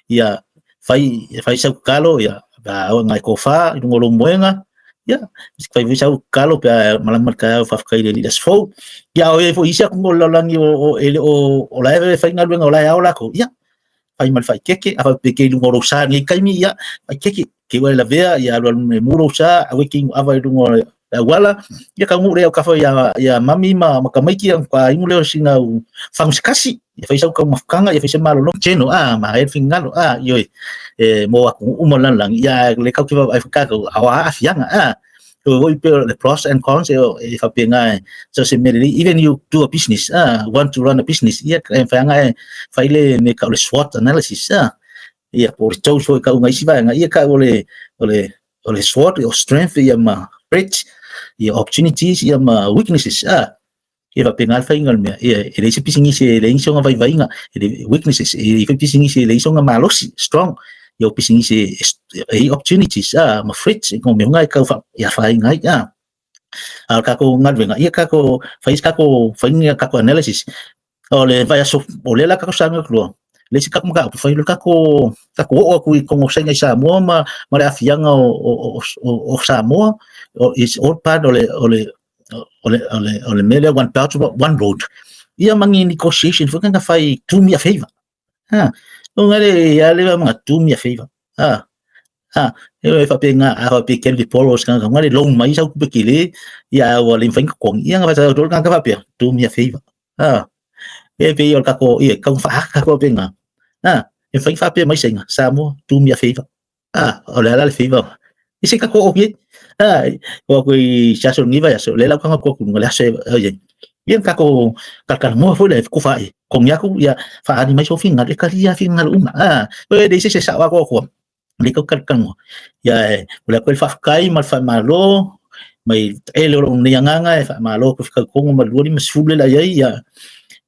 ya fai sa kalo ya ba o ngai ko fa lunga lo moenga ya fai vi sa kalo pe malamat ka fa kai le das fo ya o fo isa ko lo langi o la fai nga lunga o la ya o la ko ya fai mal fai keke a pe ke lungo rosa ngi kai mi ya fai keke ke wa la vea ya lo me muro sa a we ki ava lungo la wala ya ka ngure ka fa ya mami ma ka mai ki ang pa imu le singa fang skasi ya fai sa ka mafkanga ya fai sa malo no cheno ma e fingalo yo mo aku umolan lang ya le ka ki va ka awa afianga we the pros and cons if apinga so similarly even you do a business want to run a business ya fanga faile me ka SWOT analysis ya por chau so ka ngai siba nga ya ka ole SWOT your strength ya ma threats your opportunities ya ma weaknesses ya apinga faingal me ya ele se pisingi se le inso nga vai nga weaknesses if pisingi se le inso nga malos strong yo pisingi se opportunities ma threats ko me ngai ka fa ya fa ngai al ka ko ngat venga ya ka ko fais ka ko fainga ka ko analysis ole vai so ole la ka ko sanga klo le si ka mo ka fa ka ko o ku ko se ngai sa mo ma le afianga o sa mo is all part ole mele one part one road ia mangi negotiation fo ka fai to me a favor ngare ya le ma tu mi favor e fa pe nga a pe ken vi poros kan ngare long mai sa ku pe kile ya wa lim fang ko yang fa sa do kan ka pe tu mi favor e pe yo ka ko e ka fa ka ko pe nga e fa pe mai senga sa mo tu mi favor ola la favor isi ka ko oye ko ko sa so ngi va ya so le la ka ko ku ngala se oye bien ka ko ka mo fo le ku fa kong ya ku ya fa ni mai so fin ngal ka ya fin ngal we de se sa wa ko le ko kan mo ya la ko fa kai mal fa malo mai ele lo ni nganga fa malo ko ka ko mo lo ni masule la ya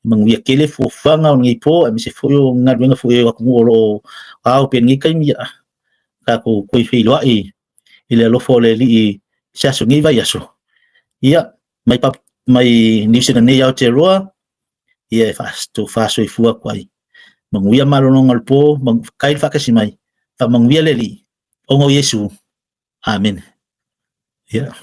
manguia kele fo fanga ngi po mi se fo yo ngal nga fo yo ko lo au pe ngi kai mi ya ka ko fi lo ile lo fo le li sa so ngi va ya so ya mai pa mai ni se ne ya te roa ia fa'asoifua kuai manguia malolonga le po kai fa'akasimai fa manguia le li ongo Iesu amen ia